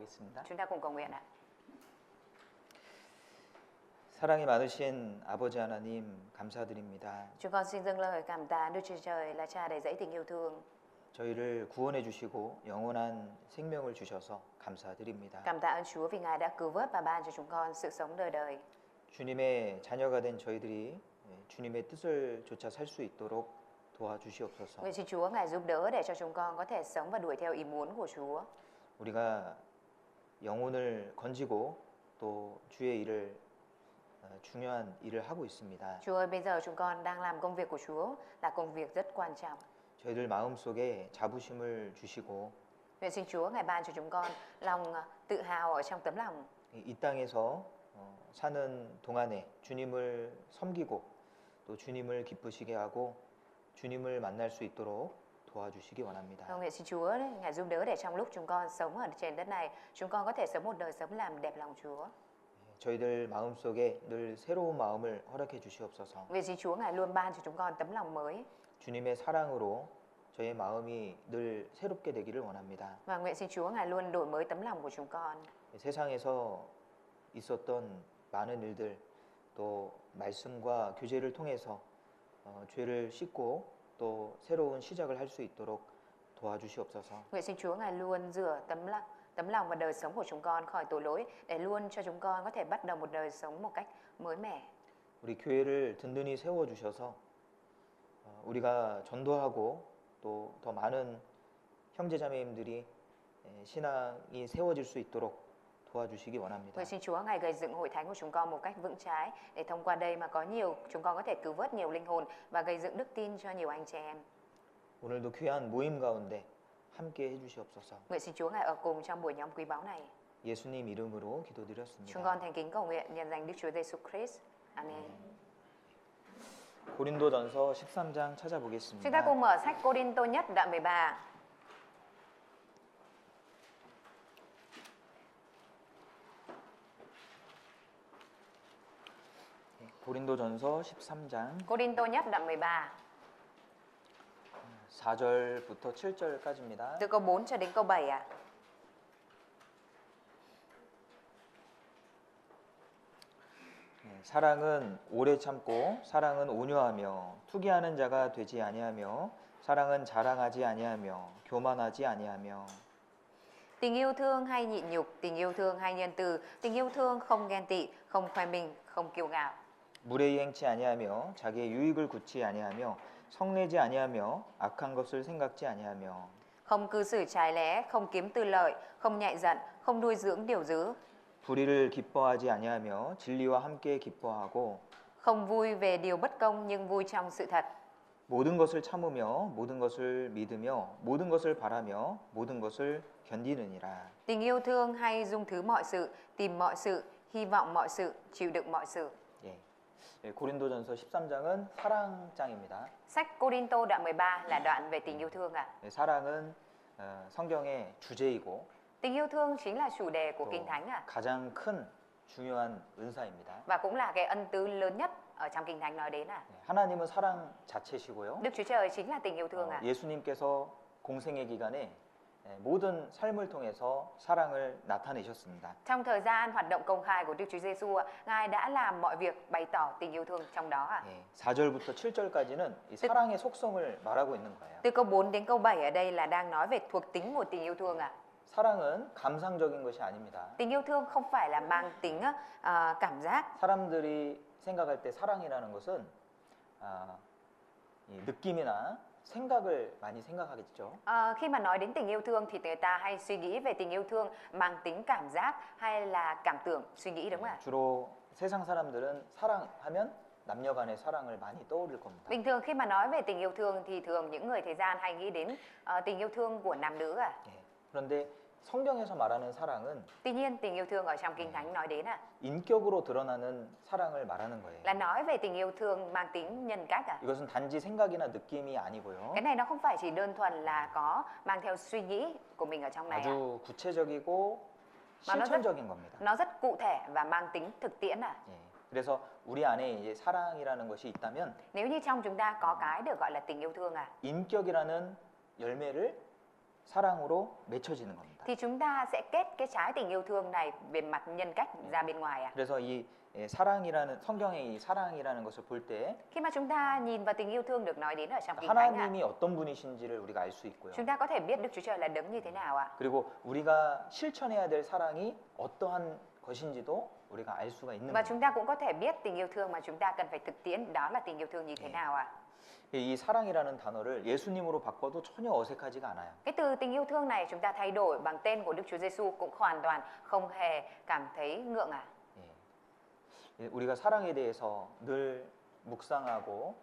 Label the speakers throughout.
Speaker 1: 기도하겠습니다.
Speaker 2: Chúng ta cùng cầu nguyện ạ.
Speaker 1: 사랑이 많으신 아버지 하나님 감사드립니다.
Speaker 2: Chúng con xin dâng lời cảm tạ Đức Chúa Trời là Cha đầy dẫy tình yêu thương.
Speaker 1: 저희를 구원해 주시고 영원한 생명을 주셔서 감사드립니다.
Speaker 2: Cảm tạ ơn Chúa vì Ngài đã cứu vớt và ban cho chúng con sự sống đời đời.
Speaker 1: 주님의 자녀가 된 저희들이 주님의 뜻을 쫓아 살 수 있도록 도와주시옵소서.
Speaker 2: Nguyện xin Chúa Ngài giúp đỡ để cho chúng con có thể sống và đuổi theo ý muốn của Chúa.
Speaker 1: 우리가 영혼을 건지고 또 주의 일을 중요한 일을 하고 있습니다.
Speaker 2: Chúa ơi, bây giờ chúng con đang làm công việc của Chúa là công việc rất quan trọng.
Speaker 1: 저희들 마음속에 자부심을 주시고
Speaker 2: Nguyện xin Chúa Ngài ban cho chúng con lòng tự hào ở trong tấm lòng.
Speaker 1: 이 땅에서 사는 동안에 주님을 섬기고 또 주님을 기쁘시게 하고 주님을 만날 수 있도록 도와주시기 원합니다.
Speaker 2: Nguyện xin Chúa Ngài giúp đỡ để trong lúc chúng con sống ở trên đất này, chúng con có thể sống một đời sống làm đẹp lòng Chúa.
Speaker 1: 저희들 마음속에 늘 새로운 마음을 허락해 주시옵소서.
Speaker 2: Nguyện xin Chúa Ngài luôn ban cho chúng con tấm lòng mới.
Speaker 1: 주님의 사랑으로 저의 마음이 늘 새롭게 되기를 원합니다.
Speaker 2: Và nguyện xin Chúa Ngài luôn đổi mới tấm lòng của chúng con.
Speaker 1: 세상에서 있었던 많은 일들 또 말씀과 교제를 통해서 죄를 씻고 또 새로운 시작을 할 수 있도록 도와주시옵소서.
Speaker 2: Nguyện xin Chúa Ngài luôn rửa tấm lòng và đời sống của chúng con khỏi tội lỗi để luôn cho chúng con có thể bắt đầu một đời sống một cách mới mẻ.
Speaker 1: 우리 교회를 든든히 세워 주셔서 우리가 전도하고 또 더 많은 형제자매님들이 신앙이 세워질 수 있도록 도와주시기 원합니다.
Speaker 2: Nguyện xin Chúa Ngài gây dựng hội thánh của chúng con một cách vững chãi để thông qua đây mà có nhiều chúng con có thể cứu vớt nhiều linh hồn và gây dựng đức tin cho nhiều anh chị em.
Speaker 1: 오늘도 귀한 모임 가운데 함께 해주시옵소서.
Speaker 2: Nguyện xin Chúa Ngài ở cùng trong buổi nhóm quý báu này.
Speaker 1: 예수님 이름으로
Speaker 2: Chúng
Speaker 1: 기도드렸습니다.
Speaker 2: con thành kính cầu nguyện nhân danh Đức Chúa Giêsu Christ. Amen.
Speaker 1: 고린도전서 13장
Speaker 2: Chúng ta
Speaker 1: 찾아보겠습니다.
Speaker 2: cùng mở sách Cô-rinh-tô nhất đoạn 13.
Speaker 1: 고린도전서 13장
Speaker 2: Cô-rinh-tô nhất đoạn 13,
Speaker 1: 4절부터 7절까지입니다.
Speaker 2: từ câu 4 cho đến câu 7 ạ.
Speaker 1: 사랑은 오래 참고 사랑은 온유하며 투기하는 자가 되지 아니하며 사랑은 자랑하지 아니하며 교만하지 아니하며
Speaker 2: Tình yêu thương hay nhịn nhục, tình yêu thương hay nhân từ, tình yêu thương không ghen tị, không khoe mình, không kiêu ngạo.
Speaker 1: 무례히 행치 아니하며 자기의 유익을 굳지 아니하며 성내지 아니하며 악한 것을 생각지 아니하며
Speaker 2: Không cư xử trái lẽ, không kiếm tư lợi, không nhạy giận, không nuôi dưỡng điều dữ.
Speaker 1: 불의를 기뻐하지 아니하며 진리와 함께 기뻐하고
Speaker 2: Không vui về điều bất công nhưng vui trong sự thật.
Speaker 1: 모든 것을 참으며 모든 것을 믿으며 모든 것을 바라며 모든 것을 견디느니라.
Speaker 2: Tình yêu thương hay dung thứ mọi sự, tìm mọi sự, hy vọng mọi sự, chịu đựng mọi sự.
Speaker 1: 고린도전서 13장은 사랑장입니다.
Speaker 2: Sách Cô-rinh-tô đoạn 13 là đoạn về tình yêu thương ạ.
Speaker 1: 사랑은 성경의 주제이고
Speaker 2: Tình yêu thương chính là chủ đề của
Speaker 1: 또
Speaker 2: Kinh Thánh ạ.
Speaker 1: 가장 큰 중요한 은사입니다.
Speaker 2: Và cũng là cái ân tứ lớn nhất ở trong Kinh Thánh nói đến ạ.
Speaker 1: 하나님은 사랑 자체시고요.
Speaker 2: Đức Chúa Trời chính là tình yêu thương ạ.
Speaker 1: 예수님께서 공생의 기간에 모든 삶을 통해서 사랑을 나타내셨습니다.
Speaker 2: Trong thời gian hoạt động công khai của Đức Chúa Giêsu, Ngài đã làm mọi việc bày tỏ tình yêu thương trong đó ạ.
Speaker 1: 4절부터 7절까지는 이 사랑의 속성을 말하고 있는 거예요.
Speaker 2: Từ câu 4 đến câu 7 ở đây là đang nói về thuộc tính của tình yêu thương ạ.
Speaker 1: 사랑은 감상적인 것이 아닙니다.
Speaker 2: Tình yêu thương không phải là mang tính cảm giác.
Speaker 1: 사람들이 생각할 때 사랑이라는 것은 이 느낌이나 생각을 많이 생각하겠죠.
Speaker 2: Khi mà nói đến tình yêu thương thì người ta hay suy nghĩ về tình yêu thương mang tính cảm giác hay là cảm tưởng, suy nghĩ đúng không ạ?
Speaker 1: 주로 세상 사람들은 사랑하면 남녀 간의 사랑을 많이 떠올릴 겁니다.
Speaker 2: Bình thường khi mà nói về tình yêu thương thì thường những người thế gian hay nghĩ đến tình yêu thương của nam nữ ạ.
Speaker 1: 그런데 성경에서 말하는 사랑은
Speaker 2: Tuy nhiên tình yêu thương ở trong Kinh Thánh nói đến
Speaker 1: 인격으로 드러나는 사랑을 말하는 거예요.
Speaker 2: là nói về tình yêu thương mang tính nhân cách ạ.
Speaker 1: 이것은 단지 생각이나 느낌이 아니고요.
Speaker 2: Cái này nó không phải chỉ đơn thuần là có mang theo suy nghĩ của mình ở trong này ạ.
Speaker 1: 아주 구체적이고
Speaker 2: Mà
Speaker 1: 실천적인 겁니다.
Speaker 2: nó rất cụ thể và mang tính thực tiễn ạ.
Speaker 1: 그래서 우리 안에 이제 사랑이라는 것이 있다면
Speaker 2: Nếu như trong chúng ta có cái được gọi là tình yêu thương ạ,
Speaker 1: 인격이라는 열매를 사랑으로 맺혀지는 겁니다.
Speaker 2: thì chúng ta sẽ kết cái trái tình yêu thương này về mặt nhân cách ra bên ngoài.
Speaker 1: 그래서 이 사랑이라는 성경의 이 사랑이라는 것을 볼 때
Speaker 2: Khi mà chúng ta nhìn vào tình yêu thương được nói đến ở trong Kinh Thánh,
Speaker 1: 하나님이 어떤 분이신지를 우리가 알 수 있고요.
Speaker 2: chúng ta có thể biết Đức Chúa Trời là đấng như thế nào ạ.
Speaker 1: 그리고 우리가 실천해야 될 사랑이 어떠한 것인지도 우리가 알 수가 있는
Speaker 2: Và
Speaker 1: 겁니다.
Speaker 2: chúng ta cũng có thể biết tình yêu thương mà chúng ta cần phải thực tiễn đó là tình yêu thương như thế nào ạ.
Speaker 1: 이 사랑이라는 단어를 예수님으로 바꿔도 전혀 어색하지가 않아요.
Speaker 2: Cái từ tình yêu thương này chúng ta thay đổi bằng tên của Đức Chúa Giêsu cũng hoàn toàn không hề cảm thấy ngượng ạ.
Speaker 1: 예, 우리가 사랑에 대해서 늘 묵상하고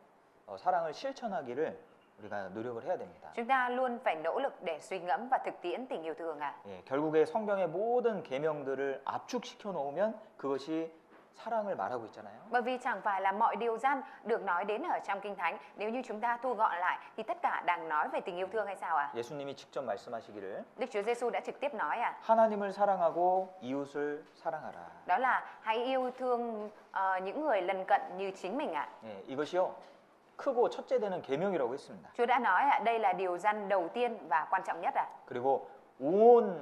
Speaker 1: 사랑을 실천하기를 우리가 노력을 해야 됩니다.
Speaker 2: Chúng ta luôn phải nỗ lực để suy ngẫm và thực tiễn tình yêu thương ạ.
Speaker 1: 예, 결국에 성경의 모든 계명들을 압축시켜 놓으면 그것이 사랑을 말하고 있잖아요.
Speaker 2: Bởi vì chẳng phải là mọi điều răn được nói đến ở trong Kinh Thánh, nếu như chúng ta thu gọn lại thì tất cả đang nói về tình yêu thương hay sao ạ?
Speaker 1: 예수님이 직접 말씀하시기를
Speaker 2: Đức Chúa Giêsu đã trực tiếp nói
Speaker 1: 하나님을 사랑하고 이웃을 사랑하라.
Speaker 2: đó là hãy yêu thương những người lân cận như chính mình ạ.
Speaker 1: 예, 이것이요 크고 첫째 되는 계명이라고 했습니다.
Speaker 2: Chúa đã nói đây là điều răn đầu tiên và quan trọng nhất ạ.
Speaker 1: 그리고 온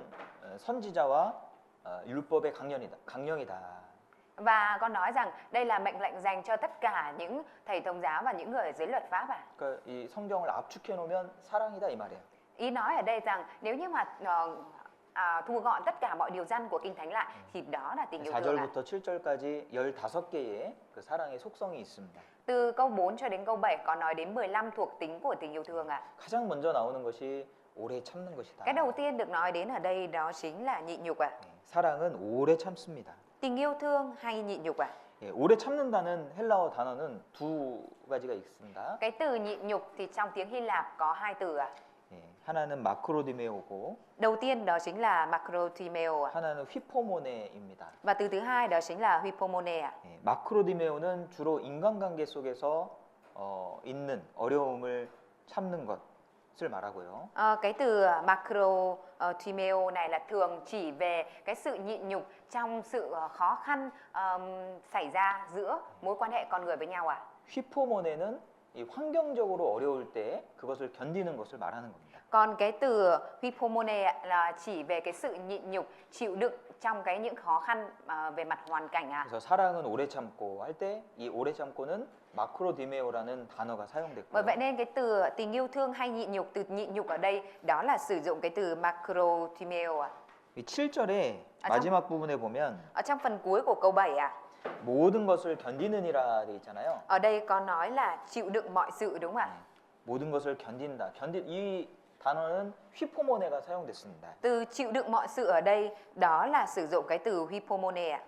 Speaker 1: 선지자와 율법의 강령이다.
Speaker 2: Và con nói rằng đây là mệnh lệnh dành cho tất cả những thầy thông giáo và những người ở dưới luật pháp ạ.
Speaker 1: 그러니까 이 성경을 압축해 놓으면 사랑이다 이 말이에요.
Speaker 2: Ý nói ở đây rằng nếu như mà thu gọn tất cả mọi điều răn của Kinh Thánh lại thì đó là tình yêu thương ạ.
Speaker 1: 4절부터 7절까지 15개의 그 사랑의 속성이 있습니다.
Speaker 2: Từ câu 4 cho đến câu 7 có nói đến 15 thuộc tính của tình yêu thương ạ.
Speaker 1: 가장 먼저 나오는 것이 오래 참는 것이다.
Speaker 2: Cái đầu tiên được nói đến ở đây đó chính là nhịn nhục ạ.
Speaker 1: 사랑은 오래 참습니다.
Speaker 2: Tình yêu thương hay nhịn nhục ạ?
Speaker 1: 예, 오래 참는다는 헬라어 단어는 두 가지가 있습니다.
Speaker 2: Cái từ nhịn nhục thì trong tiếng Hy Lạp có hai từ ạ.
Speaker 1: 예, 하나는 마크로디메오고
Speaker 2: Đầu tiên đó chính là makrothimeo ạ.
Speaker 1: 하나는 휘포모네입니다.
Speaker 2: Và từ thứ hai đó chính là hypomone ạ.
Speaker 1: 예, 마크로디메오는 주로 인간관계 속에서 있는 어려움을 참는 것을 말하고요.
Speaker 2: Cái từ makrothimeo này là thường chỉ về cái sự nhịn nhục trong sự khó khăn xảy ra giữa mối quan hệ con người với nhau ạ.
Speaker 1: 휘포모네는 이 환경적으로 어려울 때 그것을 견디는 것을 말하는 겁니다.
Speaker 2: Còn cái từ hypomone là chỉ về cái sự nhịn nhục, chịu đựng trong những khó khăn về mặt hoàn cảnh ạ.
Speaker 1: 그래서 사랑은 오래 참고 할 때 이 오래 참고는 마크로디메오라는 단어가
Speaker 2: Bởi
Speaker 1: 사용됐고요.
Speaker 2: vậy nên cái từ tình yêu thương hay nhịn nhục, từ nhịn nhục ở đây đó là sử dụng cái từ makrothimeo ạ.
Speaker 1: 이 7절의 마지막 부분에 보면
Speaker 2: Ở trong phần cuối của câu 7 ạ.
Speaker 1: 모든 것을 견디느니라 돼 있잖아요.
Speaker 2: Ở đây có nói là chịu đựng mọi sự đúng không ạ?
Speaker 1: 모든 것을 견딘다. 이 단어는 휘포모네가 사용됐습니다.
Speaker 2: Từ chịu đựng mọi sự ở đây đó là sử dụng cái từ hypomone ạ.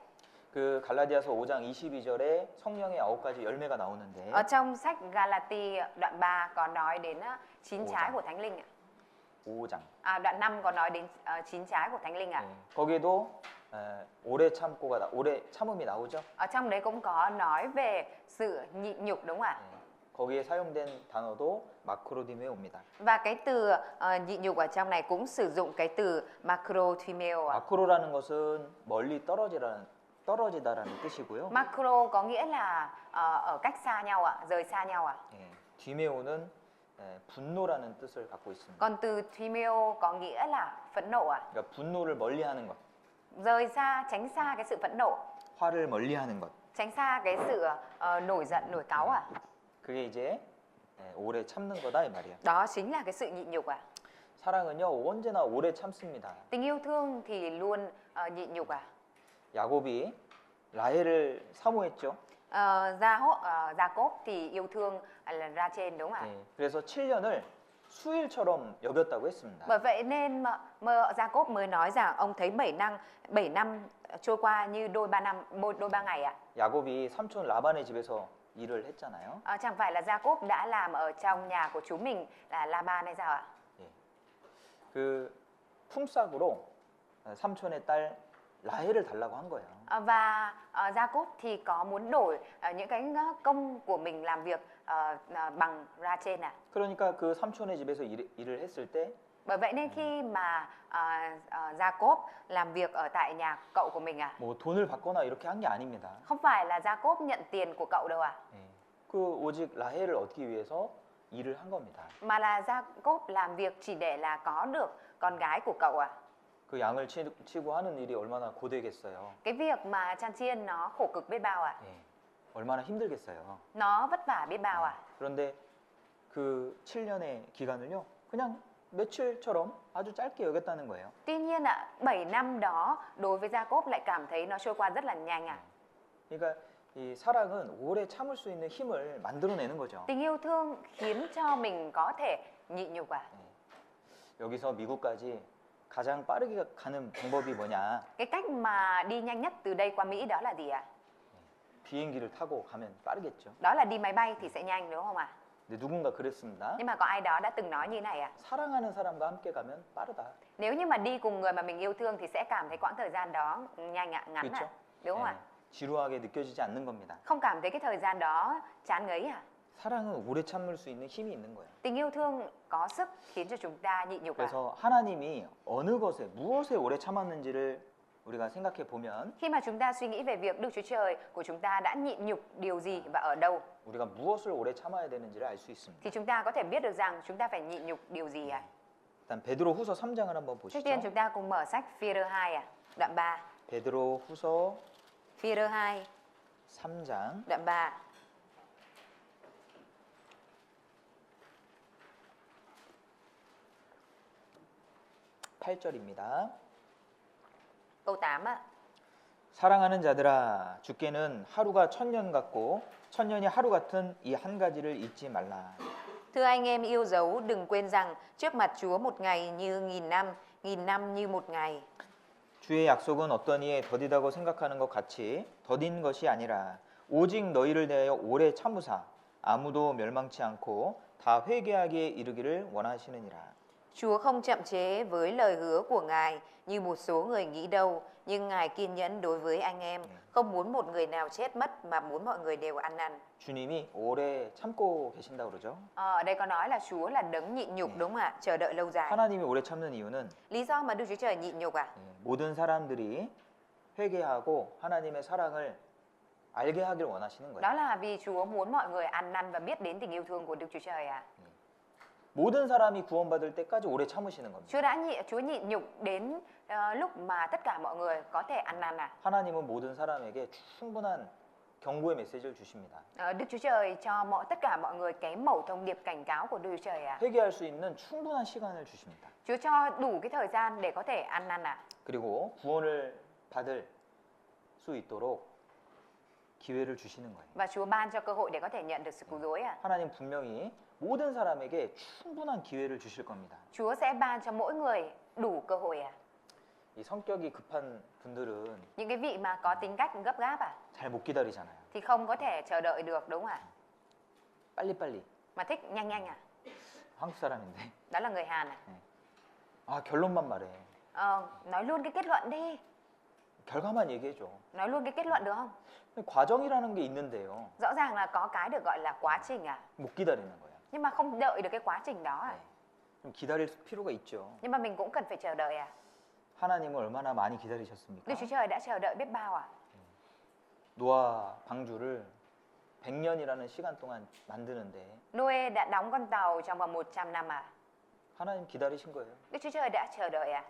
Speaker 1: 그 갈라디아서 5장 22절에 성령의 9가지 열매가 나오는데
Speaker 2: Ở trong sách Galati đoạn 3 có nói đến 9
Speaker 1: Ồ,
Speaker 2: trái
Speaker 1: dạ.
Speaker 2: của Thánh Linh ạ.
Speaker 1: 5장.
Speaker 2: Đoạn 5 có nói đến 9 trái của Thánh Linh ạ.
Speaker 1: 거기에도 오래 오래 참음이 나오죠.
Speaker 2: Ở trong đấy cũng có nói về sự nhịn nhục đúng không ạ?
Speaker 1: 거기에 사용된 단어도 마크로디메오입니다.
Speaker 2: Và cái từ nhịn nhục ở trong này cũng sử dụng cái từ makrothimeo ạ.
Speaker 1: 마크로라는 것은 멀리 떨어지다라는 뜻이고요.
Speaker 2: Macro có nghĩa là ở cách xa nhau ạ, rời xa nhau ạ.
Speaker 1: 디메오는 분노라는 뜻을 갖고 있습니다.
Speaker 2: Còn từ thimeo có nghĩa là phẫn nộ ạ.
Speaker 1: 그러니까 분노를 멀리하는 것,
Speaker 2: Rời xa, tránh xa cái sự phẫn nộ,
Speaker 1: 화를 멀리하는 것.
Speaker 2: tránh xa cái sự nổi giận, nổi cáu ạ.
Speaker 1: 그게 이제 오래 참는 거다 이 말이에요.
Speaker 2: Đó chính là cái sự nhịn nhục ạ.
Speaker 1: 사랑은요 언제나 오래 참습니다.
Speaker 2: Tình yêu thương thì luôn nhịn nhục ạ.
Speaker 1: 야곱이 라헬을 사모했죠.
Speaker 2: Gia-cốp thì yêu thương là Ra-trên đúng không ạ?
Speaker 1: 그래서 7년을 수일처럼 여겼다고 했습니다.
Speaker 2: Bởi vậy nên mà Gia-cốp mới nói rằng ông thấy 7 năm trôi qua như đôi 3 ngày ạ.
Speaker 1: 야곱이 삼촌 라반의 집에서 일을 했잖아요.
Speaker 2: Chẳng phải là Gia-cốp đã làm ở trong nhà của chú mình là La-ban hay sao ạ?
Speaker 1: 그 품삯으로 삼촌의 딸 라헬을 달라고 한 거예요.
Speaker 2: Và Gia-cốp thì có muốn đổi những cái công của mình làm việc bằng Ra-trên ạ.
Speaker 1: 그러니까 그 삼촌의 집에서 일을 했을 때
Speaker 2: Bởi vậy nên khi mà Gia-cốp làm việc ở tại nhà cậu của mình ạ,
Speaker 1: 뭐 돈을 받거나 이렇게 한 게 아닙니다.
Speaker 2: không phải là Gia-cốp nhận tiền của cậu đâu ạ.
Speaker 1: 그 오직 라헬을 얻기 위해서 일을 한 겁니다.
Speaker 2: mà là Jacob làm việc chỉ để là có được con gái của cậu à.
Speaker 1: 그 양을 치고 하는 일이 얼마나 고되겠어요.
Speaker 2: Cái việc mà chăn chiên nó khổ cực biết bao à.
Speaker 1: 예, 얼마나 힘들겠어요.
Speaker 2: Nó vất vả biết bao à.
Speaker 1: 그런데 그 7년의 기간을요, 그냥 며칠처럼 아주 짧게 여겼다는 거예요.
Speaker 2: Tuy nhiên ạ, 7 năm đó đối với Jacob lại cảm thấy nó trôi qua rất là nhanh à.
Speaker 1: 그러니까 이 사랑은 오래 참을 수 있는 힘을 만들어내는 거죠.
Speaker 2: Tình yêu thương khiến cho mình có thể nhịn nhục à.
Speaker 1: 여기서 미국까지 가장 빠르게 가는 방법이 뭐냐?
Speaker 2: Cái cách mà đi nhanh nhất từ đây qua Mỹ đó là gì ạ?
Speaker 1: 비행기를 타고 가면 빠르겠죠.
Speaker 2: Đó là đi máy bay thì sẽ nhanh đúng không ạ?
Speaker 1: 근데 누군가 그랬습니다.
Speaker 2: Nhưng mà có ai đó đã từng nói như này ạ?
Speaker 1: 사랑하는 사람과 함께 가면 빠르다.
Speaker 2: Nếu như mà đi cùng người mà mình yêu thương thì sẽ cảm thấy quãng thời gian đó nhanh ạ, ngắn
Speaker 1: 그렇죠?
Speaker 2: ạ. Đúng không ạ?
Speaker 1: 지루하게 느껴지지 않는 겁니다.
Speaker 2: Không cảm thấy cái thời gian đó chán ngấy à?
Speaker 1: 사랑은 오래 참을 수 있는 힘이 있는 거예요.
Speaker 2: Tình yêu thương có sức khiến cho chúng ta nhịn nhục à?
Speaker 1: 그래서 하나님이 어느 것에 무엇에 오래 참았는지를 우리가 생각해 보면
Speaker 2: Khi mà chúng ta suy nghĩ về việc Đức Chúa Trời của chúng ta đã nhịn nhục điều gì và ở đâu
Speaker 1: 우리가 무엇을 오래 참아야 되는지를 알 수 있습니다.
Speaker 2: thì chúng ta có thể biết được rằng chúng ta phải nhịn nhục điều gì à?
Speaker 1: 일단 베드로후서 3장을 한번
Speaker 2: Trước
Speaker 1: 보시죠.
Speaker 2: tiên chúng ta cùng mở sách Phi-rơ 2 à, đoạn 3.
Speaker 1: 베드로후서
Speaker 2: Phi-rơ 2
Speaker 1: 3장
Speaker 2: đoạn 3.
Speaker 1: 8절입니다.
Speaker 2: Câu 8 ạ.
Speaker 1: 사랑하는 자들아 주께는 하루가 1000년 같고 1000년이 하루 같은 이 한 가지를 잊지 말라.
Speaker 2: Thưa anh em yêu dấu, đừng quên rằng trước mặt Chúa một ngày như nghìn năm như một ngày.
Speaker 1: 주의 약속은 어떤 이에 더디다고 생각하는 것 같이 더딘 것이 아니라 오직 너희를 대하여 오래 참으사 아무도 멸망치 않고 다 회개하기에 이르기를 원하시느니라.
Speaker 2: Chúa không chậm chế với lời hứa của Ngài như một số người nghĩ đâu, nhưng Ngài kiên nhẫn đối với anh em, không muốn một người nào chết mất mà muốn mọi người đều ăn năn.
Speaker 1: 주님이 오래 참고 계신다 그러죠.
Speaker 2: Ở đây có nói là Chúa là đấng nhịn nhục đúng không ạ? Chờ đợi lâu dài.
Speaker 1: 하나님이 오래 참는 이유는
Speaker 2: Lý do mà Đức Chúa Trời nhịn nhục à?
Speaker 1: 모든 사람들이 회개하고 하나님의 사랑을 알게 하길 원하시는 거예요.
Speaker 2: Đó là vì Chúa muốn mọi người ăn năn và biết đến tình yêu thương của Đức Chúa Trời à?
Speaker 1: 모든 사람이 구원받을 때까지 오래 참으시는 겁니다.
Speaker 2: Chúa nhịn nhục đến lúc mà tất cả mọi người có thể ăn năn à?
Speaker 1: 하나님은 모든 사람에게 충분한 경고의 메시지를 주십니다.
Speaker 2: Đức Chúa Trời cho tất cả mọi người cái mẩu thông điệp cảnh cáo của Đức Chúa Trời à?
Speaker 1: 회개할 수 있는 충분한 시간을 주십니다.
Speaker 2: Chúa cho đủ cái thời gian để có thể ăn năn à?
Speaker 1: 그리고 구원을 받을 수 있도록 기회를 주시는 거예요.
Speaker 2: Và Chúa ban cho cơ hội để có thể nhận được sự cứu rỗi à?
Speaker 1: 하나님 분명히 모든 사람에게 충분한 기회를 주실 겁니다.
Speaker 2: Chúa sẽ ban cho mỗi người đủ cơ hội à?
Speaker 1: 이 성격이 급한 분들은
Speaker 2: Những cái vị mà có tính cách gấp gáp à?
Speaker 1: 잘 못 기다리잖아요.
Speaker 2: Thì không có thể chờ đợi được đúng không ạ?
Speaker 1: 빨리빨리.
Speaker 2: Mà thích nhanh nhanh à?
Speaker 1: 한국 사람인데.
Speaker 2: Đó là người Hàn à?
Speaker 1: 아, 결론만 말해.
Speaker 2: Nói luôn cái kết luận đi.
Speaker 1: 결과만 얘기해줘.
Speaker 2: Nói luôn cái kết luận được không?
Speaker 1: 과정이라는 게 있는데요.
Speaker 2: Rõ ràng là có cái được gọi là quá trình à?
Speaker 1: 못 기다리는 거예요.
Speaker 2: Nhưng mà không đợi được cái quá trình đó à?
Speaker 1: 좀 기다릴 필요가 있죠.
Speaker 2: Nhưng mà mình cũng cần phải chờ đợi à?
Speaker 1: 하나님을 얼마나 많이 기다리셨습니까?
Speaker 2: Đức Chúa Trời đã chờ đợi biết bao à?
Speaker 1: 노아 방주를 100년이라는 시간 동안 만드는데
Speaker 2: Noe đã đóng con tàu trong vòng 100 năm à?
Speaker 1: 하나님 기다리신 거예요.
Speaker 2: Đức Chúa Trời đã chờ đợi à?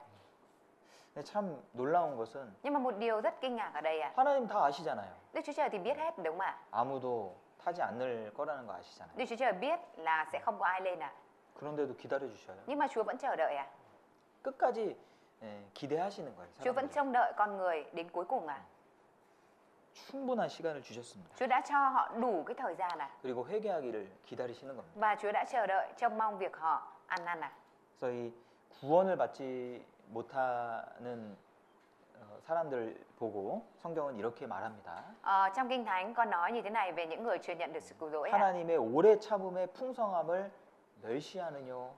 Speaker 1: 근데 참 놀라운 것은
Speaker 2: Nhưng mà một điều rất kinh ngạc ở đây à?
Speaker 1: 하나님 다 아시잖아요.
Speaker 2: Đức Chúa Trời thì biết hết đúng không ạ?
Speaker 1: 아무도 타지 않을 거라는 거 아시잖아요.
Speaker 2: Đức Chúa Trời biết là sẽ không có ai lên à?
Speaker 1: 그런데도 기다려 주셔요.
Speaker 2: Nhưng mà Chúa vẫn chờ đợi à?
Speaker 1: 끝까지 기대하시는 거예요.
Speaker 2: Chúa vẫn
Speaker 1: 사람들이.
Speaker 2: trông đợi con người đến cuối cùng à?
Speaker 1: 충분한 시간을 주셨습니다.
Speaker 2: Chúa đã cho họ đủ cái thời gian à?
Speaker 1: 그리고 회개하기를 기다리시는 겁니다.
Speaker 2: Và Chúa đã chờ đợi trông mong việc họ ăn năn à?
Speaker 1: 그래서 이 구원을 받지 못하는 사람들 보고 성경은 이렇게 말합니다.
Speaker 2: Trong Kinh Thánh có nói như thế này về những người chưa nhận được sự cứu rỗi à?
Speaker 1: 하나님의 오래 참음의 풍성함을 멸시하느뇨.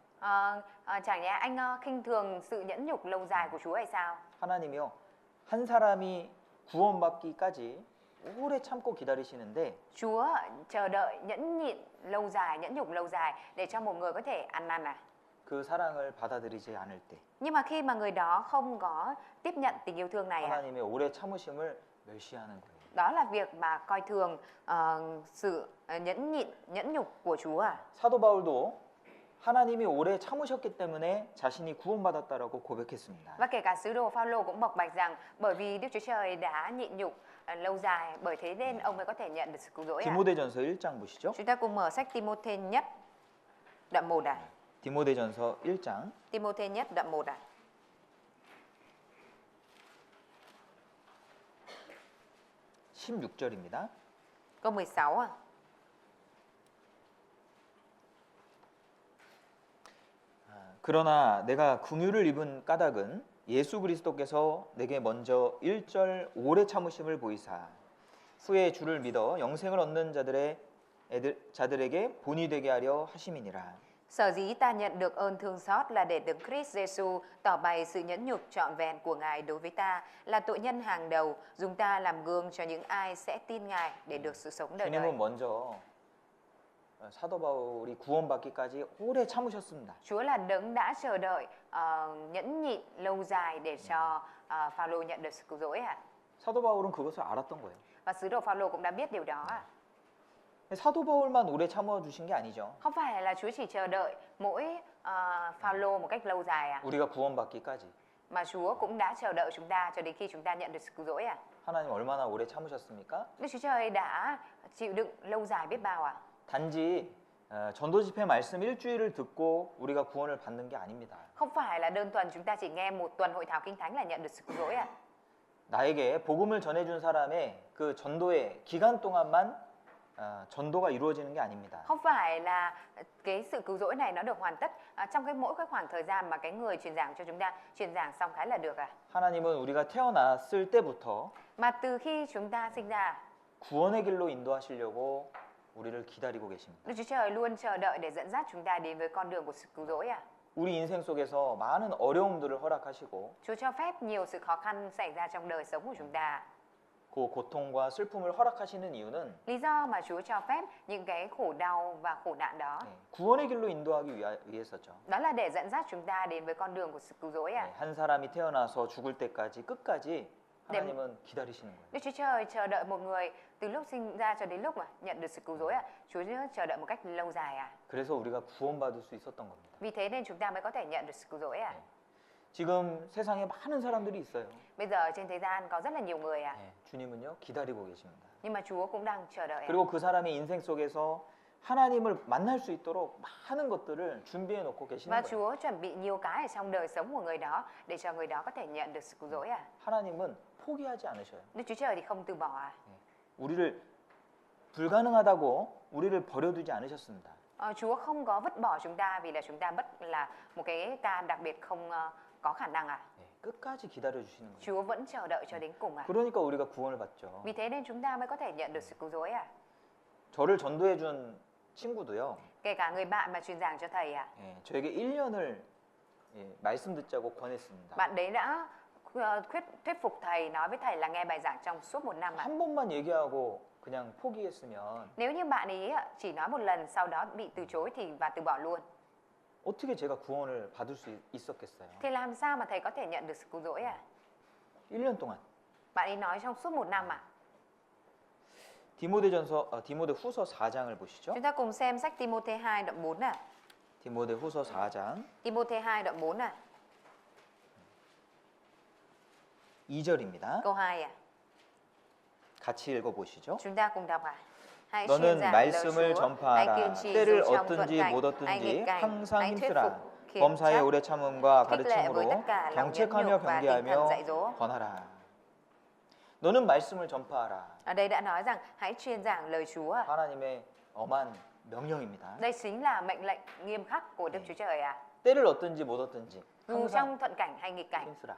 Speaker 2: Chẳng nhẽ anh khinh thường sự nhẫn nhục lâu dài của Chúa hay sao?
Speaker 1: 하나님이요 한 사람이 구원받기까지 오래 참고 기다리시는데
Speaker 2: Chúa chờ đợi nhẫn nhịn lâu dài, nhẫn nhục lâu dài để cho một người có thể ăn năn à?
Speaker 1: 그 사랑을 받아들이지 않을 때
Speaker 2: Nhưng mà khi mà người đó không có tiếp nhận tình yêu thương này à?
Speaker 1: 하나님의 오래 참으심을 멸시하는 거예요.
Speaker 2: Đó là việc mà coi thường sự nhẫn nhịn, nhẫn nhục của Chúa à.
Speaker 1: 사도 바울도 하나님이 오래 참으셨기 때문에 자신이 구원받았다라고 고백했습니다.
Speaker 2: Và kể cả sứ đồ Phaolô cũng bộc bạch rằng bởi vì Đức Chúa Trời đã nhịn nhục lâu dài, bởi thế nên ông mới có thể nhận được sự cứu rỗi.
Speaker 1: 디모데전서 1장 보시죠.
Speaker 2: Chúng ta cùng mở sách Timôthê nhất đoạn 1 ạ.
Speaker 1: 디모데전서 1장
Speaker 2: Timôthê nhất đoạn 1 ạ.
Speaker 1: 16절입니다.
Speaker 2: Câu 16 ạ.
Speaker 1: 그러나 내가 긍휼을 입은 까닭은 예수 그리스도께서 내게 먼저 1절 오래 참으심을 보이사 후에 주를 믿어 영생을 얻는 자들에게 본이 되게 하려 하심이니라.
Speaker 2: Sở dĩ ta nhận được ơn thương xót là để Đấng Christ Giêsu tỏ bày sự nhẫn nhục trọn vẹn của Ngài đối với ta, là tội nhân hàng đầu, dùng ta làm gương cho những ai sẽ tin Ngài để được sự sống đời đời.
Speaker 1: 주님은 먼저 사도 바울이 구원받기까지 오래 참으셨습니다.
Speaker 2: Chúa là Đấng đã chờ đợi nhẫn nhịn lâu dài để cho Phaolô nhận được sự cứu rỗi ạ.
Speaker 1: 사도 바울은 그것을 알았던 거예요.
Speaker 2: Và sứ đồ Phaolô cũng đã biết điều đó ạ.
Speaker 1: 사도 바울만 오래 참아 주신 게 아니죠.
Speaker 2: Không phải là Chúa chỉ chờ đợi mỗi Phaolô một cách lâu dài ạ,
Speaker 1: 우리가 구원받기까지
Speaker 2: mà Chúa cũng đã chờ đợi chúng ta cho đến khi chúng ta nhận được sự cứu rỗi ạ.
Speaker 1: 하나님 얼마나 오래 참으셨습니까?
Speaker 2: Đức Chúa Trời đã chịu đựng lâu dài biết bao ạ.
Speaker 1: 단지 전도 집회 말씀 일주일을 듣고 우리가 구원을 받는 게 아닙니다.
Speaker 2: Không phải là đơn thuần chúng ta chỉ nghe một tuần hội thảo kinh thánh là nhận được sự cứu rỗi ạ.
Speaker 1: 나에게 복음을 전해준 사람의 그 전도의 기간 동안만 전도가 이루어지는 게 아닙니다.
Speaker 2: Không phải là cái sự cứu rỗi này nó được hoàn tất trong mỗi cái khoảng thời gian mà cái người truyền giảng cho chúng ta truyền giảng xong cái là được à.
Speaker 1: 하나님은 우리가 태어났을 때부터
Speaker 2: Mà từ khi chúng ta sinh ra,
Speaker 1: 구원의 길로 인도하시려고 우리를 기다리고 계십니다.
Speaker 2: Đức Chúa Trời luôn chờ đợi để dẫn dắt chúng ta đến với con đường của sự cứu rỗi à.
Speaker 1: 우리 인생 속에서 많은 어려움들을 허락하시고
Speaker 2: Chúa cho phép nhiều sự khó khăn xảy ra trong đời sống của chúng ta.
Speaker 1: 그 고통과 슬픔을 허락하시는 이유는
Speaker 2: Lý do mà Chúa cho phép những cái khổ đau và khổ nạn đó,
Speaker 1: 구원의 길로 인도하기 위해서죠.
Speaker 2: đó là để dẫn dắt chúng ta đến với con đường của sự cứu rỗi à.
Speaker 1: 한 사람이 태어나서 죽을 때까지 끝까지 하나님은 기다리시는 거예요.
Speaker 2: Đức Chúa Trời chờ đợi một người từ lúc sinh ra cho đến lúc mà nhận được sự cứu rỗi à. Chúa chờ đợi một cách lâu dài à.
Speaker 1: 그래서 우리가 구원받을 수 있었던 겁니다.
Speaker 2: Vì thế nên chúng ta mới có thể nhận được sự cứu rỗi à.
Speaker 1: 지금 세상에 많은 사람들이 있어요.
Speaker 2: Bây giờ trên thế gian có rất là nhiều người à.
Speaker 1: 주님은요 기다리고 계십니다.
Speaker 2: Nhưng mà Chúa cũng đang chờ đợi à.
Speaker 1: 그리고 그 사람의 인생 속에서 하나님을 만날 수 있도록 많은 것들을 준비해 놓고 계시는
Speaker 2: Và
Speaker 1: 거예요.
Speaker 2: Chúa chuẩn bị nhiều cái ở trong đời sống của người đó để cho người đó có thể nhận được sự cứu rỗi à.
Speaker 1: 하나님은 포기하지 않으셔요.
Speaker 2: Đức Chúa Trời thì không từ bỏ à.
Speaker 1: 우리를 불가능하다고 우리를 버려두지 않으셨습니다.
Speaker 2: Chúa không có vứt bỏ chúng ta vì là chúng ta bất là một cái ca đặc biệt không có khả năng à.
Speaker 1: 끝까지 기다려 주시는 거예요.
Speaker 2: Chúa vẫn chờ đợi cho đến cùng à.
Speaker 1: 그러니까 우리가 구원을 받죠.
Speaker 2: Vì thế nên chúng ta mới có thể nhận được sự cứu rỗi à.
Speaker 1: 저를 전도해 준 친구도요.
Speaker 2: Kể cả người bạn mà truyền giảng cho thầy à.
Speaker 1: 저에게 1년을 말씀 듣자고 권했습니다.
Speaker 2: Bạn đấy đã thuyết phục thầy, nói với thầy là nghe bài giảng trong suốt 1 năm à.
Speaker 1: 한 번만 얘기하고 그냥 포기했으면
Speaker 2: Nếu như bạn ấy chỉ nói một lần sau đó bị từ chối thì và từ bỏ luôn,
Speaker 1: 어떻게 제가 구원을 받을 수 있었겠어요?
Speaker 2: thì làm sao mà thầy có thể nhận được sự cứu rỗi à?
Speaker 1: 1년 동안.
Speaker 2: Bạn ấy nói trong suốt 1 năm à?
Speaker 1: 디모데 후서 4장을 보시죠.
Speaker 2: Chúng ta cùng xem sách Timôthê 2 đoạn 4 à.
Speaker 1: 디모데 후서 4장
Speaker 2: Timôthê 2 đoạn 4 à.
Speaker 1: 2절입니다.
Speaker 2: Câu 2 à.
Speaker 1: 같이 읽어 보시죠.
Speaker 2: Chúng ta cùng đọc à. Hãy
Speaker 1: 너는
Speaker 2: truyền giảng lời
Speaker 1: 말씀을
Speaker 2: Chúa, hãy kiên
Speaker 1: 전파하라.
Speaker 2: trì
Speaker 1: 때를
Speaker 2: dù trong thuận
Speaker 1: 얻든지
Speaker 2: cảnh
Speaker 1: 못
Speaker 2: hay nghịch
Speaker 1: 얻든지
Speaker 2: cảnh,
Speaker 1: 항상
Speaker 2: hãy thuyết
Speaker 1: 힘쓰라.
Speaker 2: phục, khiển
Speaker 1: 범사의
Speaker 2: trách,
Speaker 1: 오래 참음과
Speaker 2: khích lệ với tất
Speaker 1: 가르침으로
Speaker 2: cả lòng nhẫn
Speaker 1: 경책하며
Speaker 2: nhục và tinh thần
Speaker 1: 경계하며
Speaker 2: dạy dỗ.
Speaker 1: 권하라. 너는 말씀을 전파하라.
Speaker 2: Ở đây đã nói rằng hãy truyền giảng lời Chúa.
Speaker 1: 하나님의 엄한 명령입니다.
Speaker 2: Đây chính là mệnh lệnh nghiêm khắc của Đức Chúa Trời à.
Speaker 1: 때를 얻든지 못 얻든지
Speaker 2: Dù
Speaker 1: 항상
Speaker 2: trong thuận cảnh hay nghịch cảnh,
Speaker 1: 힘쓰라.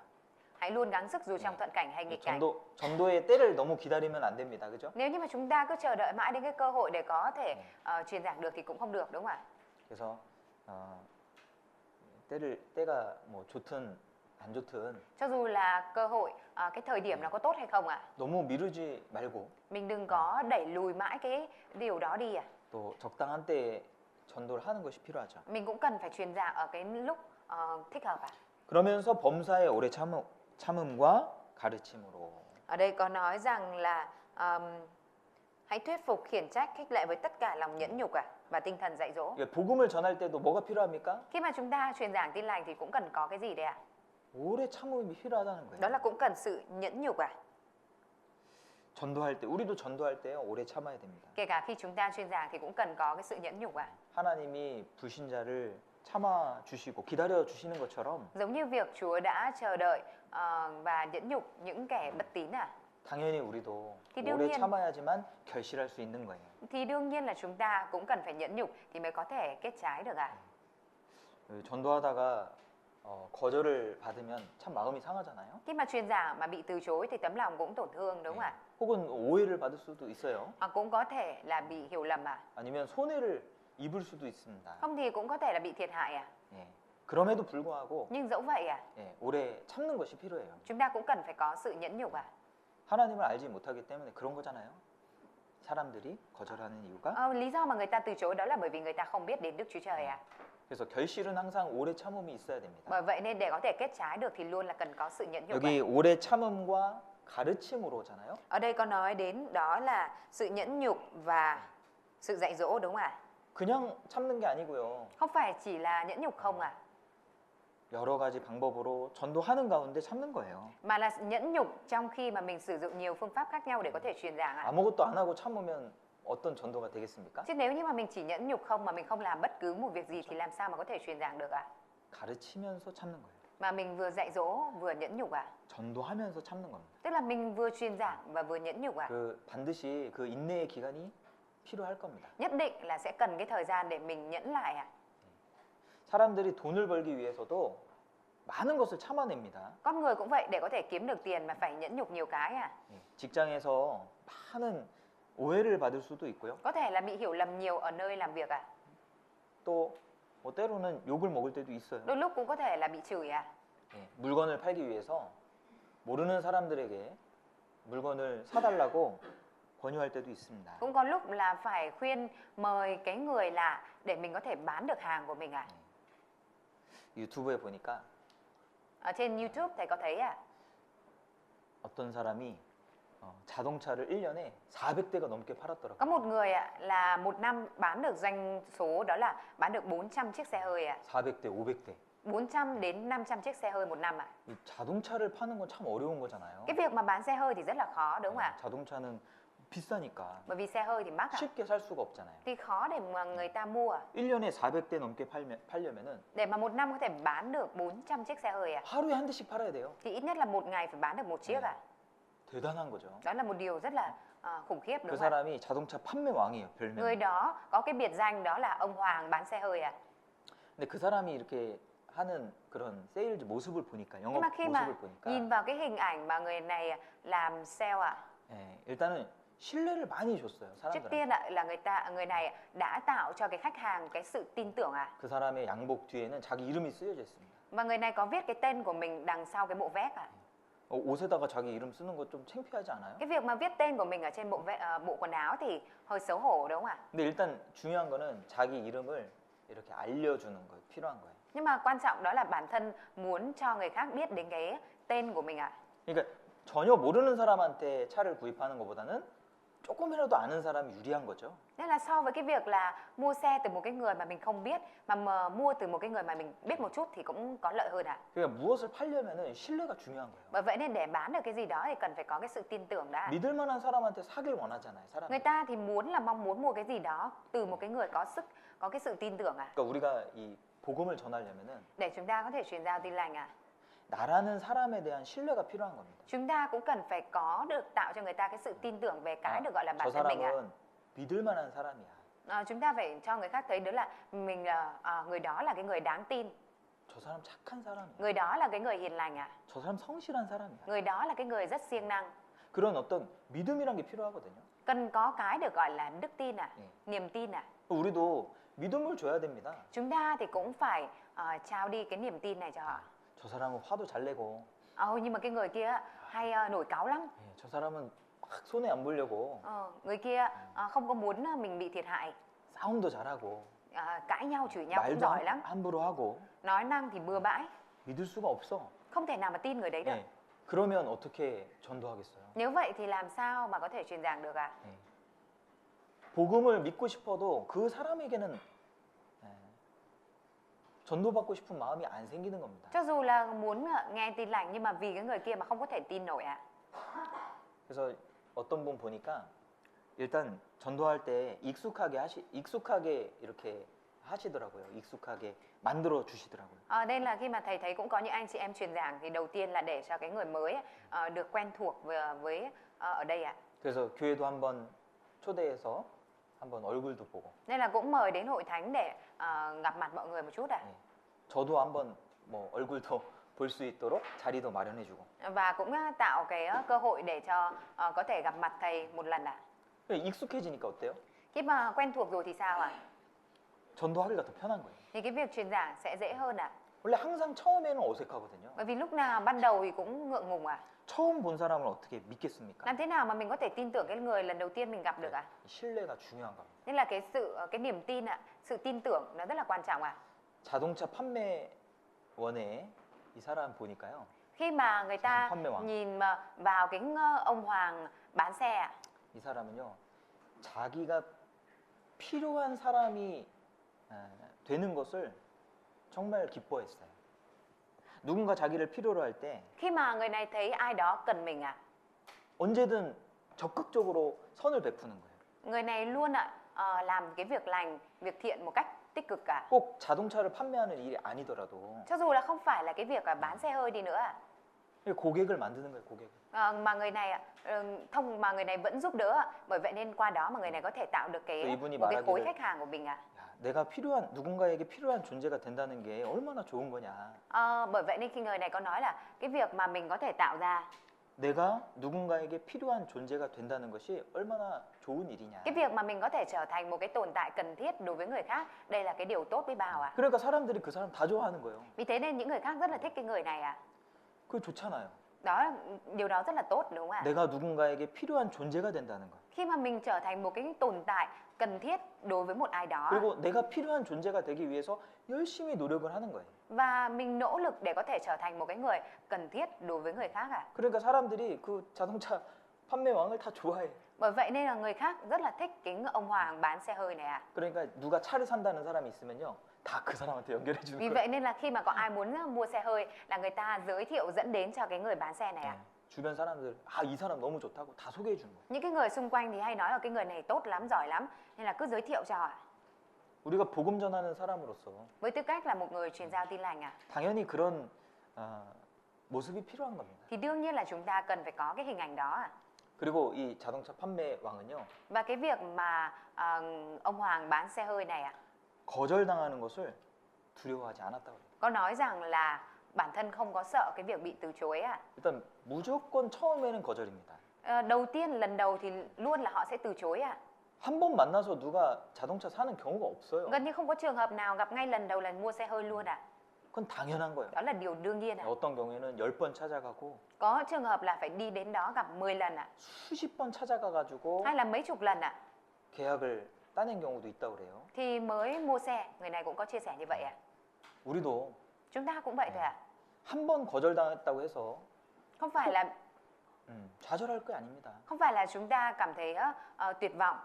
Speaker 2: hãy luôn gắng sức dù trong thuận cảnh hay nghịch cảnh.
Speaker 1: 전도의 때를 너무 기다리면 안 됩니다. 그죠?
Speaker 2: Nếu như mà chúng ta cứ chờ đợi mãi đến cái cơ hội để có thể truyền giảng được thì cũng không được, đúng không ạ?
Speaker 1: 그래서 때가 뭐 좋든 안 좋든
Speaker 2: Cho dù là cơ hội, cái thời điểm nó có tốt hay không ạ?
Speaker 1: 너무 miru지 말고
Speaker 2: Mình đừng có đẩy lùi mãi cái điều đó đi à.
Speaker 1: 또 적당한 때에 전도를 하는 것이 필요하죠.
Speaker 2: Mình cũng cần phải truyền giảng ở cái lúc thích hợp à.
Speaker 1: 그러면서 범사의 오래 참음과 가르침으로
Speaker 2: Ở đây có nói rằng là Hãy thuyết phục, khiển trách, khích lệ với tất cả lòng nhẫn nhục và tinh thần dạy dỗ.
Speaker 1: 이게 복음을 전할 때도 뭐가 필요합니까?
Speaker 2: Khi mà chúng ta truyền giảng tin lành thì cũng cần có cái gì đấy ạ?
Speaker 1: 오래 참음이 필요하다는
Speaker 2: Đó là
Speaker 1: 거예요.
Speaker 2: cũng cần sự nhẫn nhục
Speaker 1: 전도할 때 우리도 전도할 때 오래 참아야 됩니다.
Speaker 2: Kể cả khi chúng ta truyền giảng thì cũng cần có cái sự nhẫn nhục
Speaker 1: 하나님이 불신자를 참아 주시고 기다려 주시는 것처럼
Speaker 2: Giống như việc Chúa đã chờ đợi và nhẫn nhục những kẻ bất tín
Speaker 1: 당연히 우리도
Speaker 2: thì
Speaker 1: 오래
Speaker 2: đương nhiên
Speaker 1: 참아야지만 결실할 수 있는 거예요.
Speaker 2: thì đương nhiên là chúng ta cũng cần phải nhẫn nhục thì mới có thể kết trái được
Speaker 1: 전도하다가 거절을 받으면 참 마음이 상하잖아요.
Speaker 2: Khi mà truyền giảng mà bị từ chối thì tấm lòng cũng tổn thương đúng không ạ?
Speaker 1: 혹은 오해를 받을 수도 있어요.
Speaker 2: Hoặc cũng có thể là bị hiểu lầm
Speaker 1: 아니면 손해를 입을 수도 있습니다.
Speaker 2: Không thì cũng có thể là bị thiệt hại
Speaker 1: 예. 그럼에도 불구하고
Speaker 2: Nhưng dẫu vậy
Speaker 1: 예, 오래 참는 것이 필요해요.
Speaker 2: chúng ta cũng cần phải có sự nhẫn nhục
Speaker 1: 하나님을 알지 못하기 때문에 그런 거잖아요. 사람들이 거절하는 이유가.
Speaker 2: Lý do mà người ta từ chối đó là bởi vì người ta không biết đến Đức Chúa Trời
Speaker 1: 그래서 결실은 항상 오래 참음이 있어야 됩니다.
Speaker 2: Bởi vậy nên để có thể kết trái được thì luôn là cần có sự nhẫn nhục
Speaker 1: 여기 오래 참음과 가르침으로잖아요.
Speaker 2: Ở đây có nói đến đó là sự nhẫn nhục và sự dạy dỗ đúng không ạ?
Speaker 1: 그냥 참는 게 아니고요.
Speaker 2: Không phải chỉ là nhẫn nhục không
Speaker 1: 여러 가지 방법으로 전도하는 가운데 참는 거예요.
Speaker 2: Mà là nhẫn nhục trong khi mà mình sử dụng nhiều phương pháp khác nhau để có thể truyền giảng
Speaker 1: 아무것도 안 하고 참으면 어떤 전도가 되겠습니까?
Speaker 2: Chứ nếu như mà mình chỉ nhẫn nhục không mà mình không làm bất cứ một việc gì thì làm sao mà có thể truyền giảng được
Speaker 1: 가르치면서 참는 거예요.
Speaker 2: Mà mình vừa dạy dỗ vừa nhẫn nhục
Speaker 1: 전도하면서 참는 겁니다.
Speaker 2: Tức là mình vừa truyền giảng và vừa nhẫn nhục
Speaker 1: 그 반드시 그 인내의 기간이 필요할 겁니다.
Speaker 2: Nhất định là sẽ cần cái thời gian để mình nhẫn lại
Speaker 1: 사람들이 돈을 벌기 위해서도 많은 것을 참아냅니다.
Speaker 2: Con người cũng vậy, để có thể kiếm được tiền mà phải nhẫn nhục nhiều cái
Speaker 1: 예, 직장에서 많은 오해를 받을 수도 있고요.
Speaker 2: Có thể là bị hiểu lầm nhiều ở nơi làm việc
Speaker 1: 또 뭐 때로는 욕을 먹을 때도 있어요.
Speaker 2: Đôi lúc cũng có thể là bị chửi
Speaker 1: 예, 물건을 팔기 위해서 모르는 사람들에게 물건을 사달라고 권유할 때도 있습니다.
Speaker 2: Cũng có lúc là phải khuyên mời cái người lạ để mình có thể bán được hàng của mình
Speaker 1: 유튜브에 보니까
Speaker 2: Ở trên YouTube thầy có thấy
Speaker 1: 어떤 사람이 자동차를 1년에 400대가 넘게 팔았더라고요.
Speaker 2: Có một người là một năm bán được doanh số đó là bán được 400 chiếc xe hơi
Speaker 1: 400대, 500대.
Speaker 2: 400 đến 500 chiếc xe hơi một năm
Speaker 1: 이 자동차를 파는 건 참 어려운 거잖아요.
Speaker 2: Cái việc mà bán xe hơi thì rất là khó đúng không ạ?
Speaker 1: 자동차는 비싸니까
Speaker 2: Bởi vì xe hơi thì mắc
Speaker 1: 쉽게 살 수가 없잖아요.
Speaker 2: Thì khó để mà người ta mua
Speaker 1: 1년에 400대 넘게 팔려면은
Speaker 2: Để mà một năm có thể bán được 400 chiếc xe hơi
Speaker 1: 하루에 한 대씩 팔아야 돼요.
Speaker 2: Thì ít nhất là một ngày phải bán được một chiếc
Speaker 1: 대단한 거죠.
Speaker 2: Đó là một điều rất là khủng khiếp
Speaker 1: 그
Speaker 2: đúng không ạ?
Speaker 1: 사람이 자동차 판매 왕이에요, 별명.
Speaker 2: Người đó có cái biệt danh đó là ông Hoàng bán xe hơi
Speaker 1: 근데 그 사람이 이렇게 하는 그런 세일즈 모습을 보니까
Speaker 2: Nhưng
Speaker 1: 영업
Speaker 2: mà khi mà
Speaker 1: 모습을 보니까
Speaker 2: nhìn vào cái hình ảnh mà người này làm sale
Speaker 1: 예, 일단은 신뢰를 많이 줬어요,
Speaker 2: Trước
Speaker 1: 사람들한테.
Speaker 2: tiên là người này đã tạo cho cái khách hàng cái sự tin tưởng
Speaker 1: 그 사람의 양복 뒤에는 자기 이름이 쓰여져 있습니다.
Speaker 2: Và người này có viết cái tên của mình đằng sau cái bộ vest
Speaker 1: 옷에다가 자기 이름 쓰는 거 좀 창피하지 않아요?
Speaker 2: Cái việc mà viết tên của mình ở trên bộ quần áo thì hơi xấu hổ đúng không ạ?
Speaker 1: 근데 일단 중요한 거는 자기 이름을 이렇게 알려주는 거 필요한 거예요.
Speaker 2: Nhưng mà quan trọng đó là bản thân muốn cho người khác biết đến cái tên của mình
Speaker 1: 그러니까 전혀 모르는 사람한테 차를 구입하는 것보다는 조금이라도 아는 사람이 유리한 거죠.
Speaker 2: Nên là so với cái việc là mua xe từ một cái người mà mình không biết mà mua từ một cái người mà mình biết một chút thì cũng có lợi hơn
Speaker 1: 그러니까 무엇을 팔려면은 신뢰가 중요한 거예요.
Speaker 2: Bởi vậy nên để bán được cái gì đó thì cần phải có cái sự tin tưởng đã.
Speaker 1: 믿을 만한 사람한테 사길 원하잖아요, 사람.
Speaker 2: Người ta thì mong muốn mua cái gì đó từ một cái người có cái sự tin tưởng
Speaker 1: 그러니까 우리가 이 복음을 전하려면은
Speaker 2: để chúng ta có thể truyền giao tin lành
Speaker 1: 나라는 사람에 대한 신뢰가 필요한 겁니다.
Speaker 2: Chúng ta cũng cần phải có được tạo cho người ta cái sự tin tưởng về cái được gọi là
Speaker 1: 저
Speaker 2: bản thân mình
Speaker 1: 사람은 믿을 만한 사람이야.
Speaker 2: Chúng ta phải cho người khác thấy đó là mình người đó là cái người đáng tin,
Speaker 1: 저 사람 착한 사람이야.
Speaker 2: người đó là cái người hiền lành
Speaker 1: 저 사람 성실한 사람이야.
Speaker 2: người đó là cái người rất siêng năng.
Speaker 1: 그런 어떤 믿음이란 게 필요하거든요.
Speaker 2: Cần có cái được gọi là đức tin niềm tin
Speaker 1: 우리도 믿음을 줘야 됩니다.
Speaker 2: Chúng ta thì cũng phải trao đi cái niềm tin này cho họ.
Speaker 1: 저 사람은 화도 잘 내고.
Speaker 2: Nhưng mà cái người kia hay nổi cáu lắm.
Speaker 1: 저 사람은 막 손해 안 보려고.
Speaker 2: Người kia không có muốn mình bị thiệt hại.
Speaker 1: 싸움도 잘하고.
Speaker 2: Cãi nhau chửi nhau cũng
Speaker 1: 말도
Speaker 2: giỏi lắm.
Speaker 1: 함부로 하고.
Speaker 2: Nói năng thì bừa bãi.
Speaker 1: 믿을 수가 없어.
Speaker 2: Không thể nào mà tin người đấy được.
Speaker 1: 그러면 어떻게 전도하겠어요?
Speaker 2: Nếu vậy thì làm sao mà có thể truyền giảng được ạ?
Speaker 1: 예. 복음을 믿고 싶어도 그 사람에게는 예, 전도받고 싶은 마음이 안 생기는 겁니다.
Speaker 2: Cho dù là muốn nghe tin lành nhưng mà vì cái người kia mà không có thể tin nổi ạ.
Speaker 1: 그래서 어떤 분 보니까 일단 전도할 때 익숙하게 이렇게 하시더라고요. 익숙하게 만들어 주시더라고요.
Speaker 2: Đây là khi mà thầy thấy cũng có những anh chị em truyền giảng thì đầu tiên là để cho cái người mới được quen thuộc với ở đây ạ.
Speaker 1: 그래서 교회도 한번 초대해서 한번 얼굴도 보고.
Speaker 2: Nên là cũng mời đến hội thánh để gặp mặt mọi người một chút ạ.
Speaker 1: 예. 저도 한번 뭐 얼굴도 볼 수 있도록 자리도 마련해주고.
Speaker 2: Và cũng tạo cái cơ hội để cho có thể gặp mặt thầy một lần ạ.
Speaker 1: 익숙해지니까 어때요?
Speaker 2: Khi mà quen thuộc rồi thì sao ạ?
Speaker 1: 전도하기가 더 편한 거예요.
Speaker 2: Thì cái việc truyền giảng sẽ dễ hơn ạ.
Speaker 1: 원래 항상 처음에는 어색하거든요.
Speaker 2: Bởi vì lúc nào ban đầu thì cũng ngượng ngùng ạ.
Speaker 1: 처음 본 사람을 어떻게 믿겠습니까?
Speaker 2: Làm thế nào mà mình có thể tin tưởng cái người lần đầu tiên mình gặp được ạ?
Speaker 1: 신뢰가 중요한 겁니다.
Speaker 2: Nên là cái niềm tin ạ, sự tin tưởng nó rất là quan trọng ạ.
Speaker 1: 자동차 판매원에 이 사람 보니까요.
Speaker 2: Khi mà người ta
Speaker 1: 판매왕.
Speaker 2: nhìn vào cái ông Hoàng bán xe ạ,
Speaker 1: 이 사람은요. 자기가 필요한 사람이 되는 것을 정말 기뻐했어요. 누군가 자기를 필요로 할 때
Speaker 2: khi mà người này thấy ai đó cần mình ạ,
Speaker 1: 언제든 적극적으로 선을 베푸는 거예요.
Speaker 2: người này luôn ạ làm cái việc lành, việc thiện một cách tích cực cả.
Speaker 1: 꼭 자동차를 판매하는 일이 아니더라도
Speaker 2: Cho dù là không phải là cái việc bán xe hơi đi nữa ạ.
Speaker 1: 고객을 만드는 거예요, 고객을.
Speaker 2: Mà người này mà người này vẫn giúp đỡ ạ. Bởi vậy nên qua đó mà người này có thể tạo được một cái khối khách hàng của mình ạ.
Speaker 1: 야, 내가 누군가에게 필요한 존재가 된다는 게 얼마나 좋은 거냐.
Speaker 2: Bởi vậy nên khi người này có nói là cái việc mà mình có thể tạo ra,
Speaker 1: 내가 누군가에게 필요한 존재가 된다는 것이 얼마나 좋은 일이냐.
Speaker 2: cái việc mà mình có thể trở thành một cái tồn tại cần thiết đối với người khác, đây là cái điều tốt biết bao ạ.
Speaker 1: 그러니까 사람들이 그 사람 다 좋아하는 거예요.
Speaker 2: Vì thế nên những người khác rất là thích cái người này ạ.
Speaker 1: 그게 좋잖아요.
Speaker 2: Điều đó rất là tốt đúng không ạ?
Speaker 1: 내가 누군가에게 필요한 존재가 된다는 거.
Speaker 2: Khi mà mình trở thành một cái tồn tại cần thiết đối với một ai đó
Speaker 1: 그리고 내가 필요한 존재가 되기 위해서 열심히 노력을 하는 거예요.
Speaker 2: và mình nỗ lực để có thể trở thành một cái người cần thiết đối với người khác ạ.
Speaker 1: 그러니까 사람들이 그 자동차 판매왕을 다 좋아해.
Speaker 2: Bởi vậy nên là người khác rất là thích cái ông Hoàng bán xe hơi này ạ.
Speaker 1: 그러니까 누가 차를 산다는 사람이 있으면요. 다 그 사람한테 연결해 주는
Speaker 2: Vì
Speaker 1: 거예요.
Speaker 2: vậy nên là khi mà có ai muốn mua xe hơi là người ta giới thiệu dẫn đến cho cái người bán xe này ạ.
Speaker 1: 주변 사람들 이 사람 너무 좋다고 다 소개해 주는 거예요.
Speaker 2: Những cái người xung quanh thì hay nói là cái người này tốt lắm, giỏi lắm, nên là cứ giới thiệu cho ạ.
Speaker 1: 우리가 복음 전하는 사람으로서
Speaker 2: Với tư cách là một người truyền giao tin lành ạ,
Speaker 1: 당연히 그런 모습이 필요한 겁니다.
Speaker 2: thì đương nhiên là chúng ta cần phải có cái hình ảnh đó ạ.
Speaker 1: 그리고 이 자동차 판매왕은요.
Speaker 2: Và cái việc mà ông Hoàng bán xe hơi này ạ,
Speaker 1: 거절당하는 것을 두려워하지 않았다고 해요.
Speaker 2: có nói rằng là bản thân không có sợ cái việc bị từ chối ạ.
Speaker 1: 일단 무조건 처음에는 거절입니다.
Speaker 2: Đầu tiên lần đầu thì luôn là họ sẽ từ chối ạ.
Speaker 1: 한 번 만나서 누가 자동차 사는 경우가 없어요.
Speaker 2: Gần như không có trường hợp nào gặp ngay lần đầu là mua xe hơi luôn ạ.
Speaker 1: 그건 당연한 거예요.
Speaker 2: Đó là điều đương nhiên ạ.
Speaker 1: 어떤 경우에는 10번 찾아가고
Speaker 2: Có trường hợp là phải đi đến đó gặp 10 lần ạ,
Speaker 1: 수십 번 찾아가가지고
Speaker 2: hay là mấy chục lần ạ,
Speaker 1: 계약을 따낸 경우도 있다고 그래요.
Speaker 2: thì mới mua xe. Người này cũng có chia sẻ như vậy ạ.
Speaker 1: 우리도
Speaker 2: Chúng ta cũng vậy thôi ạ.
Speaker 1: 한 번 거절당했다고 해서
Speaker 2: Không phải là
Speaker 1: 좌절할 게 아닙니다.
Speaker 2: chúng ta cảm thấy tuyệt vọng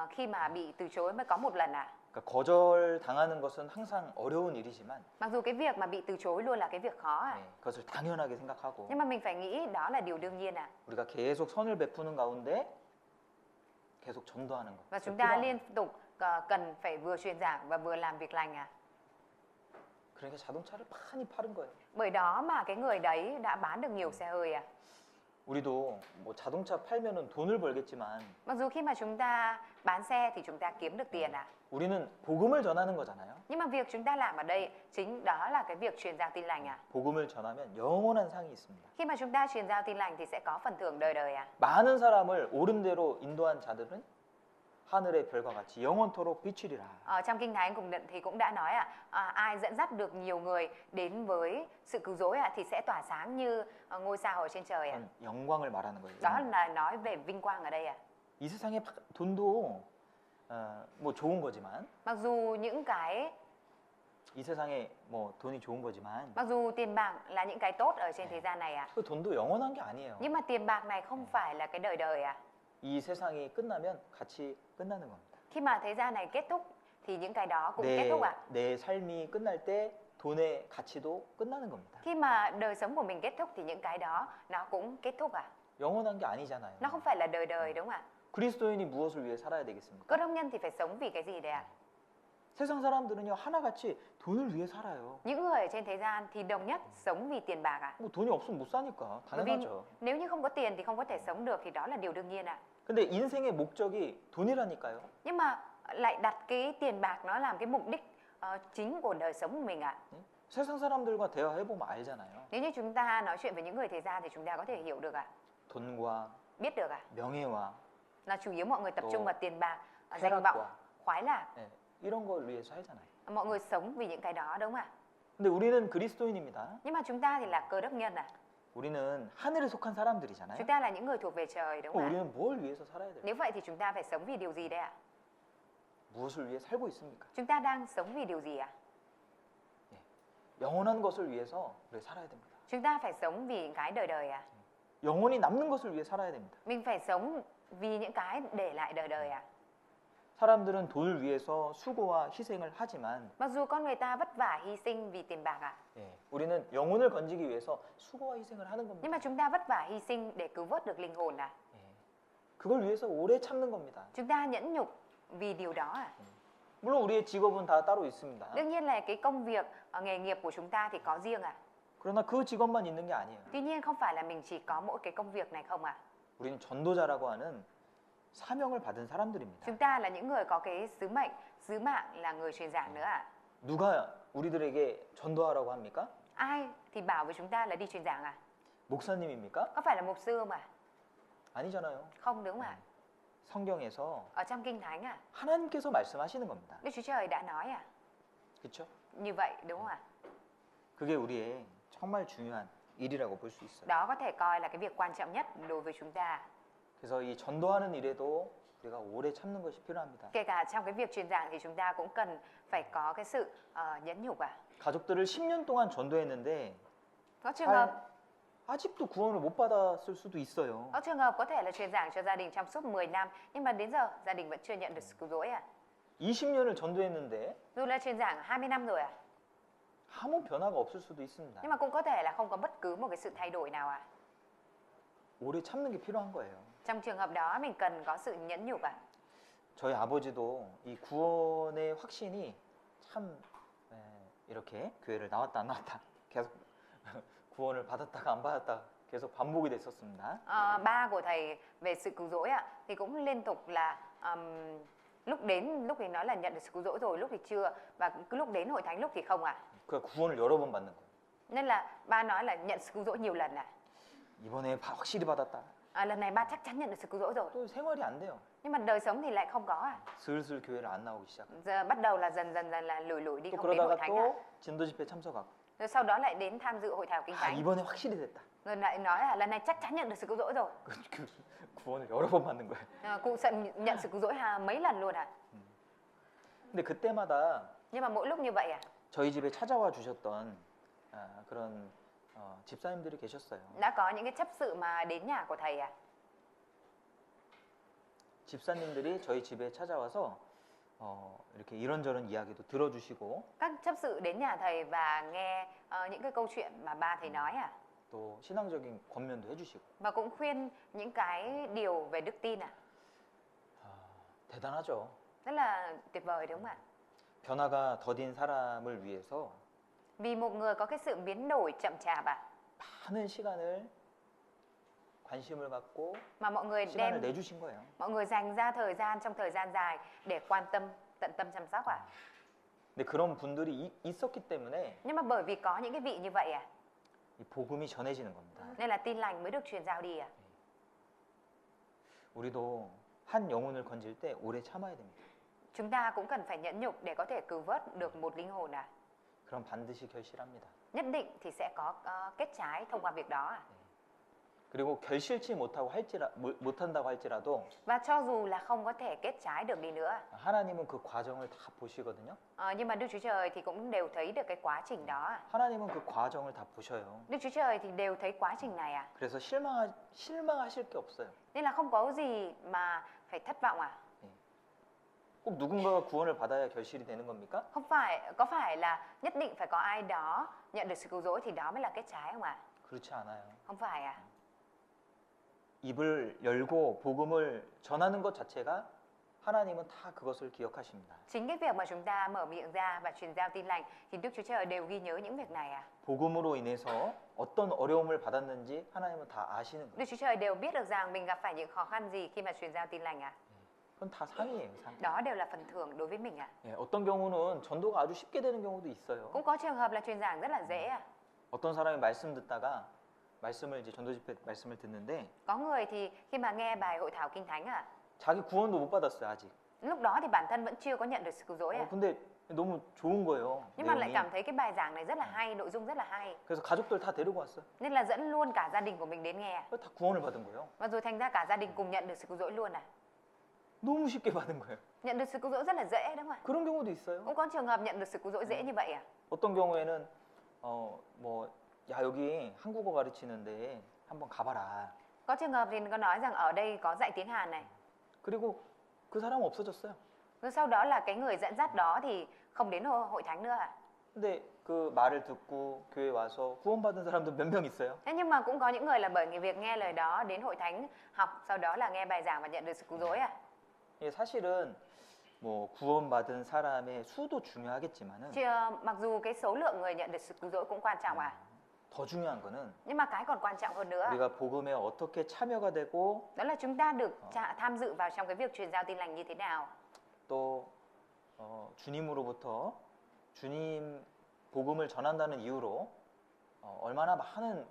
Speaker 2: khi mà bị từ chối mới có một lần ạ.
Speaker 1: 그러니까 거절당하는 것은 항상 어려운 일이지만
Speaker 2: Mặc dù cái việc mà bị từ chối luôn là cái việc khó ạ,
Speaker 1: 그것을 당연하게 생각하고
Speaker 2: nhưng mà mình phải nghĩ đó là điều đương nhiên ạ.
Speaker 1: 우리가 계속 선을 베푸는 가운데 계속 전도하는 것.
Speaker 2: Và chúng ta liên tục cần phải vừa truyền giảng và vừa làm việc lành ạ.
Speaker 1: 그러니까 자동차를 많이 파는 거예요.
Speaker 2: Bởi đó mà cái người đấy đã bán được nhiều xe hơi ạ.
Speaker 1: 우리도 뭐 자동차 팔면은 돈을 벌겠지만
Speaker 2: Mặc dù khi mà chúng ta bán xe thì chúng ta kiếm được tiền ạ.
Speaker 1: 우리는 복음을 전하는 거잖아요.
Speaker 2: Nhưng mà việc chúng ta làm ở đây chính đó là cái việc truyền giao tin lành ạ.
Speaker 1: 복음을 전하면 영원한 상이 있습니다.
Speaker 2: Khi mà chúng ta truyền giao tin lành thì sẽ có phần thưởng đời đời ạ.
Speaker 1: 많은 사람을 옳은 대로 인도한 자들은 하늘의 별과 같이 영원토록 비추리라.
Speaker 2: Trong Kinh Thánh cũng đã nói ai dẫn dắt được nhiều người đến với sự cứu rỗi thì sẽ tỏa sáng như ngôi sao ở trên trời ạ.
Speaker 1: 영광을 말하는 거예요.
Speaker 2: Đó là nói về vinh quang ở đây ạ.
Speaker 1: 이 세상에 돈도 뭐 좋은 거지만
Speaker 2: Mặc dù những cái
Speaker 1: 이 세상에 뭐 돈이 좋은 거지만
Speaker 2: Mặc dù tiền bạc là những cái tốt ở trên thế gian này
Speaker 1: 그 돈도 영원한 게 아니에요.
Speaker 2: nhưng mà tiền bạc này không phải là cái đời đời
Speaker 1: 이 세상이 끝나면 같이 끝나는 겁니다.
Speaker 2: Khi mà thế gian này kết thúc thì những cái đó cũng kết thúc
Speaker 1: 내 삶이 끝날 때 돈의 가치도 끝나는 겁니다.
Speaker 2: Khi mà đời sống của mình kết thúc thì những cái đó nó cũng kết thúc
Speaker 1: 영원한 게 아니잖아요.
Speaker 2: Nó không phải là đời đời đúng không ạ?
Speaker 1: 그리스도인이 무엇을 위해 살아야 되겠습니까?
Speaker 2: Cơ đốc nhân thì phải sống vì cái gì đấy ạ?
Speaker 1: 세상 사람들은요 하나같이 돈을 위해 살아요.
Speaker 2: Những người ở trên thế gian thì đồng nhất sống vì tiền bạc
Speaker 1: 뭐 돈이 없으면 못 사니까
Speaker 2: Bởi vì
Speaker 1: 당연하죠.
Speaker 2: nếu như không có tiền thì không có thể sống được thì đó là điều đương nhiên
Speaker 1: 근데 인생의 목적이 돈이라니까요.
Speaker 2: Nhưng mà lại đặt cái tiền bạc nó làm cái mục đích chính của đời sống của mình
Speaker 1: 세상 사람들과 대화해 보면 알잖아요.
Speaker 2: Nếu như chúng ta nói chuyện với những người thế gian thì chúng ta có thể hiểu được
Speaker 1: 돈과
Speaker 2: biết được
Speaker 1: 명예와
Speaker 2: là chủ yếu mọi người tập
Speaker 1: Ồ.
Speaker 2: trung vào tiền bạc, danh
Speaker 1: 쾌락과
Speaker 2: vọng, khoái lạc.
Speaker 1: 네, 이런 걸 위해 살잖아요.
Speaker 2: Mọi người sống vì những cái đó đúng không ạ?
Speaker 1: 근데 우리는 그리스도인입니다.
Speaker 2: Nhưng mà chúng ta thì là cơ đốc nhân
Speaker 1: 우리는 하늘에 속한 사람들이잖아요.
Speaker 2: Chúng ta là những người thuộc về trời đúng không ạ?
Speaker 1: 우리는 뭘 위해서 살아야 돼요?
Speaker 2: Nếu vậy thì chúng ta phải sống vì điều gì đấy ạ?
Speaker 1: 무엇을 위해 살고 있습니까?
Speaker 2: Chúng ta đang sống vì điều gì ạ?
Speaker 1: 영원한 것을 위해서 우리 살아야 됩니다.
Speaker 2: Chúng ta phải sống vì những cái đời đời
Speaker 1: 영원히 남는 것을 위해 살아야 됩니다.
Speaker 2: Mình phải sống vì những cái để lại đời đời
Speaker 1: 사람들은 돈을 위해서 수고와 희생을 하지만
Speaker 2: Mặc dù con người ta vất vả hy sinh vì tiền bạc
Speaker 1: 우리는 영혼을 건지기 위해서 수고와 희생을 하는 겁니다.
Speaker 2: Nhưng mà chúng ta vất vả hy sinh để cứu vớt được linh hồn
Speaker 1: 그걸 위해서 오래 참는 겁니다.
Speaker 2: Chúng ta nhẫn nhục vì điều đó
Speaker 1: 물론 우리의 직업은 다 따로 있습니다.
Speaker 2: Đương nhiên là cái công việc, nghề nghiệp của chúng ta thì có riêng
Speaker 1: 그러나 그 직업만 있는 게 아니에요.
Speaker 2: Tuy nhiên không phải là mình chỉ có mỗi cái công việc này không
Speaker 1: 우리는 전도자라고 하는 사명을 받은 사람들입니다.
Speaker 2: Chúng ta là những người có cái sứ mạng là người truyền giảng nữa
Speaker 1: 누가 우리들에게 전도하라고 합니까?
Speaker 2: Ai thì bảo với chúng ta là đi truyền giảng
Speaker 1: 목사님입니까?
Speaker 2: Có phải là mục sư mà?
Speaker 1: 아니잖아요.
Speaker 2: Không đúng không
Speaker 1: 성경에서
Speaker 2: Ở trong Kinh Thánh
Speaker 1: 하나님께서 말씀하시는 겁니다.
Speaker 2: Đức Chúa Trời đã nói
Speaker 1: 그렇죠?
Speaker 2: như vậy đúng không
Speaker 1: 그게 우리의 정말 중요한 일이라고 볼 수 있어요.
Speaker 2: Đó có thể coi là cái việc quan trọng nhất đối với chúng ta
Speaker 1: 그래서 이 전도하는 일에도 우리가 오래 참는 것이 필요합니다.
Speaker 2: Kể cả trong cái việc truyền giảng thì chúng ta cũng cần phải có cái sự nhẫn nhục
Speaker 1: 가족들을 10년 동안 전도했는데
Speaker 2: Có trường hợp
Speaker 1: 아직도 구원을 못 받았을 수도 있어요.
Speaker 2: có thể là truyền giảng cho gia đình trong suốt 10 năm nhưng mà đến giờ gia đình vẫn chưa nhận được sự cứu rỗi
Speaker 1: 20년을 전도했는데
Speaker 2: Dù là truyền giảng 20 năm rồi
Speaker 1: 아무 변화가 없을 수도 있습니다.
Speaker 2: Nhưng mà cũng có thể là không có bất cứ một cái sự thay đổi nào
Speaker 1: 오래 참는 게 필요한 거예요.
Speaker 2: Trong trường hợp đó mình cần có sự nhẫn nhục
Speaker 1: 저희 아버지도 이 구원의 확신이 참 이렇게 교회를 나왔다 안 나왔다 계속 구원을 받았다가 안 받았다가 계속 반복이 됐었습니다.
Speaker 2: Ba của thầy về sự cứu rỗi thì cũng liên tục là lúc thì nói là nhận được sự cứu rỗi rồi, lúc thì chưa và cứ lúc đến hội thánh lúc thì không
Speaker 1: 그 구원을 여러 번 받는 거예요.
Speaker 2: Nên là ba nói là nhận sự cứu rỗi nhiều lần
Speaker 1: 이번에 확실히 받았다.
Speaker 2: Lần này ba chắc chắn nhận được sự cứu rỗi rồi.
Speaker 1: 또 생활이 안 돼요.
Speaker 2: Nhưng mà đời sống thì lại không có
Speaker 1: 슬슬 교회를 안 나오기 시작.
Speaker 2: Giờ bắt đầu là dần dần là lủi đi
Speaker 1: 또
Speaker 2: không đến hội
Speaker 1: 그러다가
Speaker 2: thánh
Speaker 1: 또 진도 집회 참석하고.
Speaker 2: Rồi sau đó lại đến tham dự hội thảo kinh
Speaker 1: 아
Speaker 2: thánh.
Speaker 1: 이번에 확실히 됐다.
Speaker 2: Rồi lại nói lần này chắc chắn nhận được sự cứu rỗi rồi.
Speaker 1: 그 구원을 여러 번 받는 거예요.
Speaker 2: Cụ nhận sự cứu rỗi mấy lần luôn
Speaker 1: 근데 그때마다
Speaker 2: Nhưng mà mỗi lúc như vậy
Speaker 1: 저희 집에 찾아와 주셨던 그런 집사님들이 계셨어요.
Speaker 2: đã có những cái chấp sự mà đến nhà của thầy
Speaker 1: 집사님들이 저희 집에 찾아와서 이렇게 이런저런 이야기도 들어주시고
Speaker 2: Các chấp sự đến nhà thầy và nghe những cái câu chuyện mà ba thầy nói
Speaker 1: 또 신앙적인 권면도 해주시고
Speaker 2: Và cũng khuyên những cái điều về đức tin
Speaker 1: 대단하죠.
Speaker 2: Rất là tuyệt vời đúng không ạ?
Speaker 1: 변화가 더딘 사람을 위해서
Speaker 2: Vì một người có cái sự biến đổi chậm chạp
Speaker 1: 많은 시간을 관심을 갖고
Speaker 2: mà mọi người
Speaker 1: 시간을 내주신 거예요.
Speaker 2: mọi người dành ra thời gian trong thời gian dài để quan tâm, tận tâm chăm sóc
Speaker 1: 근데 그런 분들이 있었기 때문에
Speaker 2: Nhưng mà bởi vì có những cái vị như vậy
Speaker 1: 이 복음이 전해지는 겁니다.
Speaker 2: nên là tin lành mới được truyền giao đi
Speaker 1: 우리도 한 영혼을 건질 때 오래 참아야 됩니다.
Speaker 2: Chúng ta cũng cần phải nhẫn nhục để có thể cứu vớt được một linh hồn
Speaker 1: 그럼 반드시 결실합니다.
Speaker 2: Nhất định thì sẽ có kết trái thông qua việc đó
Speaker 1: 그리고 결실치 못한다고 할지라도
Speaker 2: Và cho dù là không có thể kết trái được đi nữa,
Speaker 1: 하나님은 그 과정을 다 보시거든요.
Speaker 2: nhưng mà Đức Chúa Trời thì cũng đều thấy được cái quá trình đó.
Speaker 1: 하나님은 그 과정을 다 보셔요.
Speaker 2: Đức Chúa Trời thì đều thấy quá trình này à.
Speaker 1: 그래서 실망하실 게 없어요.
Speaker 2: Nên là không có gì mà phải thất vọng à.
Speaker 1: 꼭 누군가가 구원을 받아야 결실이 되는 겁니까?
Speaker 2: Có phải là nhất định phải có ai đó nhận được sự cứu rỗi thì đó mới là kết trái không ạ?
Speaker 1: 그렇지 않아요.
Speaker 2: Không phải à.
Speaker 1: 입을 열고 복음을 전하는 것 자체가 하나님은 다 그것을 기억하십니다.
Speaker 2: Chính cái việc mà chúng ta mở miệng ra và truyền giao tin lành thì Đức Chúa Trời đều ghi nhớ những việc này à.
Speaker 1: 복음으로 인해서 어떤 어려움을 받았는지 하나님은 다 아시는
Speaker 2: Đức
Speaker 1: 거예요.
Speaker 2: Chúa Trời đều biết được rằng mình gặp phải những khó khăn gì khi mà truyền giao tin lành à.
Speaker 1: 그건 다 상이에요, 상.
Speaker 2: Đó đều là phần thưởng đối với mình à.
Speaker 1: 예, 어떤 경우는 전도가 아주 쉽게 되는 경우도 있어요.
Speaker 2: Cũng có trường hợp là truyền giảng rất là dễ à.
Speaker 1: 어떤 사람이 말씀 듣다가 말씀을 이제 전도 집회 말씀을 듣는데
Speaker 2: Có người thì khi mà nghe bài hội thảo kinh thánh à,
Speaker 1: 자기 구원도 못 받았어요, 아직.
Speaker 2: lúc đó thì bản thân vẫn chưa có nhận được sự cứu rỗi à.
Speaker 1: 근데 너무 좋은 거예요.
Speaker 2: Nhưng mà lại
Speaker 1: 내용이.
Speaker 2: cảm thấy cái bài giảng này rất là hay, nội dung rất là hay.
Speaker 1: 그래서 가족들 다 데리고 왔어요.
Speaker 2: Nên là dẫn luôn cả gia đình của mình đến nghe.
Speaker 1: 다 구원을 받은 거예요.
Speaker 2: Và rồi thành ra cả gia đình cùng nhận được sự cứu rỗi luôn à.
Speaker 1: 너무 쉽게 받은 거예요.
Speaker 2: Nhận được sự cứu rỗi rất là dễ đúng không ạ?
Speaker 1: 그런 경우도 있어요.
Speaker 2: Cũng có trường hợp nhận được sự cứu rỗi dễ như vậy à?
Speaker 1: 어떤 경우에는 야 여기 한국어 가르치는데 한번 가봐라.
Speaker 2: Có trường hợp thì có nói rằng ở đây có dạy tiếng Hàn này.
Speaker 1: 그리고 그 사람은 없어졌어요.
Speaker 2: Rồi sau đó là cái người dẫn dắt đó thì không đến hội thánh nữa à?
Speaker 1: 근데 그 말을 듣고 교회 와서 구원받은 사람도 몇 명 있어요.
Speaker 2: Thế nhưng mà cũng có những người là bởi việc nghe lời đó đến hội thánh học, sau đó là nghe bài giảng và nhận được sự cứu rỗi à?
Speaker 1: 예, 사실은 뭐 구원받은 사람의 수도 중요하겠지만은
Speaker 2: Chứ, mặc dù cái số lượng người nhận được sự cứu rỗi cũng quan trọng à?
Speaker 1: 더 중요한 거는
Speaker 2: Nhưng mà cái còn quan trọng hơn nữa
Speaker 1: 우리가 복음에 어떻게 참여가 되고
Speaker 2: đó là chúng ta được tham dự vào trong cái việc truyền giao tin lành như thế nào.
Speaker 1: 또 주님으로부터 주님 복음을 전한다는 이유로 얼마나 많은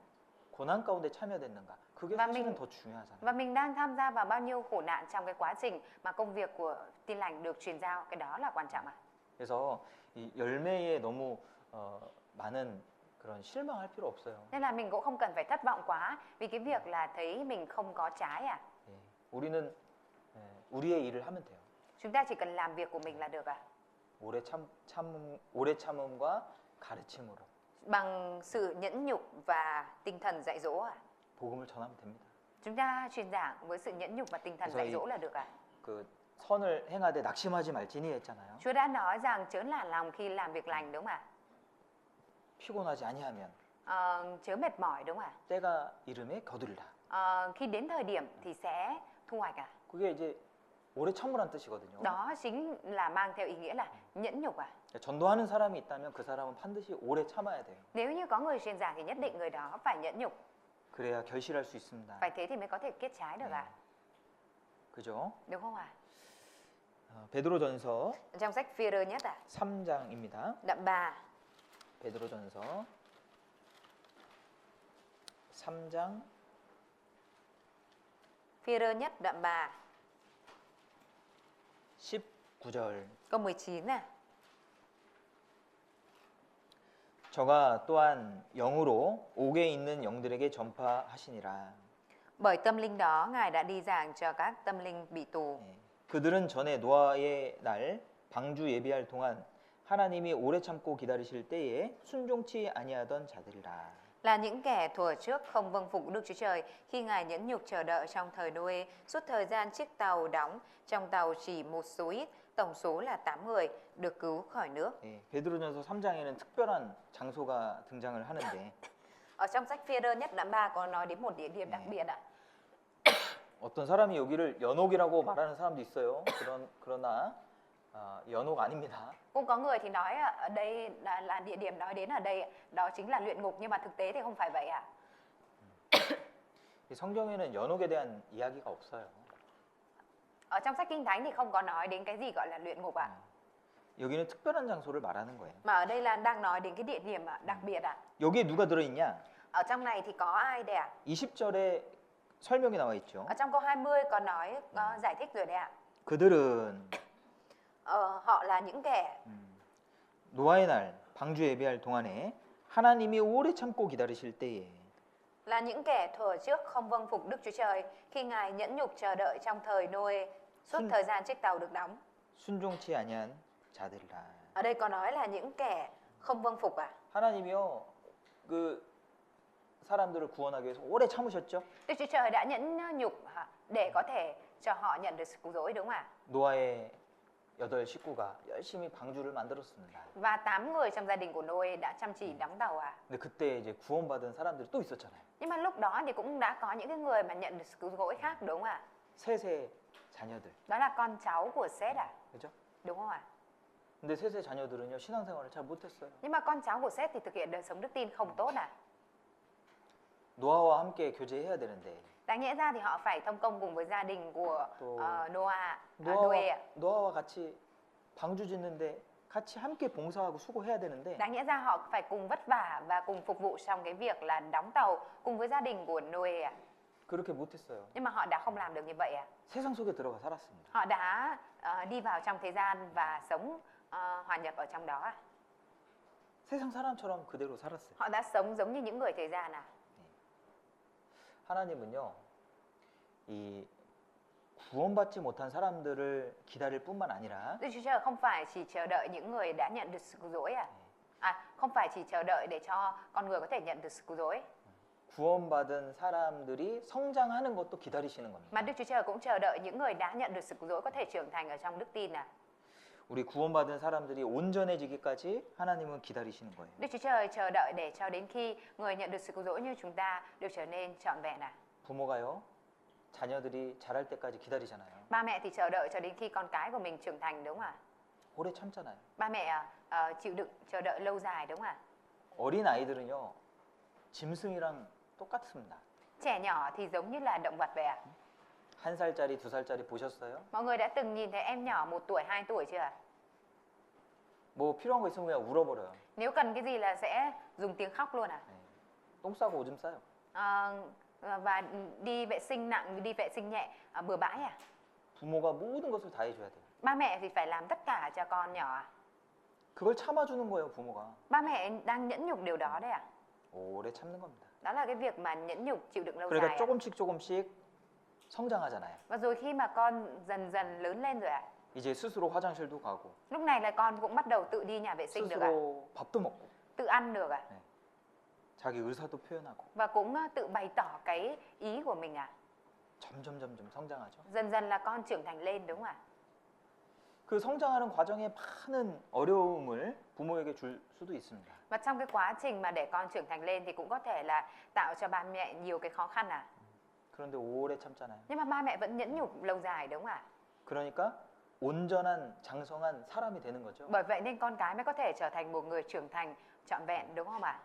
Speaker 1: 고난 가운데 참여됐는가. 그게
Speaker 2: Và
Speaker 1: 사실은
Speaker 2: mình-
Speaker 1: 더 중요하잖아요.
Speaker 2: Và mình đang tham gia vào bao nhiêu khổ nạn trong cái quá trình mà công việc của tin lành được truyền giao, cái đó là quan trọng à.
Speaker 1: 그래서 이 열매에 너무 많은 그런 실망할 필요 없어요.
Speaker 2: Nên là mình cũng không cần phải thất vọng quá vì cái việc là thấy mình không có trái à.
Speaker 1: 예, 우리는 우리의 일을 하면 돼요.
Speaker 2: Chúng ta chỉ cần làm việc của mình là được à.
Speaker 1: 오래 참음과 가르침으로
Speaker 2: Bằng sự nhẫn nhục và tinh thần dạy dỗ à.
Speaker 1: 복음을 전하면 됩니다.
Speaker 2: Chúng ta truyền giảng với sự nhẫn nhục và tinh thần
Speaker 1: Rồi.
Speaker 2: dạy dỗ là được à.
Speaker 1: 그 선을 행하되 낙심하지 말지니 했잖아요.
Speaker 2: Chúa đã nói rằng chớ nản lòng khi làm việc lành đúng không ạ?
Speaker 1: 피곤하지 아니하면
Speaker 2: Chớ mệt mỏi đúng không ạ?
Speaker 1: 때가 이름에 거두리라.
Speaker 2: Khi đến thời điểm thì sẽ thu hoạch à?
Speaker 1: 그게 이제 오래 참으란 뜻이거든요.
Speaker 2: Đó chính là mang theo ý nghĩa là nhẫn nhục à?
Speaker 1: 전도하는 사람이 있다면 그 사람은 반드시 오래 참아야 돼요.
Speaker 2: Nếu như có người truyền giảng thì nhất định người đó phải nhẫn nhục.
Speaker 1: 그래야 결실할 수 있습니다.
Speaker 2: Phải thế thì mới có thể kết trái được à?
Speaker 1: 그죠?
Speaker 2: Đúng không ạ?
Speaker 1: 베드로전서
Speaker 2: Trong sách Phi-rơ nhất à?
Speaker 1: 3장입니다.
Speaker 2: Đoạn 3.
Speaker 1: 베드로전서 3장
Speaker 2: Phi-rơ nhất đoạn 3
Speaker 1: 19절.
Speaker 2: câu 19 à?
Speaker 1: 저가 또한 영으로 옥에 있는 영들에게 전파하시니라.
Speaker 2: Bởi tâm linh đó Ngài đã đi giảng cho các tâm linh bị tù.
Speaker 1: 예. 그들은 전에 노아의 날 방주 예비할 동안 하나님이 오래 참고 기다리실 때에 순종치 아니하던 자들이라.
Speaker 2: Là những kẻ thuở trước không vâng phục Đức Chúa Trời khi Ngài nhẫn nhục chờ đợi trong thời Noe suốt thời gian chiếc tàu đóng, trong tàu chỉ một số ít, tổng số là 8 người được cứu khỏi nước.
Speaker 1: 예. 베드로전서 3장에는 특별한 장소가 등장을 하는데
Speaker 2: Ở trong sách Phi-rơ nhất đoạn 3 có nói đến một địa điểm đặc biệt ạ.
Speaker 1: 어떤 사람이 여기를 연옥이라고 말하는 사람도 있어요. 그러나 연옥 아닙니다.
Speaker 2: Cũng có người thì nói ở đây là địa điểm nói đến ở đây đó chính là luyện ngục, nhưng mà thực tế thì không phải vậy ạ.
Speaker 1: 이 성경에는 연옥에 대한 이야기가 없어요.
Speaker 2: Ở trong sách Kinh Thánh thì không có nói đến cái gì gọi là luyện ngục ạ.
Speaker 1: 여기는 특별한 장소를 말하는 거예요.
Speaker 2: Mà ở đây là đang nói đến cái địa điểm đặc biệt ạ.
Speaker 1: 여기에 누가 들어있냐?
Speaker 2: Ở trong này thì có ai đây ạ?
Speaker 1: 20절에 설명이 나와 있죠.
Speaker 2: Ở trong câu 20 có nói, có giải thích rồi đấy ạ.
Speaker 1: 그들은
Speaker 2: Họ là những kẻ
Speaker 1: 노아의 날 방주 예비할 동안에 하나님이 오래 참고 기다리실 때에
Speaker 2: Là những kẻ thuở trước không vâng phục Đức Chúa Trời khi Ngài nhẫn nhục chờ đợi trong thời Noe suốt
Speaker 1: 순-
Speaker 2: thời gian chiếc tàu được đóng.
Speaker 1: 순종치 아니한 자들이라.
Speaker 2: Ở đây có nói là những kẻ không vâng phục à?
Speaker 1: 하나님이요 그 사람들을 구원하기 위해서 오래 참으셨죠.
Speaker 2: Đức Chúa Trời đã nhẫn nhục để có thể cho họ nhận được sự cứu rỗi, đúng không ạ?
Speaker 1: 노아의 8 식구가 열심히 방주를 만들었습니다.
Speaker 2: Và 8 người trong gia đình của Noe đã chăm chỉ đóng tàu à?
Speaker 1: 근데 그때 이제 구원받은 사람들이 또 있었잖아요.
Speaker 2: Nhưng mà lúc đó thì cũng đã có những cái người mà nhận được sự cứu rỗi khác, đúng không ạ?
Speaker 1: 셋의 자녀들.
Speaker 2: Đó là con cháu của Sét à?
Speaker 1: 그죠?
Speaker 2: Đúng không ạ?
Speaker 1: 근데 셋의 자녀들은요 신앙생활을 잘 못했어요.
Speaker 2: Nhưng mà con cháu của Sét thì thực hiện đời sống đức tin không tốt à?
Speaker 1: 노아와 함께 교제해야 되는데
Speaker 2: Đáng nhẽ ra thì họ phải thông công cùng với gia đình của
Speaker 1: 또
Speaker 2: Noe ạ.
Speaker 1: 노아와 같이 방주 짓는데 같이 함께 봉사하고 수고해야 되는데
Speaker 2: Đáng nhẽ ra họ phải cùng vất vả và cùng phục vụ trong cái việc là đóng tàu cùng với gia đình của Noe ạ.
Speaker 1: 그렇게 못했어요.
Speaker 2: Nhưng mà họ đã không làm được như vậy ạ.
Speaker 1: 세상 속에 들어가 살았습니다.
Speaker 2: Họ đã đi vào trong thế gian và sống hòa nhập ở trong đó ạ.
Speaker 1: 세상 사람처럼 그대로 살았어요.
Speaker 2: Họ đã sống giống như những người thế gian à.
Speaker 1: 하나님은요, 이 구원받지 못한 사람들을 기다릴 뿐만 아니라
Speaker 2: Đức Chúa Trời không phải chỉ chờ đợi những người đã nhận được sự cứu rỗi à? Không phải chỉ chờ đợi để cho con người có thể nhận được sự cứu rỗi,
Speaker 1: 구원받은 사람들이 성장하는 것도 기다리시는 겁니다.
Speaker 2: mà Đức Chúa Trời cũng chờ đợi những người đã nhận được sự cứu rỗi có thể trưởng thành ở trong đức tin à?
Speaker 1: 우리 구원받은 사람들이 온전해지기까지 하나님은 기다리시는 거예요.
Speaker 2: Đức Chúa Trời chờ đợi để cho đến khi người nhận được sự cứu rỗi như chúng ta được trở nên trọn vẹn à?
Speaker 1: 부모가요, 자녀들이 자랄 때까지 기다리잖아요.
Speaker 2: Ba mẹ thì chờ đợi cho đến khi con cái của mình trưởng thành, đúng không ạ?
Speaker 1: 오래 참잖아요.
Speaker 2: Ba mẹ chịu đựng chờ đợi lâu dài, đúng không ạ?
Speaker 1: 어린 아이들은요, 짐승이랑 똑같습니다.
Speaker 2: Trẻ nhỏ thì giống như là động vật vậy à?
Speaker 1: 1살짜리, 2살짜리 보셨어요?
Speaker 2: Mọi người đã từng nhìn thấy em nhỏ 1 tuổi, 2 tuổi chưa ạ?
Speaker 1: 뭐 필요한 거 있으면 그냥 울어버려요.
Speaker 2: Nếu cần cái gì là sẽ dùng tiếng khóc luôn à?
Speaker 1: 네. 똥 싸고 오줌 싸요.
Speaker 2: Và đi vệ sinh nặng, đi vệ sinh nhẹ, bừa bãi à?
Speaker 1: 부모가 모든 것을 다 해줘야 돼요.
Speaker 2: Ba mẹ thì phải làm tất cả cho con nhỏ à?
Speaker 1: 그걸 참아주는 거예요, 부모가.
Speaker 2: Ba mẹ đang nhẫn nhục điều đó đấy à?
Speaker 1: 오래 참는 겁니다.
Speaker 2: Đó là cái việc mà nhẫn nhục chịu đựng lâu dài
Speaker 1: 그러니까
Speaker 2: à?
Speaker 1: 조금씩 성장하잖아요.
Speaker 2: Và rồi khi mà con dần dần lớn lên rồi à?
Speaker 1: 이제 스스로 화장실도 가고,
Speaker 2: Lúc này là con cũng bắt đầu tự đi nhà vệ sinh được à?
Speaker 1: 스스로 밥도 먹고,
Speaker 2: Tự ăn được à?
Speaker 1: 자기 의사도 표현하고,
Speaker 2: Và cũng tự bày tỏ cái ý của mình à?
Speaker 1: 점점 성장하죠.
Speaker 2: Dần dần là con trưởng thành lên, đúng không ạ?
Speaker 1: 그 성장하는 과정에 많은 어려움을 부모에게 줄 수도 있습니다.
Speaker 2: Và trong cái quá trình mà để con trưởng thành lên thì cũng có thể là tạo cho ba mẹ nhiều cái khó khăn à?
Speaker 1: 그런데 오래 참잖아요.
Speaker 2: Nhưng mà ba mẹ vẫn nhẫn nhục lâu dài, đúng không ạ?
Speaker 1: 그러니까 온전한 장성한 사람이 되는 거죠.
Speaker 2: Bởi vậy nên con cái mới có thể trở thành một người trưởng thành trọn vẹn, đúng không ạ?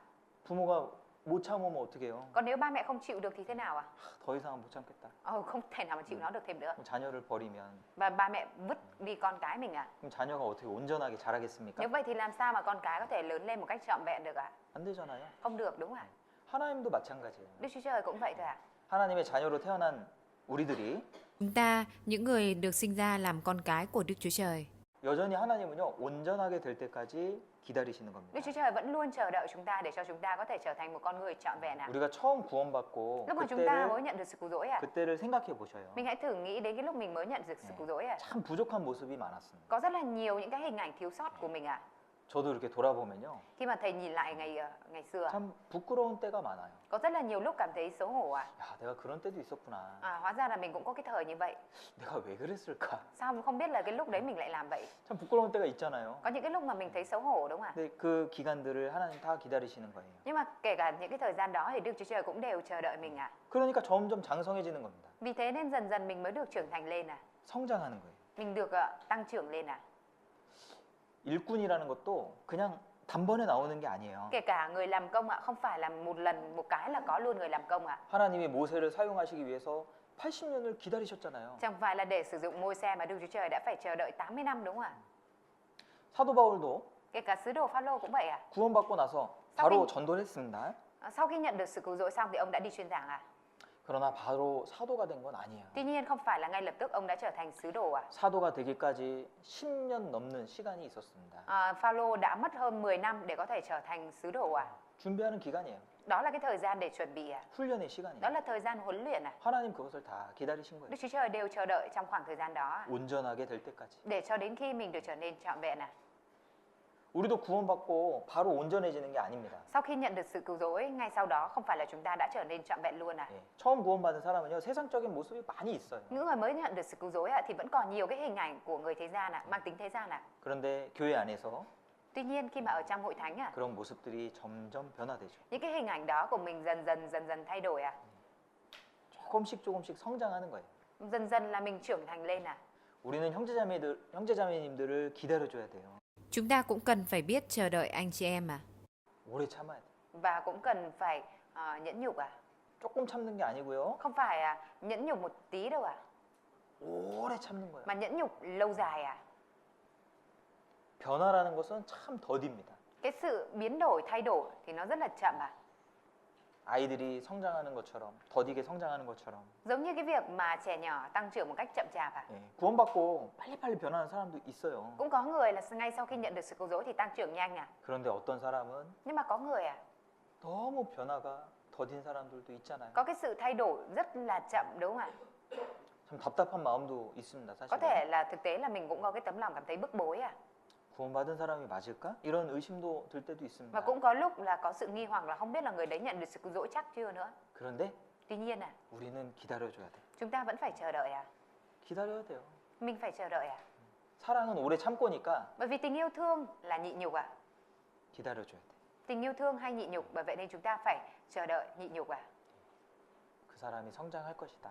Speaker 1: 부모가 못 참으면 어떡해요?
Speaker 2: Còn nếu ba mẹ không chịu được thì thế nào ạ?
Speaker 1: 더 이상은 못 참겠다.
Speaker 2: Không thể nào mà chịu nó được thêm nữa.
Speaker 1: 그럼 자녀를 버리면
Speaker 2: Và ba mẹ vứt đi con cái mình à?
Speaker 1: 그럼 자녀가 어떻게 온전하게 자라겠습니까?
Speaker 2: Nếu vậy thì làm sao mà con cái có thể lớn lên một cách trọn vẹn được ạ?
Speaker 1: 안 되잖아요.
Speaker 2: Không được, đúng không ạ?
Speaker 1: 하나님도 마찬가지예요.
Speaker 2: Đức Chúa Trời cũng vậy thôi ạ.
Speaker 1: 하나님의 자녀로 태어난 우리들이
Speaker 3: Chúng ta, những người được sinh ra làm con cái của Đức Chúa Trời,
Speaker 1: 여전히 하나님은요 온전하게 될 때까지 기다리시는
Speaker 2: Đức
Speaker 1: 겁니다.
Speaker 2: Chúa Trời vẫn luôn chờ đợi chúng ta để cho chúng ta có thể trở thành một con người trọn vẹn ạ.
Speaker 1: 우리가 처음 구원받고
Speaker 2: Lúc mà chúng ta mới nhận được sự cứu rỗi ạ,
Speaker 1: 그때를 생각해 보셔요.
Speaker 2: mình hãy thử nghĩ đến cái lúc mình mới nhận được sự cứu rỗi ạ.
Speaker 1: 참 부족한 모습이 많았습니다.
Speaker 2: Có rất là nhiều những cái hình ảnh thiếu sót của mình ạ.
Speaker 1: 저도 이렇게 돌아보면요,
Speaker 2: Khi mà thầy nhìn lại ngày xưa,
Speaker 1: 참 부끄러운 때가 많아요.
Speaker 2: có rất là nhiều lúc cảm thấy xấu hổ ạ.
Speaker 1: 야, 내가 그런 때도 있었구나.
Speaker 2: Hóa ra là mình cũng có cái thời như vậy.
Speaker 1: 내가 왜 그랬을까?
Speaker 2: Sao không biết là cái lúc đấy mình lại làm vậy?
Speaker 1: 참 부끄러운 때가 있잖아요.
Speaker 2: Có những cái lúc mà mình thấy xấu hổ, đúng không ạ?
Speaker 1: 근데 그 기간들을 하나님 다 기다리시는 거예요.
Speaker 2: Nhưng mà kể cả những cái thời gian đó thì Đức Chúa Trời cũng đều chờ đợi mình ạ.
Speaker 1: 그러니까 점점 장성해지는 겁니다.
Speaker 2: Vì thế nên dần dần mình mới được trưởng thành lên ạ.
Speaker 1: 성장하는 거예요.
Speaker 2: Mình được tăng trưởng lên ạ.
Speaker 1: 일꾼이라는 것도 그냥 단번에 나오는 게 아니에요.
Speaker 2: Kể cả người làm công ạ, không phải là một lần một cái là có luôn người làm công ạ.
Speaker 1: 하나님이 모세를 사용하시기 위해서 80년을 기다리셨잖아요.
Speaker 2: Chẳng phải là để sử dụng Môi-se mà Đức Chúa Trời đã phải chờ đợi 80 năm, đúng không ạ?
Speaker 1: 사도 바울도
Speaker 2: Kể cả sứ đồ Phao-lô cũng vậy ạ.
Speaker 1: 구원받고 나서 바로 전도를 했습니다.
Speaker 2: Sau khi nhận được sự cứu rỗi xong thì ông đã đi truyền giảng ạ.
Speaker 1: 그러나 바로 사도가 된 건 아니에요.
Speaker 2: Tuy nhiên không phải là ngay lập tức ông đã trở thành sứ đồ ạ.
Speaker 1: 사도가 되기까지 10년 넘는 시간이 있었습니다.
Speaker 2: Phao-lô đã mất hơn 10 năm để có thể trở thành sứ đồ ạ.
Speaker 1: 준비하는 기간이에요.
Speaker 2: Đó là cái thời gian để chuẩn bị à?
Speaker 1: 훈련의 시간이에요.
Speaker 2: Đó là thời gian huấn luyện à?
Speaker 1: 하나님 그것을 다 기다리신 거예요.
Speaker 2: Đức Chúa Trời đều chờ đợi trong khoảng thời gian đó à?
Speaker 1: 온전하게 될 때까지.
Speaker 2: Để cho đến khi mình được trở nên trọn vẹn à?
Speaker 1: 우리도 구원받고 바로 온전해지는 게 아닙니다.
Speaker 2: Sau khi nhận được sự cứu rỗi, ngay sau đó không phải là chúng ta đã trở nên trọn vẹn luôn à?
Speaker 1: 예, 처음 구원받은 사람은요 세상적인 모습이 많이 있어요.
Speaker 2: Những người mới nhận được sự cứu rỗi thì vẫn còn nhiều cái hình ảnh của người thế gian mang tính thế gian.
Speaker 1: 그런데 교회 안에서
Speaker 2: Tuy nhiên khi mà ở trong hội thánh
Speaker 1: 그런 모습들이 점점 변화되죠.
Speaker 2: những cái hình ảnh đó của mình dần dần thay đổi
Speaker 1: 조금씩 성장하는 거예요.
Speaker 2: Dần dần là mình trưởng thành lên
Speaker 1: 우리는 형제자매님들을 기다려줘야 돼요.
Speaker 3: Chúng ta cũng cần phải biết chờ đợi anh chị em à.
Speaker 1: 오래 참아야 돼요.
Speaker 2: Và cũng cần phải nhẫn nhục
Speaker 1: 조금 참는 게 아니고요.
Speaker 2: Không phải nhẫn nhục một tí đâu
Speaker 1: 오래 참는 거예요.
Speaker 2: mà nhẫn nhục lâu dài
Speaker 1: 변화라는 것은 참 더딥니다.
Speaker 2: Cái sự biến đổi, thay đổi thì nó rất là chậm
Speaker 1: 아이들이 성장하는 것처럼 더디게 성장하는 것처럼
Speaker 2: Giống như cái việc mà trẻ nhỏ tăng trưởng một cách chậm chạp
Speaker 1: 예, 구원받고 빨리빨리 변하는 사람도 있어요.
Speaker 2: Cũng có người là ngay sau khi nhận được sự cứu rỗi thì tăng trưởng nhanh
Speaker 1: 그런데 어떤 사람은
Speaker 2: Nhưng mà có người
Speaker 1: 너무 변화가 더딘 사람들도 있잖아요.
Speaker 2: có cái sự thay đổi rất là chậm đúng không
Speaker 1: 참 답답한 마음도 있습니다.
Speaker 2: Có
Speaker 1: 사실은.
Speaker 2: thể là thực tế là mình cũng có cái tấm lòng cảm thấy bức bối
Speaker 1: 구원받은 사람이 맞을까? 이런 의심도 들 때도
Speaker 2: Và
Speaker 1: 있습니다.
Speaker 2: cũng có lúc là có sự nghi hoặc là không biết là người đấy nhận được sự cứu rỗi chắc chưa nữa
Speaker 1: 그런데
Speaker 2: Tuy nhiên
Speaker 1: 우리는 기다려줘야 돼.
Speaker 2: chúng ta vẫn phải chờ đợi
Speaker 1: 기다려야 돼요.
Speaker 2: Mình phải chờ đợi
Speaker 1: 사랑은 오래 참고니까
Speaker 2: Bởi vì tình yêu thương là nhịn nhục
Speaker 1: 기다려줘야 돼.
Speaker 2: Tình yêu thương hay nhịn nhục, bởi vậy nên chúng ta phải chờ đợi nhịn nhục
Speaker 1: 그 사람이 성장할 것이다.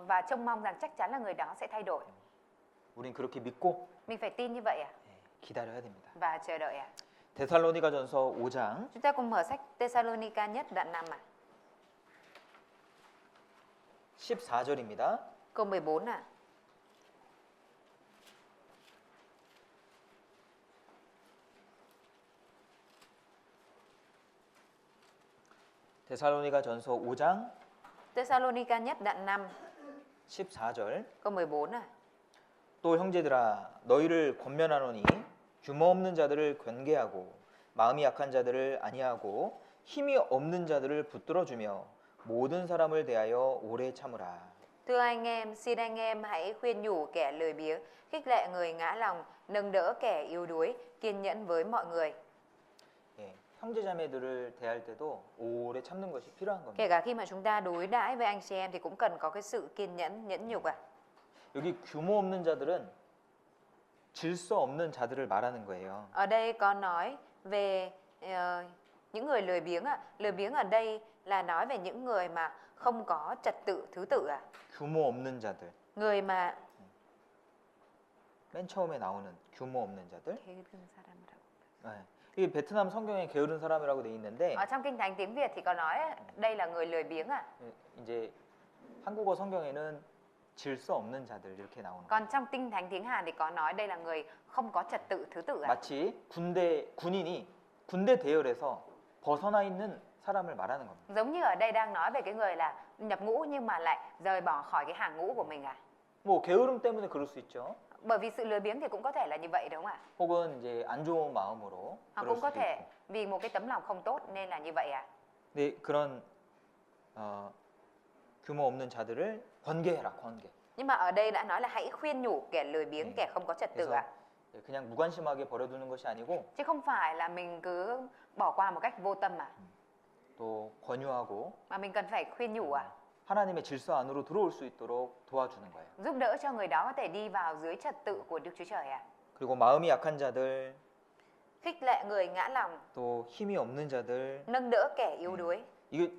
Speaker 2: Và trông mong rằng chắc chắn là người đó sẽ thay đổi
Speaker 1: 우린 그렇게 믿고
Speaker 2: Mình phải tin như vậy
Speaker 1: 기다려야 됩니다.
Speaker 2: và chờ đợi
Speaker 1: 데살로니가전서 5장
Speaker 2: Chúng ta cùng mở sách Thessalonica nhất đoạn 5
Speaker 1: 14절입니다.
Speaker 2: câu 14
Speaker 1: 데살로니가전서 5장
Speaker 2: Thessalonica nhất đoạn 5
Speaker 1: 14절
Speaker 2: câu 14
Speaker 1: 또 형제들아 너희를 권면하노니 규모 없는 자들을 권계하고 마음이 약한 자들을 아니하고 힘이 없는 자들을 붙들어 주며 모든 사람을 대하여 오래 참으라.
Speaker 2: Thưa anh em, xin anh em hãy khuyên nhủ kẻ lười biếng, khích lệ người ngã lòng, nâng đỡ kẻ yếu đuối, kiên nhẫn với mọi người.
Speaker 1: 예, 형제자매들을 대할 때도 오래 참는 것이 필요한 겁니다.
Speaker 2: Kể cả khi mà chúng ta đối đãi với anh chị em thì cũng cần có cái sự kiên nhẫn, nhẫn nhục
Speaker 1: 여기 규모 없는 자들은 질서 없는 자들을 말하는 거예요.
Speaker 2: Ở đây có nói về những người lười biếng Lười biếng ở đây là nói về những người mà không có trật tự, thứ tự
Speaker 1: 규모 없는 자들.
Speaker 2: Người mà
Speaker 1: 맨 처음에 나오는 규모 없는 자들. 네. 이 베트남 성경에 게으른 사람이라고 돼 있는데
Speaker 2: Ở trong kinh thánh tiếng Việt thì có nói đây là người lười biếng
Speaker 1: 이제 한국어 성경에는 질서 없는 자들 이렇게 나오는 거예요.
Speaker 2: Còn trong kinh thánh tiếng Hàn thì có nói đây là người không có trật tự, thứ tự
Speaker 1: 마치 군인이 군대 대열에서 벗어나 있는 사람을 말하는 겁니다.
Speaker 2: Giống như ở đây đang nói về cái người là nhập ngũ nhưng mà lại rời bỏ khỏi cái hàng ngũ của mình
Speaker 1: 뭐 게으름 때문에 그럴 수 있죠.
Speaker 2: Bởi vì sự lười biếng thì cũng có thể là như vậy đúng không
Speaker 1: 혹은 이제 안 좋은 마음으로
Speaker 2: Hoặc
Speaker 1: 그럴
Speaker 2: cũng có
Speaker 1: 수도
Speaker 2: thể
Speaker 1: 있고.
Speaker 2: vì một cái tấm lòng không tốt nên là như vậy
Speaker 1: 근데 그런 규모 없는 자들을 권계해라, 권계.
Speaker 2: Nhưng mà ở đây đã nói là hãy khuyên nhủ kẻ lười biếng, kẻ không có trật tự
Speaker 1: 그래서 그냥 무관심하게 버려두는 것이 아니고
Speaker 2: Chứ không phải là mình cứ bỏ qua một cách vô tâm
Speaker 1: 또 권유하고
Speaker 2: mà mình cần phải khuyên nhủ
Speaker 1: 하나님의 질서 안으로 들어올 수 있도록 도와주는 거예요.
Speaker 2: giúp đỡ cho người đó có thể đi vào dưới trật tự của Đức Chúa Trời
Speaker 1: 그리고 마음이 약한 자들,
Speaker 2: Khích lệ người ngã lòng,
Speaker 1: 또 힘이 없는 자들,
Speaker 2: nâng đỡ kẻ yếu đuối.
Speaker 1: 이게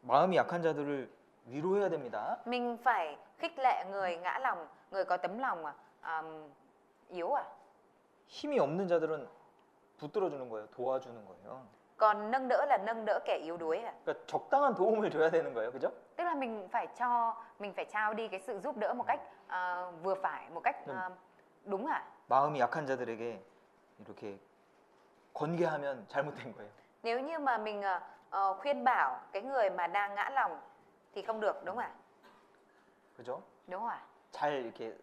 Speaker 1: 마음이 약한 자들을 위로해야 됩니다.
Speaker 2: Mình phải khích lệ người ngã lòng, người có tấm lòng yếu
Speaker 1: 힘이 없는 자들은 붙들어 주는 거예요. 도와주는 거예요.
Speaker 2: Còn nâng đỡ là nâng đỡ kẻ yếu đuối
Speaker 1: 그러니까 적당한 도움을 줘야 되는 거예요. 그죠?
Speaker 2: Tức là mình phải trao đi cái sự giúp đỡ một cách vừa phải, một cách đúng
Speaker 1: 마음이 약한 자들에게 이렇게 권계하면 잘못된 거예요.
Speaker 2: Nếu như mà mình khuyên bảo cái người mà đang ngã lòng thì không được đúng không
Speaker 1: 그죠?
Speaker 2: Đúng không
Speaker 1: 잘 이렇게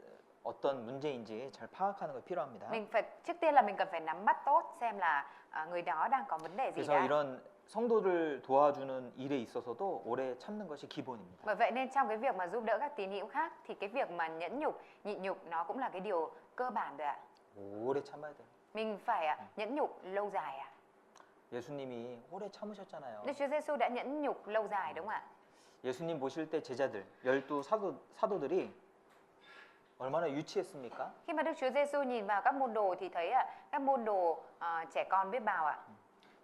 Speaker 1: 어떤 문제인지 잘 파악하는 거 필요합니다.
Speaker 2: Mình phải trước tiên là mình cần phải nắm bắt tốt xem là người đó đang có vấn đề gì
Speaker 1: 그래서 이런 성도를 도와주는 일에 있어서도 오래 참는 것이 기본입니다.
Speaker 2: Bởi vậy nên trong cái việc mà giúp đỡ các tín hữu khác thì cái việc mà nhẫn nhục, nhịn nhục nó cũng là cái điều cơ bản rồi ạ.
Speaker 1: 오래 참아야 돼요.
Speaker 2: Mình phải nhẫn nhục lâu dài ạ.
Speaker 1: 예수님이 오래 참으셨잖아요.
Speaker 2: Đức Chúa Giêsu đã nhẫn nhục lâu dài đúng không ạ?
Speaker 1: 예수님 보실 때 제자들, 12 사도들이 얼마나 유치했습니까?
Speaker 2: Khi mà Đức Chúa Giêsu nhìn vào các môn đồ thì thấy các môn đồ trẻ con biết bao ạ.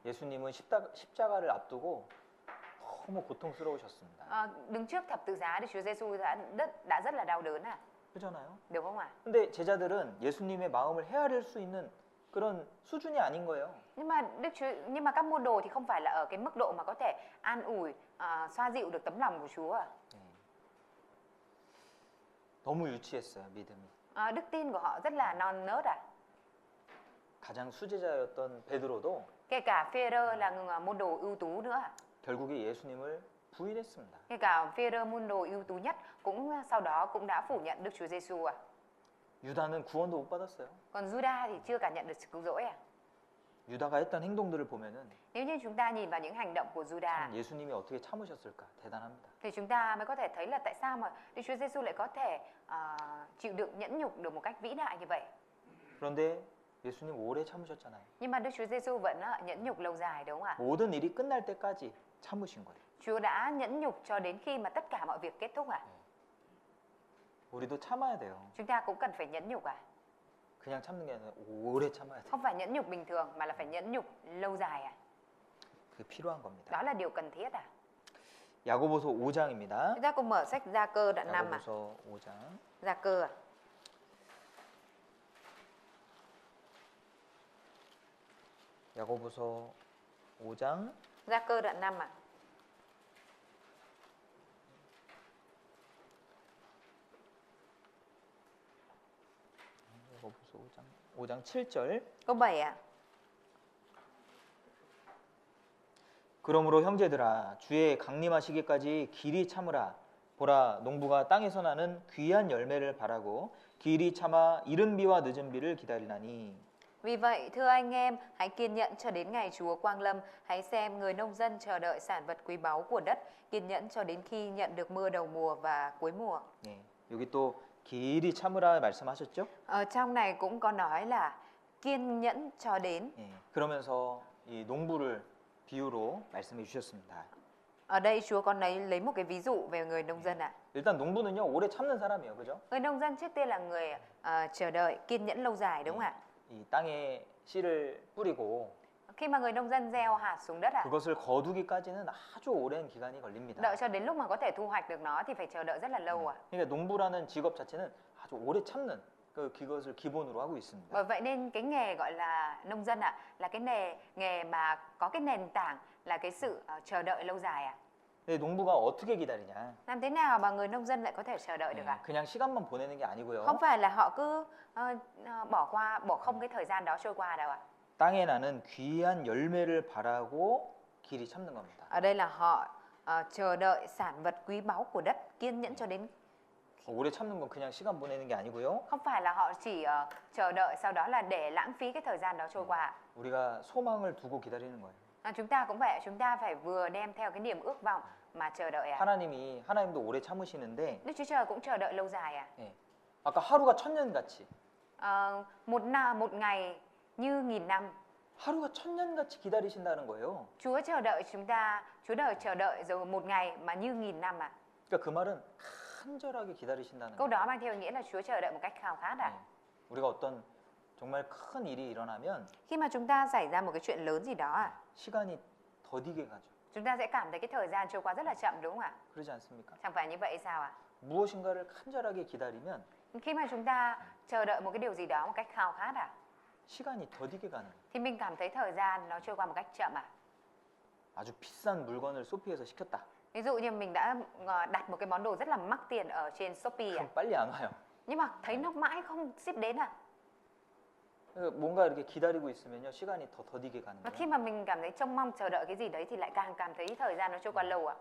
Speaker 1: 예수님은 십자가를 앞두고 너무 고통스러우셨습니다.
Speaker 2: Đứng trước thập tự giá, Đức Chúa Giêsu đã rất là đau đớn ạ.
Speaker 1: 그렇잖아요.
Speaker 2: Đúng không ạ?
Speaker 1: 근데 제자들은 예수님의 마음을 헤아릴 수 있는 그런 수준이 아닌 거예요.
Speaker 2: Nhưng mà các môn đồ thì không phải là ở cái mức độ mà có thể an ủi, xoa dịu được tấm lòng của Chúa ạ.
Speaker 1: 네. 너무 유치했어요, 믿음이.
Speaker 2: Đức tin của họ rất là non nớt ạ.
Speaker 1: 가장 수제자였던 베드로도
Speaker 2: Kể cả Phêrô là người môn đồ ưu tú nữa ạ.
Speaker 1: 결국에 예수님을 부인했습니다.
Speaker 2: Kể cả Phêrô môn đồ ưu tú nhất cũng sau đó cũng đã phủ nhận Đức Chúa Giêsu ạ.
Speaker 1: 유다는 구원도 못 받았어요.
Speaker 2: Còn Juda thì chưa cảm nhận được sự cứu rỗi ạ.
Speaker 1: 유다가 했던 행동들을 보면은
Speaker 2: Nếu như chúng ta nhìn vào những hành động của Juda
Speaker 1: 참 예수님이 어떻게 참으셨을까 대단합니다.
Speaker 2: thì chúng ta mới có thể thấy là tại sao mà Đức Chúa Giêsu lại có thể chịu đựng nhẫn nhục được một cách vĩ đại như vậy.
Speaker 1: 그런데 예수님 오래 참으셨잖아요.
Speaker 2: Nhưng mà Đức Chúa Giêsu vẫn nhẫn nhục lâu dài đúng không ạ?
Speaker 1: 모든 일이 끝날 때까지 참으신 거예요.
Speaker 2: Chúa đã nhẫn nhục cho đến khi mà tất cả mọi việc kết thúc ạ.
Speaker 1: 우리도 참아야 돼요.
Speaker 2: Chúng ta cũng cần phải nhẫn nhục ạ.
Speaker 1: 그냥 참는 게 아니라 오래 참아야 돼요.
Speaker 2: Không phải nhẫn nhục bình thường mà là phải nhẫn nhục lâu dài ạ.
Speaker 1: 그게 필요한 겁니다.
Speaker 2: Đó là điều cần thiết ạ.
Speaker 1: 야고보서 5장입니다.
Speaker 2: Chúng ta cùng mở sách Gia Cơ đoạn 5 ạ.
Speaker 1: 야고보서 5장.
Speaker 2: Gia Cơ ạ.
Speaker 1: 야고보서 5장
Speaker 2: Gia Cơ đoạn 5 ạ.
Speaker 1: 야고보서 5장 7절.
Speaker 2: Câu 7 ạ.
Speaker 1: 그러므로 형제들아 주의 강림하시기까지 길이 참으라. 보라 농부가 땅에서 나는 귀한 열매를 바라고 길이 참아 이른 비와 늦은 비를 기다리나니.
Speaker 2: Vì vậy, thưa anh em, hãy kiên nhẫn cho đến ngày Chúa Quang Lâm. Hãy xem người nông dân chờ đợi sản vật quý báu của đất, kiên nhẫn cho đến khi nhận được mưa đầu mùa và cuối mùa.
Speaker 1: 네, 여기 또 길이 참으라 말씀하셨죠?
Speaker 2: Ở trong này cũng có nói là kiên nhẫn cho đến.
Speaker 1: 예, 그러면서 이 농부를 비유로 말씀해 주셨습니다.
Speaker 2: Ở đây Chúa có lấy một cái ví dụ về người nông dân ạ.
Speaker 1: 일단 농부는요 오래 참는 사람이에요, 그죠?
Speaker 2: Người nông dân trước tiên là người chờ đợi, kiên nhẫn lâu dài đúng không ạ?
Speaker 1: 이 땅에 씨를 뿌리고
Speaker 2: Khi mà người nông dân gieo hạt xuống đất ạ,
Speaker 1: 그것을 거두기까지는 아주 오랜 기간이 걸립니다.
Speaker 2: đợi cho đến lúc mà có thể thu hoạch được nó thì phải chờ đợi rất là lâu ạ.
Speaker 1: 그러니까 농부라는 직업 자체는 아주 오래 참는 그것을 기본으로 하고 있습니다.
Speaker 2: Bởi vậy nên cái nghề gọi là nông dân ạ là cái nghề mà có cái nền tảng là cái sự chờ đợi lâu dài ạ.
Speaker 1: 근데 농부가 어떻게 기다리냐?
Speaker 2: Làm thế nào mà người nông dân lại có thể chờ đợi được ạ?
Speaker 1: 그냥 시간만 보내는 게 아니고요.
Speaker 2: Không phải là họ cứ bỏ không cái thời gian đó trôi qua đâu ạ.
Speaker 1: 땅에 나는 귀한 열매를 바라고 길이 참는 겁니다.
Speaker 2: Ở đây là họ chờ đợi sản vật quý báu của đất, kiên nhẫn cho đến.
Speaker 1: 오래 참는 건 그냥 시간 보내는 게 아니고요.
Speaker 2: Không phải là họ chỉ chờ đợi sau đó là để lãng phí cái thời gian đó trôi qua ạ.
Speaker 1: 우리가 소망을 두고 기다리는 거예요.
Speaker 2: Chúng ta cũng vậy, chúng ta phải vừa đem theo cái niềm ước vọng mà chờ đợi ạ.
Speaker 1: 하나님도 오래 참으시는데
Speaker 2: Đức Chúa Trời cũng chờ đợi lâu dài ạ.
Speaker 1: 예, 아까 하루가 천년같이
Speaker 2: Một ngày như nghìn năm.
Speaker 1: 하루가 천년같이 기다리신다는 거예요.
Speaker 2: Chúa chờ đợi chúng ta, chờ đợi rồi một ngày mà như nghìn năm ạ.
Speaker 1: 그러니까 그 말은 간절하게 기다리신다는
Speaker 2: Câu
Speaker 1: 거예요.
Speaker 2: đó mang theo ý nghĩa là Chúa chờ đợi một cách khao khát ạ.
Speaker 1: 예, 우리가 어떤 정말 큰 일이 일어나면
Speaker 2: Khi mà chúng ta xảy ra một cái chuyện lớn gì đó ạ,
Speaker 1: 시간이 더디게 가죠.
Speaker 2: chúng ta sẽ cảm thấy cái thời gian trôi qua rất là chậm đúng không ạ?
Speaker 1: 그러지 않습니까?
Speaker 2: Chẳng phải như vậy sao ạ?
Speaker 1: 무엇인가를 간절하게 기다리면
Speaker 2: Khi mà chúng ta chờ đợi một cái điều gì đó một cách khao khát ạ,
Speaker 1: 시간이 더디게 가는
Speaker 2: thì mình cảm thấy thời gian nó trôi qua một cách chậm ạ.
Speaker 1: 아주 비싼 물건을 소피에서 시켰다.
Speaker 2: Ví dụ như mình đã đặt một cái món đồ rất là mắc tiền ở trên Shopee ạ,
Speaker 1: 그럼 빨리 안 와요.
Speaker 2: nhưng mà thấy nó mãi không ship đến ạ.
Speaker 1: 그러니까 뭔가 이렇게 기다리고 있으면요 시간이 더 더디게 가는
Speaker 2: Và
Speaker 1: 거예요.
Speaker 2: khi mà mình cảm thấy trông mong chờ đợi cái gì đấy thì lại càng cảm thấy thời gian nó trôi qua lâu ạ.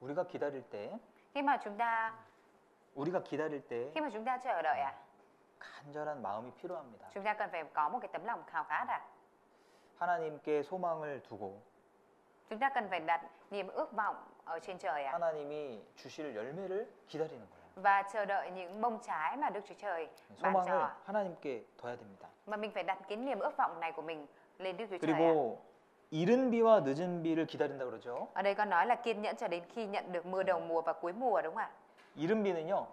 Speaker 1: 우리가 기다릴 때
Speaker 2: Khi mà chúng ta chờ đợi ạ,
Speaker 1: 간절한 마음이 필요합니다.
Speaker 2: chúng ta cần phải có một cái tấm lòng khao khát ạ.
Speaker 1: 하나님께 소망을 두고
Speaker 2: Chúng ta cần phải đặt niềm ước vọng ở trên trời ạ.
Speaker 1: 하나님이 주실 열매를 기다리는 거예요.
Speaker 2: Và chờ đợi những bông trái mà Đức Chúa Trời ban
Speaker 1: 소망을
Speaker 2: cho.
Speaker 1: 하나님께 둬야 됩니다.
Speaker 2: Và mình phải đặt cái niềm ước vọng này của mình lên Đức Chúa Trời ạ.
Speaker 1: 그리고 이른 비와 늦은 비를 기다린다 그러죠.
Speaker 2: Ở đây con nói là kiên nhẫn cho đến khi nhận được mưa đầu mùa và cuối mùa đúng không ạ?
Speaker 1: 이른 비는요,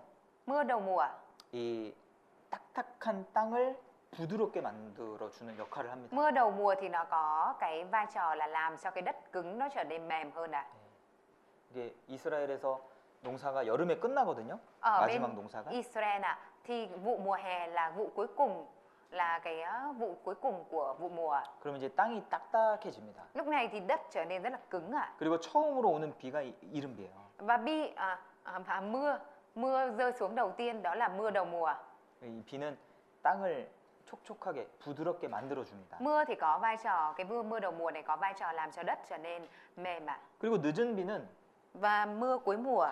Speaker 2: Mưa đầu mùa
Speaker 1: 이 딱딱한 땅을 부드럽게 만들어 주는 역할을 합니다.
Speaker 2: Mưa đầu mùa thì nó có cái vai trò là làm cho cái đất cứng nó trở nên mềm hơn ạ.
Speaker 1: 이게 이스라엘에서 농사가 여름에 끝나거든요.
Speaker 2: Ở
Speaker 1: 마지막
Speaker 2: bên
Speaker 1: 농사가.
Speaker 2: Israel ạ, thì vụ mùa hè là vụ cuối cùng, là cái vụ cuối cùng của vụ mùa.
Speaker 1: 그러면 이제 땅이 딱딱해집니다.
Speaker 2: Lúc này thì đất trở nên rất là cứng ạ.
Speaker 1: 그리고 처음으로 오는 비가 이른 비예요.
Speaker 2: Và mưa rơi xuống đầu tiên đó là mưa đầu mùa.
Speaker 1: 이 비는 땅을 촉촉하게 부드럽게 만들어 줍니다.
Speaker 2: Mưa thì có vai trò, cái mưa đầu mùa này có vai trò làm cho đất trở nên mềm ạ.
Speaker 1: 그리고 늦은 비는
Speaker 2: Và mưa cuối mùa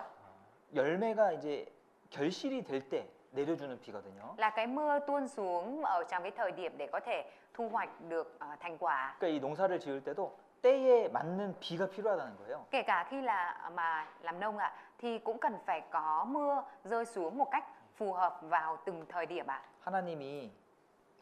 Speaker 1: 열매가 이제 결실이 될 때 내려주는 비거든요.
Speaker 2: là cái mưa tuôn xuống ở trong cái thời điểm để có thể thu hoạch được thành quả.
Speaker 1: 그러니까 이 농사를 지을 때도 때에 맞는 비가 필요하다는 거예요.
Speaker 2: Kể cả khi là mà làm nông ạ thì cũng cần phải có mưa rơi xuống một cách phù hợp vào từng thời điểm ạ.
Speaker 1: 하나님이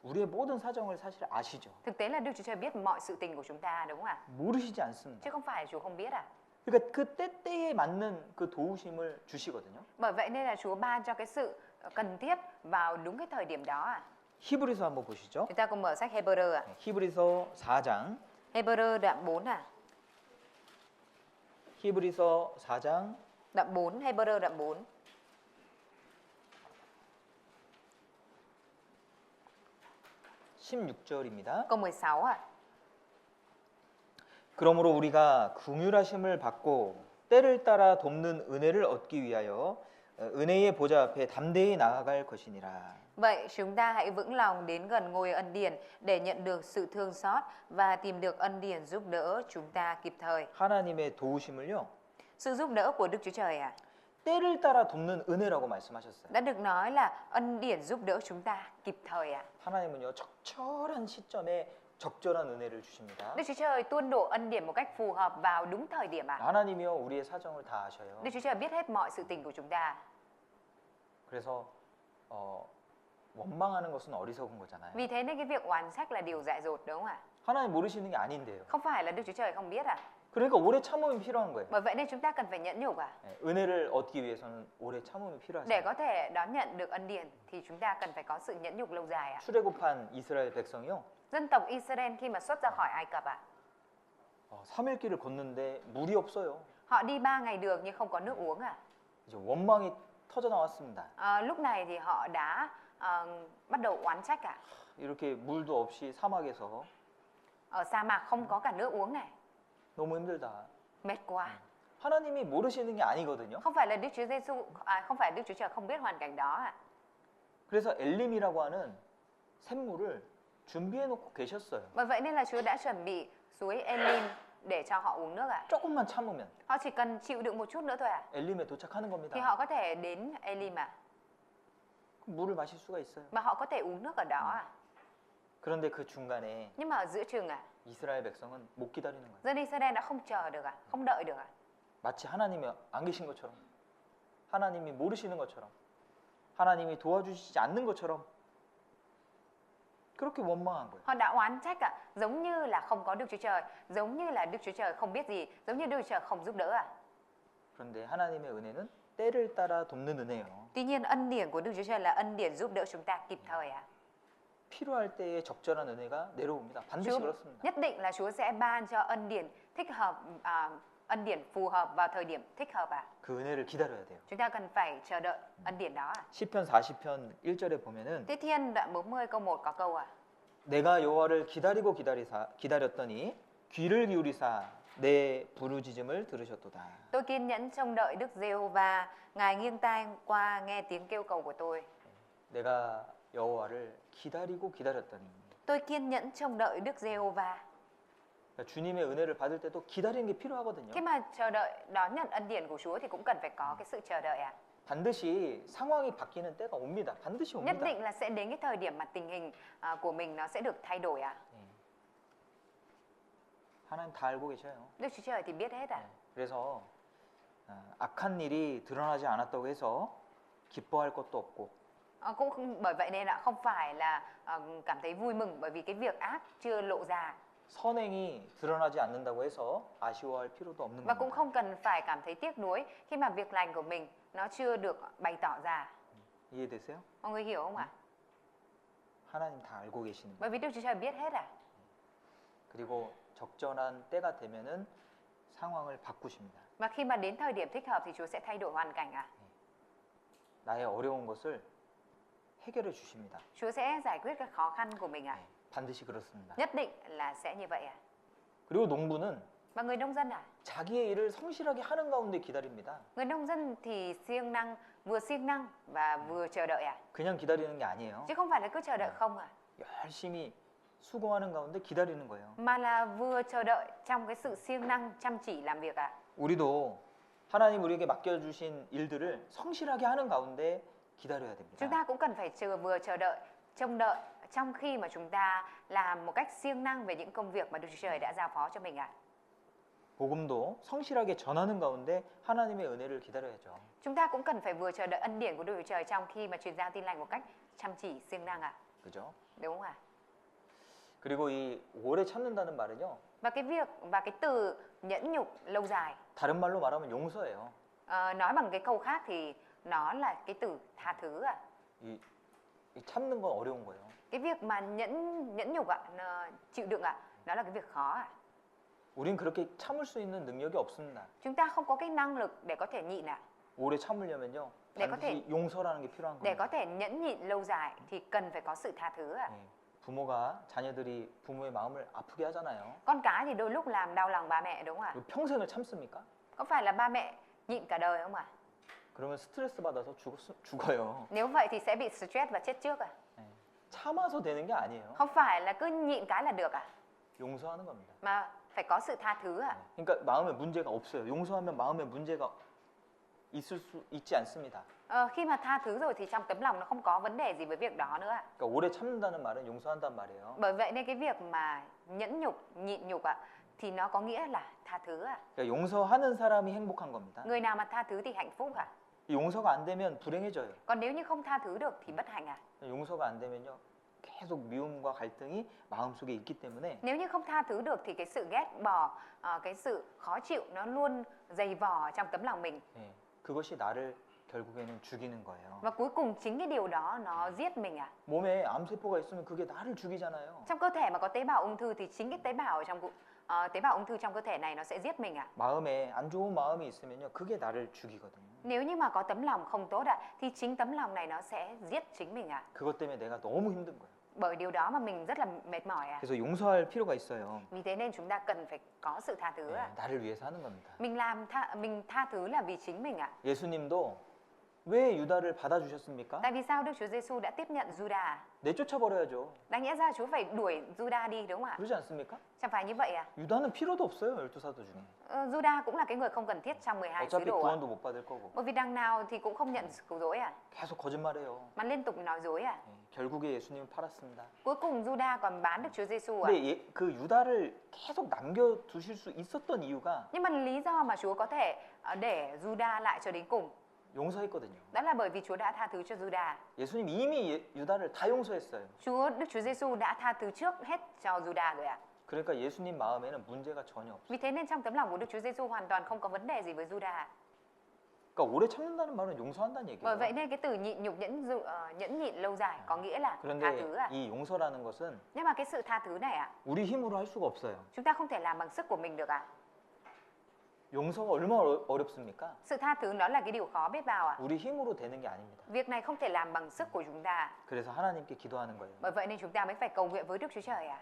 Speaker 1: 우리의 모든 사정을 사실 아시죠.
Speaker 2: Thực tế là Đức Chúa Trời biết mọi sự tình của chúng ta đúng không ạ?
Speaker 1: 모르시지 않습니다.
Speaker 2: Chứ không phải là Chúa không biết ạ.
Speaker 1: 그러니까 그 때때에 맞는 그 도우심을 주시거든요.
Speaker 2: Bởi vậy nên là Chúa ban cho cái sự cần thiết vào đúng cái thời điểm đó ạ.
Speaker 1: 히브리서 한번 보시죠.
Speaker 2: Chúng ta cùng mở sách Hebrew ạ.
Speaker 1: 히브리서 4장.
Speaker 2: Hebrew đoạn 4 ạ.
Speaker 1: 히브리서 4장
Speaker 2: Đoạn 4, Hebrew đoạn 4.
Speaker 1: 16절입니다.
Speaker 2: Câu 16 ạ.
Speaker 1: 그러므로 우리가 긍휼하심을 받고 때를 따라 돕는 은혜를 얻기 위하여 은혜의 보좌 앞에 담대히 나아갈 것이니라.
Speaker 2: Vậy chúng ta hãy vững lòng đến gần ngôi ân điển để nhận được sự thương xót và tìm được ân điển giúp đỡ chúng ta kịp thời.
Speaker 1: 하나님의 도우심을요.
Speaker 2: Sự giúp đỡ của Đức Chúa Trời ạ.
Speaker 1: 때를 따라 돕는 은혜라고 말씀하셨어요.
Speaker 2: Đã được nói là ân điển giúp đỡ chúng ta kịp thời ạ.
Speaker 1: 하나님은요. 적절한 시점에 적절한 은혜를 주십니다.
Speaker 2: Đức Chúa Trời tuôn đổ ân điển một cách phù hợp vào đúng thời điểm ạ.
Speaker 1: 하나님이요. 우리의 사정을 다 아셔요.
Speaker 2: Đức Chúa Trời biết hết mọi sự tình của chúng ta.
Speaker 1: 그래서 원망하는 것은 어리석은 거잖아요.
Speaker 2: Vì thế nên cái việc oán trách là điều dại dột đúng không ạ?
Speaker 1: 하나님 모르시는 게 아닌데요.
Speaker 2: Không phải là Đức Chúa Trời không biết ạ.
Speaker 1: 그러니까 오래 참음이 필요한 거예요.
Speaker 2: Bởi vậy nên chúng ta cần phải nhẫn nhục ạ.
Speaker 1: 은혜를 얻기 위해서는 오래 참음이
Speaker 2: Để
Speaker 1: 필요하죠.
Speaker 2: có thể đón nhận được ân điển thì chúng ta cần phải có sự nhẫn nhục lâu dài ạ.
Speaker 1: 출애굽한 이스라엘 백성이요.
Speaker 2: Dân tộc Israel khi mà xuất ra khỏi Ai Cập ạ,
Speaker 1: 3일 길을 걷는데 물이 없어요.
Speaker 2: họ đi 3 ngày đường nhưng không có nước uống ạ.
Speaker 1: 이제 원망이 터져 나왔습니다.
Speaker 2: Lúc này thì họ đã bắt đầu oán trách ạ.
Speaker 1: 이렇게 물도 없이 사막에서
Speaker 2: Ở sa mạc không có cả nước uống này,
Speaker 1: 너무 힘들다.
Speaker 2: mệt quá.
Speaker 1: 하나님이 모르시는 게 아니거든요.
Speaker 2: Không phải là Đức Chúa Giêsu, không phải Đức Chúa Trời không biết hoàn cảnh đó ạ.
Speaker 1: 그래서 엘림이라고 하는 샘물을 준비해 놓고 계셨어요.
Speaker 2: Bởi vậy nên là Chúa đã chuẩn bị suối Elim để cho họ uống nước ạ.
Speaker 1: 조금만 참으면
Speaker 2: Họ chỉ cần chịu đựng một chút nữa thôi ạ,
Speaker 1: 엘림에 도착하는
Speaker 2: thì
Speaker 1: 겁니다.
Speaker 2: họ có thể đến Elim ạ,
Speaker 1: 그럼 물을 마실 수가 있어요.
Speaker 2: và họ có thể uống nước ở đó ạ.
Speaker 1: 그런데 그 중간에
Speaker 2: Nhưng mà ở giữa chừng ạ,
Speaker 1: 이스라엘 백성은 못 기다리는 거예요.
Speaker 2: dân Israel đã không chờ được ạ, không đợi được ạ.
Speaker 1: 마치 하나님이 안 계신 것처럼, 하나님이 모르시는 것처럼, 하나님이 도와주시지 않는 것처럼 그렇게 원망한 거예요.
Speaker 2: Họ đã oán trách ạ, giống như là không có Đức Chúa Trời, giống như là Đức Chúa Trời không biết gì, giống như Đức Chúa Trời không giúp đỡ ạ.
Speaker 1: 그런데 하나님의 은혜는 때를 따라 돕는 은혜예요.
Speaker 2: Tuy nhiên ân điển của Đức Chúa Trời là ân điển giúp đỡ chúng ta kịp thời ạ.
Speaker 1: 필요할 때에 적절한 은혜가 내려옵니다. 반드시
Speaker 2: Chúa
Speaker 1: 그렇습니다.
Speaker 2: nhất định là Chúa sẽ ban cho ân điển thích hợp, ân điển phù hợp vào thời điểm thích hợp ạ.
Speaker 1: 그 은혜를 기다려야 돼요.
Speaker 2: Chúng ta cần phải chờ đợi ân điển đó ạ.
Speaker 1: 시편 40편 1절에 보면은
Speaker 2: Tiết Thiên đoạn 40 câu 1 có câu ạ.
Speaker 1: 내가 여호와를 기다렸더니 귀를 기울이사 내 부르짖음을 들으셨도다.
Speaker 2: Tôi kiên nhẫn trông đợi Đức Giê-hô-va, Ngài nghiêng tai qua nghe tiếng kêu cầu của tôi.
Speaker 1: 내가 여호와를 기다렸더니
Speaker 2: Tôi kiên nhẫn trông đợi Đức Giê-hô-va.
Speaker 1: 그러니까 주님의 은혜를 받을 때도 기다리는 게 필요하거든요.
Speaker 2: Khi mà chờ đợi đón nhận ân điển của Chúa thì cũng cần phải có cái sự chờ đợi ạ.
Speaker 1: 반드시 상황이 바뀌는 때가 옵니다. 반드시
Speaker 2: Nhất
Speaker 1: 옵니다.
Speaker 2: định là sẽ đến cái thời điểm mà tình hình của mình nó sẽ được thay đổi ạ.
Speaker 1: 하나님 다 알고 계셔요.
Speaker 2: Đức Chúa Trời thì biết hết à.
Speaker 1: 그래서 악한 일이 드러나지 않았다고 해서 기뻐할 것도 없고
Speaker 2: Cũng không, bởi vậy nên là không phải là cảm thấy vui mừng bởi vì cái việc ác chưa lộ ra,
Speaker 1: 선행이 드러나지 않는다고 해서 아쉬워할 필요도 없는
Speaker 2: và cũng
Speaker 1: 겁니다.
Speaker 2: không cần phải cảm thấy tiếc nuối khi mà việc lành của mình nó chưa được bày tỏ ra.
Speaker 1: 이해되세요?
Speaker 2: Mọi người hiểu không ạ?
Speaker 1: 하나님 다 알고 계시는 거예요.
Speaker 2: Bởi vì Đức Chúa Trời biết hết à.
Speaker 1: 그리고 적절한 때가 되면은 상황을 바꾸십니다.
Speaker 2: Và khi mà đến thời điểm thích hợp thì Chúa sẽ thay đổi hoàn cảnh à.
Speaker 1: 나의 어려운 것을 해결해 주십니다.
Speaker 2: Chúa sẽ giải quyết các khó khăn của mình à.
Speaker 1: 반드시 그렇습니다.
Speaker 2: Nhất định là sẽ như vậy à.
Speaker 1: 그리고 농부는
Speaker 2: Và người nông dân à?
Speaker 1: 자기의 일을 성실하게 하는 가운데 기다립니다.
Speaker 2: Người nông dân thì vừa siêng năng và vừa chờ đợi à.
Speaker 1: 그냥 기다리는 게 아니에요.
Speaker 2: Chứ không phải là cứ chờ đợi không à.
Speaker 1: 열심히 수고하는 가운데 기다리는 거예요.
Speaker 2: Mà là vừa chờ đợi trong cái sự siêng năng chăm chỉ làm việc à.
Speaker 1: 우리도 하나님 우리에게 맡겨주신 일들을 성실하게 하는 가운데 기다려야
Speaker 2: Chúng
Speaker 1: 됩니다.
Speaker 2: ta cũng cần phải vừa chờ đợi, trông đợi trong khi mà chúng ta làm một cách siêng năng về những công việc mà Đức Chúa Trời đã giao phó cho mình ạ.
Speaker 1: 복음도 성실하게 전하는 가운데 하나님의 은혜를 기다려야죠.
Speaker 2: Chúng ta cũng cần phải vừa chờ đợi ân điển của Đức Chúa Trời trong khi mà truyền giao tin lành một cách chăm chỉ, siêng năng ạ.
Speaker 1: 그죠?
Speaker 2: Đúng không ạ?
Speaker 1: 그리고 이 오래 참는다는 말은요.
Speaker 2: Và cái từ nhẫn nhục lâu dài,
Speaker 1: 다른 말로 말하면 용서예요.
Speaker 2: nói bằng cái câu khác thì nó là cái từ tha thứ ạ.
Speaker 1: 이 참는 건 어려운 거예요.
Speaker 2: Cái việc mà nhẫn nhục ạ, chịu đựng ạ, đó là cái việc khó ạ.
Speaker 1: 우린 그렇게 참을 수 있는 능력이 없습니다.
Speaker 2: Chúng ta không có cái năng lực để có thể nhịn ạ.
Speaker 1: 오래 참으려면요.
Speaker 2: 네, có
Speaker 1: 반드시 용서라는 게 필요한
Speaker 2: Để có
Speaker 1: 겁니다.
Speaker 2: thể nhẫn nhịn lâu dài thì cần phải có sự tha thứ ạ.
Speaker 1: 예, 부모가 자녀들이 부모의 마음을 아프게 하잖아요.
Speaker 2: Con cái thì đôi lúc làm đau lòng ba mẹ đúng không ạ?
Speaker 1: 그리고 평생을 참습니까?
Speaker 2: Có phải là ba mẹ nhịn cả đời không ạ?
Speaker 1: 그러면 스트레스 받아서 죽어요.
Speaker 2: Nếu vậy thì sẽ bị stress và chết trước ạ.
Speaker 1: 예, 참아서 되는 게 아니에요.
Speaker 2: Không phải là cứ nhịn cái là được ạ,
Speaker 1: 용서하는 겁니다.
Speaker 2: mà phải có sự tha thứ ạ.
Speaker 1: 그러니까 마음에 문제가 없어요. 용서하면 마음에 문제가 있지 않습니다.
Speaker 2: Khi mà tha thứ rồi thì trong tấm lòng nó không có vấn đề gì với việc đó nữa ạ.
Speaker 1: 그러니까 오래 참는다는 말은 용서한단 말이에요.
Speaker 2: Bởi vậy nên cái việc mà nhẫn nhục, nhịn nhục ạ thì nó có nghĩa là tha thứ ạ.
Speaker 1: 그러니까 용서하는 사람이 행복한 겁니다.
Speaker 2: Người nào mà tha thứ thì hạnh phúc ạ.
Speaker 1: 이 용서가 안 되면 불행해져요.
Speaker 2: Còn nếu như không tha thứ được thì bất hạnh ạ.
Speaker 1: 용서가 안 되면요. 계속 미움과 갈등이 마음속에 있기 때문에
Speaker 2: Nếu như không tha thứ được thì cái sự ghét bỏ, cái sự khó chịu nó luôn dày vò trong tấm lòng mình.
Speaker 1: 예, 그것이 나를 결국에는 죽이는 거예요.
Speaker 2: Và cuối cùng chính cái điều đó nó giết mình ạ.
Speaker 1: 몸에 암세포가 있으면 그게 나를 죽이잖아요.
Speaker 2: Trong cơ thể mà có tế bào ung thư thì chính cái tế bào ung thư trong cơ thể này nó sẽ giết mình ạ.
Speaker 1: 마음에 안 좋은 마음이 있으면요. 그게 나를 죽이거든요.
Speaker 2: Nếu như mà có tấm lòng không tốt ạ thì chính tấm lòng này nó sẽ giết chính mình ạ.
Speaker 1: 그것 때문에 내가 너무 힘든 거예요.
Speaker 2: Bởi điều đó mà mình rất là mệt mỏi ạ.
Speaker 1: 그래서 용서할 필요가 있어요.
Speaker 2: Vì thế nên chúng ta cần phải có sự tha thứ ạ.
Speaker 1: 예, 나를 위해서 하는 겁니다.
Speaker 2: Mình tha thứ là vì chính mình ạ.
Speaker 1: 예수님도 왜 유다를 받아주셨습니까?
Speaker 2: Tại vì sao Đức Chúa Giêsu đã tiếp nhận Juda?
Speaker 1: 내쫓아버려야죠.
Speaker 2: Đáng nhẽ ra Chúa phải đuổi Juda đi đúng không ạ?
Speaker 1: 그러지 않습니까?
Speaker 2: Chẳng phải như vậy à?
Speaker 1: 유다는 필요도 없어요. 12사도 중에.
Speaker 2: Juda cũng là cái người không cần thiết trong 12 sứ
Speaker 1: 어차피
Speaker 2: đồ ạ.
Speaker 1: 구원도 못 받을 거고.
Speaker 2: Bởi vì đằng nào thì cũng không nhận sự cứu rỗi à?
Speaker 1: 계속 거짓말해요.
Speaker 2: Mà liên tục nói dối à?
Speaker 1: 예, 결국에 예수님을 팔았습니다.
Speaker 2: Cuối cùng Juda còn bán Đức Chúa Giêsu à?
Speaker 1: 근데 그 유다를 계속 남겨두실 수 있었던 이유가
Speaker 2: Nhưng mà lý do mà Chúa có thể để Juda lại cho đến cùng
Speaker 1: 용서했거든요.
Speaker 2: đó là bởi vì Chúa đã tha thứ cho Juda.
Speaker 1: 예수님 이미 유다를 다 용서했어요.
Speaker 2: Đức Chúa Giêsu đã tha thứ trước hết cho Juda rồi ạ.
Speaker 1: 그러니까 예수님 마음에는 문제가 전혀 없어요.
Speaker 2: Vì thế nên trong tấm lòng của Đức Chúa Giêsu hoàn toàn không có vấn đề gì với Juda.
Speaker 1: 그러니까 오래 참는다는 말은 용서한다는 얘기예요.
Speaker 2: Bởi vậy nên cái từ nhịn nhục nhẫn nhịn lâu dài có nghĩa là tha
Speaker 1: 그런데
Speaker 2: thứ ạ.
Speaker 1: 이 용서라는 것은
Speaker 2: Nhưng mà cái sự tha thứ này ạ,
Speaker 1: 우리 힘으로 할 수가 없어요.
Speaker 2: chúng ta không thể làm bằng sức của mình được ạ.
Speaker 1: 용서가 얼마나 어렵습니까?
Speaker 2: Sự tha thứ nó là cái điều khó biết bao ạ.
Speaker 1: 우리 힘으로 되는 게 아닙니다.
Speaker 2: Việc này không thể làm bằng sức của chúng ta.
Speaker 1: 그래서 하나님께 기도하는 거예요.
Speaker 2: Bởi vậy nên chúng ta mới phải cầu nguyện với Đức Chúa Trời ạ.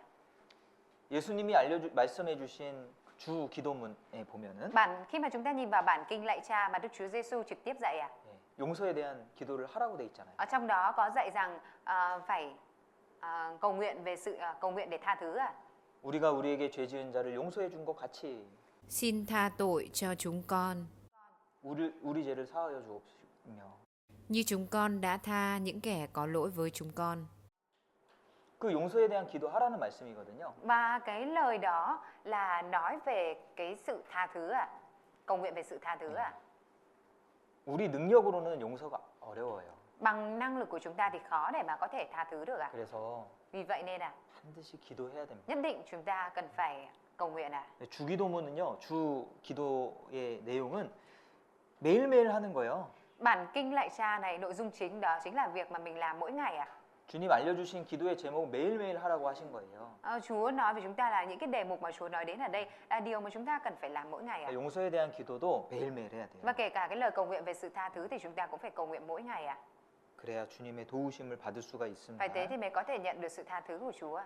Speaker 1: 예수님이 말씀해 주신 주 기도문에 보면은
Speaker 2: Khi mà chúng ta nhìn vào bản kinh lạy Cha mà Đức Chúa Giêsu trực tiếp dạy ạ,
Speaker 1: 예, 용서에 대한 기도를 하라고 돼 있잖아요.
Speaker 2: ở trong đó có dạy rằng phải cầu nguyện về sự cầu nguyện để tha thứ ạ.
Speaker 1: 우리가 우리에게 죄 지은 자를 용서해 준 것 같이
Speaker 3: Xin tha tội cho chúng con,
Speaker 1: 우리 죄를 사하여 주옵시며
Speaker 3: như chúng con đã tha những kẻ có lỗi với chúng con.
Speaker 1: 그 용서에 대한 기도하라는 말씀이거든요.
Speaker 2: Và cái lời đó là nói về cái sự tha thứ à? Cầu nguyện về sự tha thứ à?
Speaker 1: 우리 능력으로는 용서가 어려워요.
Speaker 2: Bằng năng lực của chúng ta thì khó để mà có thể tha thứ được à?
Speaker 1: 그래서
Speaker 2: Vì vậy nên là
Speaker 1: 반드시 기도해야 됩니다.
Speaker 2: nhất định chúng ta cần phải cầu nguyện à?
Speaker 1: 주기도문은요. 주 기도의 내용은 매일매일 하는 거예요.
Speaker 2: Bản kinh lạy cha này nội dung chính đó chính là việc mà mình làm mỗi ngày à?
Speaker 1: 주님 알려주신 기도의 제목 매일매일 하라고 하신 거예요.
Speaker 2: Chúa nói với chúng ta là những cái đề mục mà Chúa nói đến ở đây là điều mà chúng ta cần phải làm mỗi ngày à?
Speaker 1: 용서에 대한 기도도 매일매일 해야 돼요.
Speaker 2: Và kể cả cái lời cầu nguyện về sự tha thứ thì chúng ta cũng phải cầu nguyện mỗi ngày à?
Speaker 1: 그래야 주님의 도우심을 받을 수가 있습니다.
Speaker 2: Phải thế thì mới có thể nhận được sự tha thứ của Chúa.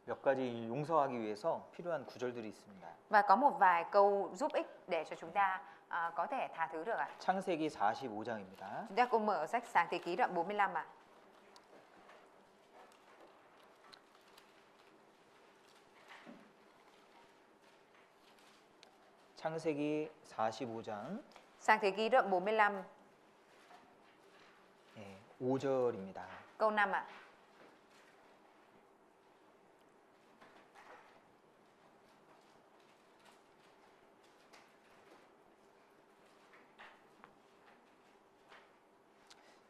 Speaker 1: 몇 가지 용서하기 위해서 필요한 구절들이 있습니다.
Speaker 2: Và có một vài câu giúp ích để cho chúng ta có thể tha thứ được ạ.
Speaker 1: 창세기 45장입니다.
Speaker 2: Chúng ta cùng mở sách Sáng Thế Ký đoạn 45 ạ.
Speaker 1: 창세기 45장
Speaker 2: Sáng Thế Ký đoạn 45
Speaker 1: 5절입니다.
Speaker 2: câu 5 ạ.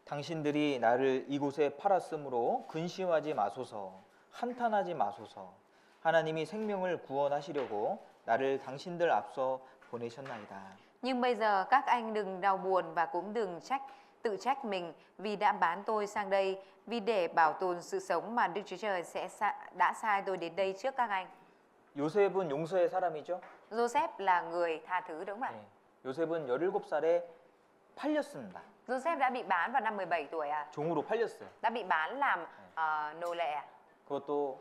Speaker 1: 당신들이 나를 이곳에 팔았으므로 근심하지 마소서, 한탄하지 마소서. 하나님이 생명을 구원하시려고 나를 당신들 앞서 보내셨나이다.
Speaker 2: Nhưng bây giờ các anh đừng đau buồn và cũng đừng tự trách mình vì đã bán tôi sang đây, vì để bảo tồn sự sống mà Đức Chúa Trời đã sai tôi đến đây trước các anh.
Speaker 1: 요셉은 용서의 사람이죠.
Speaker 2: Joseph là người tha thứ đúng không ạ?
Speaker 1: 요셉은 17살에 팔렸습니다.
Speaker 2: Joseph đã bị bán vào năm 17 tuổi à?
Speaker 1: 종으로 팔렸어요.
Speaker 2: Đã bị bán làm nô lệ à?
Speaker 1: 그것도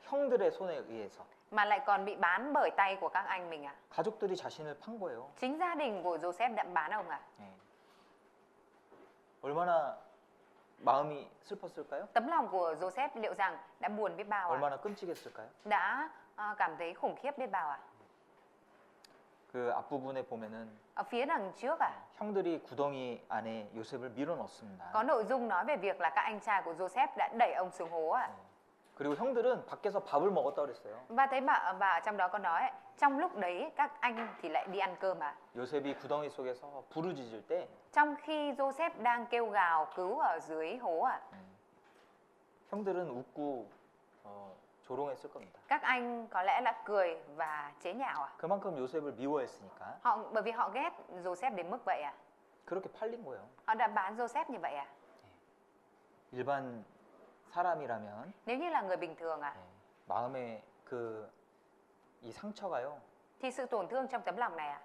Speaker 1: 형들의 손에 의해서.
Speaker 2: Mà lại còn bị bán bởi tay của các anh mình à?
Speaker 1: 가족들이 자신을 판 거예요.
Speaker 2: Chính gia đình của Joseph đã bán ông à?
Speaker 1: 얼마나 마음이 슬펐을까요?
Speaker 2: Tấm lòng của Joseph liệu rằng đã buồn biết bao à?
Speaker 1: 얼마나 끔찍했을까요?
Speaker 2: Đã cảm thấy khủng khiếp biết bao à?
Speaker 1: 그 앞부분에 보면은
Speaker 2: Ở phía đằng trước à?
Speaker 1: 형들이 구덩이 안에 요셉을 밀어 넣습니다.
Speaker 2: Có nội dung nói về việc là các anh trai của Joseph đã đẩy ông xuống hố à?
Speaker 1: 그리고 형들은 밖에서 밥을 먹었다 그랬어요.
Speaker 2: Và trong đó có nói trong lúc đấy các anh thì lại đi ăn cơm à?
Speaker 1: 요셉이 구덩이 속에서 부르짖을 때
Speaker 2: Trong khi Joseph đang kêu gào cứu ở dưới hố à?
Speaker 1: 형들은 웃고 조롱했을 겁니다.
Speaker 2: Các anh có lẽ là cười và chế nhạo à?
Speaker 1: 그만큼 요셉을 미워했으니까
Speaker 2: Bởi vì họ ghét Joseph đến mức vậy à?
Speaker 1: 그렇게 팔린 거예요.
Speaker 2: Họ đã bán Joseph như vậy à?
Speaker 1: 일반 사람이라면
Speaker 2: Nếu như là người bình thường à?
Speaker 1: 마음의 이 상처가요
Speaker 2: Thì sự tổn thương trong tấm lòng này à?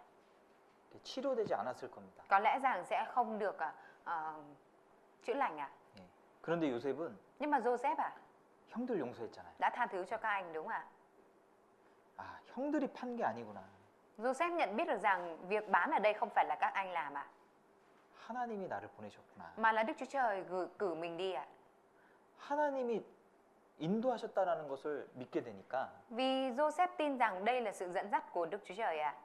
Speaker 1: 치료되지 않았을 겁니다.
Speaker 2: Có lẽ rằng sẽ không được chữa lành à?
Speaker 1: 그런데 요셉은
Speaker 2: Nhưng mà Joseph à?
Speaker 1: 형들 용서했잖아요.
Speaker 2: Đã tha thứ cho các anh đúng không ạ?
Speaker 1: 아, 형들이 판 게 아니구나.
Speaker 2: Joseph nhận biết được rằng việc bán ở đây không phải là các anh làm à?
Speaker 1: 하나님이 나를 보내셨구나.
Speaker 2: Mà là Đức Chúa Trời cử mình đi ạ.
Speaker 1: 하나님이 인도하셨다라는 것을 믿게 되니까
Speaker 2: Vì Joseph tin rằng đây là sự dẫn dắt của Đức Chúa Trời ạ.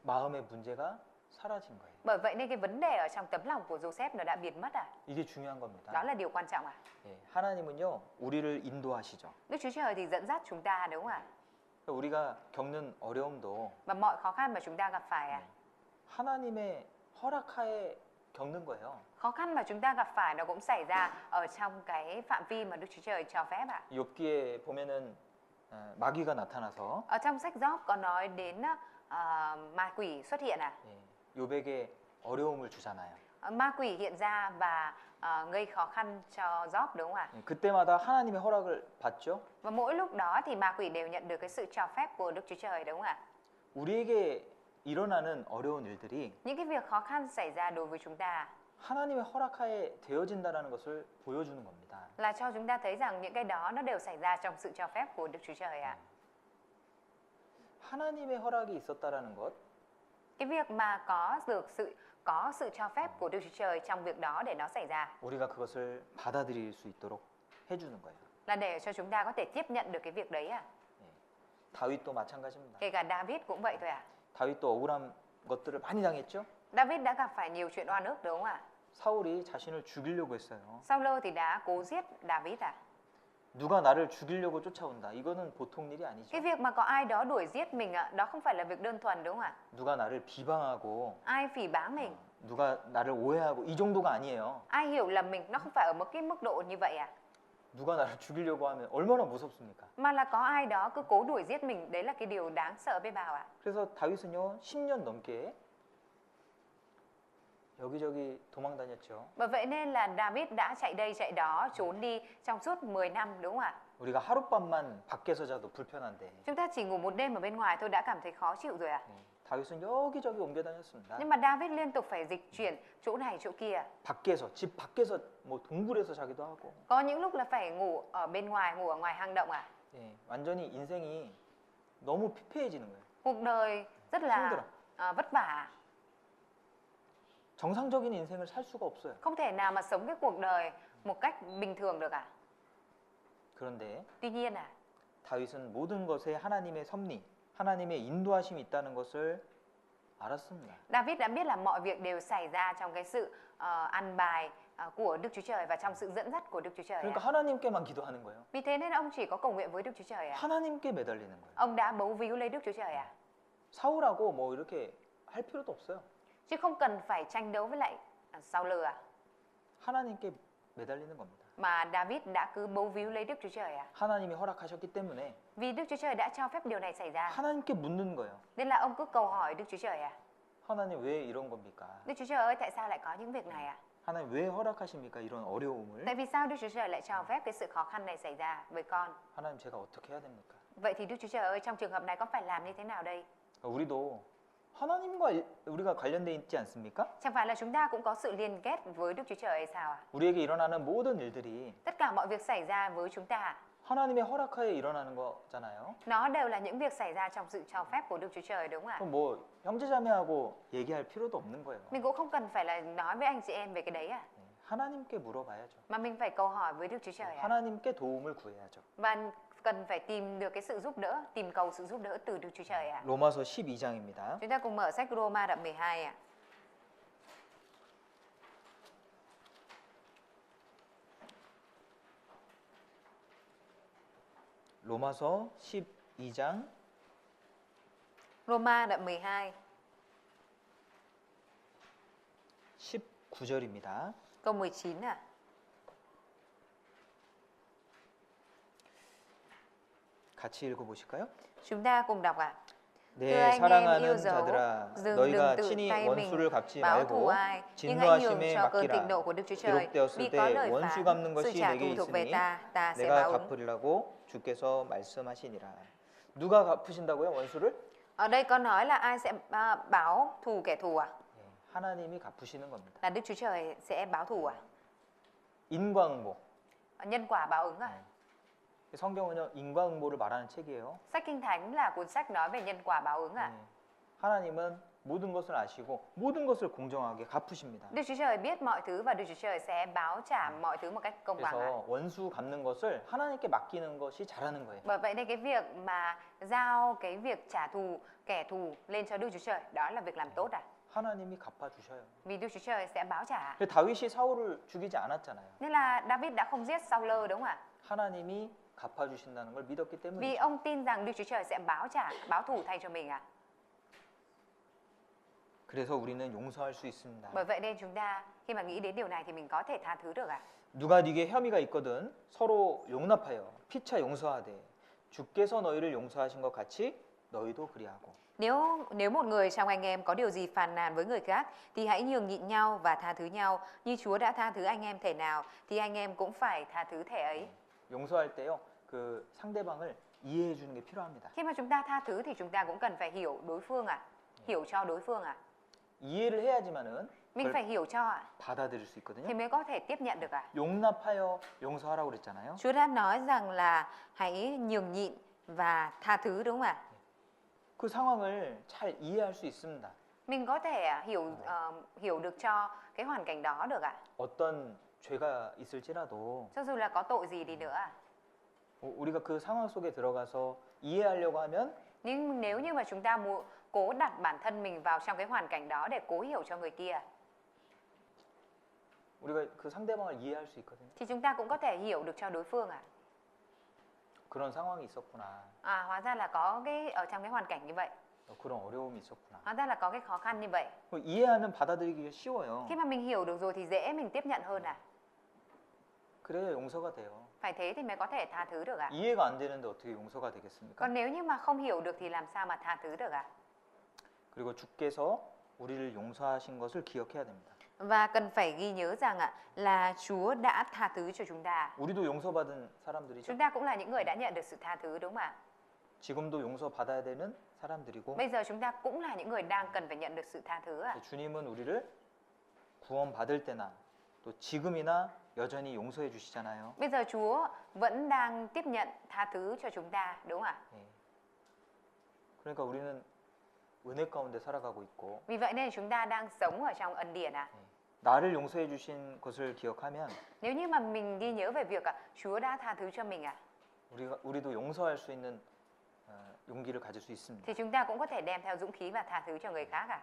Speaker 1: 마음의 문제가 사라진 거예요.
Speaker 2: Bởi vậy nên cái vấn đề ở trong tấm lòng của Joseph nó đã biến mất à?
Speaker 1: 이게 중요한 겁니다.
Speaker 2: Đó là điều quan trọng à?
Speaker 1: 하나님은요 우리를 인도하시죠.
Speaker 2: Đức Chúa Trời thì dẫn dắt chúng ta đúng không ạ?
Speaker 1: 우리가 겪는 어려움도
Speaker 2: Và mọi khó khăn mà chúng ta gặp phải à?
Speaker 1: 하나님의 허락하에 겪는 거예요.
Speaker 2: Khó khăn mà chúng ta gặp phải nó cũng xảy ra ở trong cái phạm vi mà Đức Chúa Trời cho phép ạ.
Speaker 1: 욥기에 보면은 마귀가 나타나서
Speaker 2: Ở trong sách Gióp có nói đến ma quỷ xuất hiện à?
Speaker 1: 욥에게 어려움을 주잖아요.
Speaker 2: Ma quỷ hiện ra và gây khó khăn cho Gióp đúng không ạ?
Speaker 1: 그때마다 하나님의 허락을 받죠.
Speaker 2: Và mỗi lúc đó thì ma quỷ đều nhận được cái sự cho phép của Đức Chúa Trời đúng không ạ?
Speaker 1: 우리에게 일어나는 어려운 일들이
Speaker 2: Những cái việc khó khăn xảy ra đối với chúng ta
Speaker 1: 하나님의 허락하에 되어진다라는 것을 보여주는 겁니다.
Speaker 2: là cho chúng ta thấy rằng những cái đó nó đều xảy ra trong sự cho phép của Đức Chúa Trời ạ.
Speaker 1: 하나님의 허락이 있었다라는 것,
Speaker 2: Cái việc mà có sự cho phép của Đức Chúa Trời trong việc đó để nó xảy ra
Speaker 1: 우리가 그것을 받아들일 수 있도록 해주는 거예요.
Speaker 2: là để cho chúng ta có thể tiếp nhận được cái việc đấy à?
Speaker 1: 다윗도 마찬가지입니다.
Speaker 2: Kể cả David cũng vậy thôi à?
Speaker 1: 다윗도 억울한 것들을 많이 당했죠.
Speaker 2: David đã gặp phải nhiều chuyện oan ức đúng không ạ?
Speaker 1: 사울이 자신을 죽이려고 했어요.
Speaker 2: Saul thì đã cố giết David à?
Speaker 1: 누가 나를 죽이려고 쫓아온다. 이거는 보통 일이 아니죠.
Speaker 2: Cái việc mà có ai đó đuổi giết mình ạ, đó không phải là việc đơn thuần đúng không ạ?
Speaker 1: 누가 나를 비방하고
Speaker 2: Ai phỉ báng mình,
Speaker 1: 누가 나를 오해하고 이 정도가 아니에요.
Speaker 2: ai hiểu lầm mình, nó không phải ở một cái mức độ như vậy à?
Speaker 1: 누가 나를 죽이려고 하면 얼마나 무섭습니까?
Speaker 2: Mà là có ai đó cứ cố đuổi giết mình, đấy là cái điều đáng sợ biết bao ạ.
Speaker 1: 그래서 다윗은요 10년 넘게 여기저기 도망 다녔죠.
Speaker 2: Bởi vậy nên là David đã chạy đây chạy đó, trốn đi trong suốt 10 năm đúng không ạ?
Speaker 1: 우리가 하룻밤만 밖에서 자도 불편한데
Speaker 2: Chúng ta chỉ ngủ một đêm ở bên ngoài thôi đã cảm thấy khó chịu rồi ạ.
Speaker 1: 다윗은 여기저기 옮겨 다녔습니다.
Speaker 2: Nhưng mà David liên tục phải dịch chuyển chỗ này chỗ kia.
Speaker 1: 밖에서 집 밖에서 뭐 동굴에서 자기도 하고
Speaker 2: Có những lúc là phải ngủ ở bên ngoài, ngủ ở ngoài hang động ạ.
Speaker 1: 예, 완전히 인생이 너무 피폐해지는 거예요.
Speaker 2: Cuộc đời rất là
Speaker 1: 힘들어.
Speaker 2: vất vả.
Speaker 1: 정상적인 인생을 살 수가 없어요.
Speaker 2: Không thể nào mà sống cái cuộc đời một cách bình thường được ạ.
Speaker 1: 그런데
Speaker 2: Tuy nhiên à,
Speaker 1: 다윗은 모든 것에 하나님의 섭리, 하나님의 인도하심이 있다는 것을 알았습니다.
Speaker 2: David đã biết là mọi việc đều xảy ra trong cái sự ăn bài của Đức Chúa Trời và trong sự dẫn dắt của Đức Chúa Trời
Speaker 1: 그러니까
Speaker 2: ạ.
Speaker 1: 하나님께만 기도하는 거예요.
Speaker 2: Vì thế nên ông chỉ có cầu nguyện với Đức Chúa Trời ạ.
Speaker 1: 하나님께 매달리는 거예요.
Speaker 2: Ông đã bấu víu lấy Đức Chúa Trời ạ.
Speaker 1: 사울하고 뭐 이렇게 할 필요도 없어요.
Speaker 2: Chứ không cần phải tranh đấu với lại Saul ạ.
Speaker 1: 하나님께 매달리는 겁니다.
Speaker 2: Mà David đã cứ bấu víu lấy Đức Chúa Trời ạ.
Speaker 1: 하나님이 허락하셨기 때문에
Speaker 2: Vì Đức Chúa Trời đã cho phép điều này xảy ra.
Speaker 1: 하나님께 묻는 거예요.
Speaker 2: Nên là ông cứ cầu hỏi Đức Chúa Trời ạ.
Speaker 1: 하나님 왜 이런 겁니까?
Speaker 2: Đức Chúa Trời ơi, tại sao lại có những việc này ạ?
Speaker 1: 하나님 왜 허락하십니까? 이런 어려움을.
Speaker 2: Tại vì sao Đức Chúa Trời lại cho phép cái sự khó khăn này xảy ra với con?
Speaker 1: 하나님 제가 어떻게 해야 됩니까?
Speaker 2: Vậy thì Đức Chúa Trời ơi, trong trường hợp này con phải làm như thế nào đây?
Speaker 1: 우리도 하나님과 우리가 관련돼 있지 않습니까?
Speaker 2: Chẳng phải là chúng ta cũng có sự liên kết với Đức Chúa Trời hay sao ạ?
Speaker 1: 우리에게 일어나는 모든 일들이
Speaker 2: Tất cả mọi việc xảy ra với chúng ta,
Speaker 1: 하나님의 허락하에 일어나는 거잖아요.
Speaker 2: nó đều là những việc xảy ra trong sự cho phép của Đức Chúa Trời đúng không ạ?
Speaker 1: 그럼 뭐 형제자매하고 얘기할 필요도 없는 거예요.
Speaker 2: Mình cũng không cần phải là nói với anh chị em về cái đấy ạ.
Speaker 1: 하나님께 물어봐야죠.
Speaker 2: Mà mình phải cầu hỏi với Đức Chúa Trời ạ.
Speaker 1: 하나님께 도움을 구해야죠.
Speaker 2: Và cần phải tìm được cái sự giúp đỡ, tìm cầu sự giúp đỡ từ Đức Chúa Trời ạ.
Speaker 1: 로마서 12장입니다.
Speaker 2: Chúng ta cùng mở sách Roma đoạn 12 ạ.
Speaker 1: 로마서 12장
Speaker 2: Roma đoạn 12
Speaker 1: 19절입니다.
Speaker 2: câu 19 ạ.
Speaker 1: 같이 읽어보실까요?
Speaker 2: Chúng ta cùng đọc ạ. Thưa
Speaker 1: 네,
Speaker 2: anh em yêu
Speaker 1: 사랑하는
Speaker 2: dấu,
Speaker 1: 자들아,
Speaker 2: dừng
Speaker 1: 너희가
Speaker 2: đừng tự
Speaker 1: 친히
Speaker 2: tay mình
Speaker 1: 원수를 갚지
Speaker 2: báo thù
Speaker 1: 말고
Speaker 2: ai, nhưng hãy nhường
Speaker 1: 진노하심에
Speaker 2: cho cơn thịnh
Speaker 1: 맡기라.
Speaker 2: nộ của Đức Chúa Trời.
Speaker 1: 기록되었을
Speaker 2: Vì
Speaker 1: 때
Speaker 2: có lời
Speaker 1: 원수
Speaker 2: phán,
Speaker 1: 갚는
Speaker 2: sự
Speaker 1: 것이
Speaker 2: trả
Speaker 1: 내게
Speaker 2: thù thuộc về
Speaker 1: 있으니
Speaker 2: ta sẽ
Speaker 1: 내가
Speaker 2: báo ứng.
Speaker 1: 갚으리라고 주께서 말씀하시니라. 누가 갚으신다고요? 원수를?
Speaker 2: Ở đây có nói là ai sẽ báo thù kẻ thù à?
Speaker 1: 네, 하나님이 갚으시는 겁니다.
Speaker 2: Là Đức Chúa Trời sẽ báo thù à?
Speaker 1: 인과응보.
Speaker 2: Nhân quả báo ứng à?
Speaker 1: 성경은요 인과응보를 말하는 책이에요.
Speaker 2: Sách Kinh Thánh là cuốn sách nói về nhân quả báo ứng à?
Speaker 1: 네. 하나님은 모든 것을 아시고 모든 것을 공정하게 갚으십니다.
Speaker 2: Đức Chúa Trời biết mọi thứ và Đức Chúa Trời sẽ báo trả mọi thứ một cách công bằng à?
Speaker 1: 그래서 원수 갚는 것을 하나님께 맡기는 것이 잘하는 거예요.
Speaker 2: Bởi vậy nên cái việc mà giao cái việc trả thù kẻ thù lên cho Đức Chúa Trời, đó là việc làm tốt à?
Speaker 1: 하나님이 갚아주셔요.
Speaker 2: Vì Đức Chúa Trời sẽ báo trả.
Speaker 1: 그래서 다윗이 사울을 죽이지 않았잖아요.
Speaker 2: Nên là David đã không giết Saul đúng không ạ?
Speaker 1: 하나님이 갚아주신다는 걸 믿었기
Speaker 2: Vì
Speaker 1: 때문이죠.
Speaker 2: ông tin rằng Đức Chúa Trời sẽ báo trả, báo thù thay cho mình ạ.
Speaker 1: 그래서 우리는 용서할 수 있습니다.
Speaker 2: Bởi vậy nên chúng ta khi mà nghĩ đến điều này thì mình có thể tha thứ được ạ.
Speaker 1: 누가 네게 혐의가 있거든 서로 용납하여 피차 용서하되 주께서 너희를 용서하신 것 같이 너희도 그리하고.
Speaker 2: Nếu một người trong anh em có điều gì phàn nàn với người khác thì hãy nhường nhịn nhau và tha thứ nhau, như Chúa đã tha thứ anh em thể nào thì anh em cũng phải tha thứ thể ấy.
Speaker 1: 용서할 때요 그 상대방을 이해해 주는 게 필요합니다.
Speaker 2: Khi mà chúng ta tha thứ thì chúng ta cũng cần phải hiểu đối phương ạ, hiểu cho đối phương ạ.
Speaker 1: 이해를 해야지만은
Speaker 2: Mình
Speaker 1: 그걸
Speaker 2: phải hiểu cho ạ,
Speaker 1: 받아들일 수 있거든요.
Speaker 2: thì mới có thể tiếp nhận được ạ.
Speaker 1: 용납하여 용서하라고 그랬잖아요.
Speaker 2: Chúa đã nói rằng là hãy nhường nhịn và tha thứ đúng không ạ?
Speaker 1: 그 상황을 잘 이해할 수 있습니다.
Speaker 2: Mình có thể hiểu được cho cái hoàn cảnh đó được ạ.
Speaker 1: 어떤 죄가 있을지라도
Speaker 2: Cho dù là có tội gì đi nữa ạ.
Speaker 1: 우리가 그 상황 속에 들어가서 이해하려고 하면
Speaker 2: Nhưng nếu như mà chúng ta cố đặt bản thân mình vào trong cái hoàn cảnh đó để cố hiểu cho người kia,
Speaker 1: 우리가 그 상대방을 이해할 수 있거든요.
Speaker 2: thì chúng ta cũng có thể hiểu được cho đối phương ạ.
Speaker 1: 그런 상황이 있었구나.
Speaker 2: Hóa ra là có cái ở trong cái hoàn cảnh như vậy.
Speaker 1: 그런 어려움이 있었구나.
Speaker 2: Hóa ra là có cái khó khăn như vậy.
Speaker 1: 이해하면 받아들이기가 쉬워요.
Speaker 2: Khi mà mình hiểu được rồi thì dễ mình tiếp nhận hơn ạ.
Speaker 1: 그래야 용서가 돼요.
Speaker 2: Phải thế thì mới có thể tha thứ được ạ.
Speaker 1: 이해가 안 되는데 어떻게 용서가 되겠습니까?
Speaker 2: Còn nếu như mà không hiểu được thì làm sao mà tha thứ được ạ?
Speaker 1: 그리고 주께서 우리를 용서하신 것을 기억해야 됩니다.
Speaker 2: Và cần phải ghi nhớ rằng ạ là Chúa đã tha thứ cho chúng ta.
Speaker 1: 우리도 용서받은 사람들이죠.
Speaker 2: Chúng ta cũng là những người đã nhận được sự tha thứ đúng không ạ?
Speaker 1: 지금도 용서받아야 되는 사람들이고
Speaker 2: Bây giờ chúng ta cũng là những người đang cần phải nhận được sự tha thứ ạ.
Speaker 1: 주님은 우리를 구원받을 때나 또 지금이나 여전히 용서해 주시잖아요.
Speaker 2: Bây giờ Chúa vẫn đang tiếp nhận tha thứ cho chúng ta đúng không ạ?
Speaker 1: 예. 그러니까 우리는 은혜 가운데 살아가고 있고
Speaker 2: Vì vậy nên chúng ta đang sống ở trong ân điển ạ.
Speaker 1: 나를 용서해 주신 것을 기억하면
Speaker 2: Nếu như mà mình ghi nhớ về việc Chúa đã tha thứ cho mình ạ,
Speaker 1: 우리도 용서할 수 있는 용기를 가질 수 있습니다.
Speaker 2: thì chúng ta cũng có thể đem theo dũng khí và tha thứ cho người khác ạ.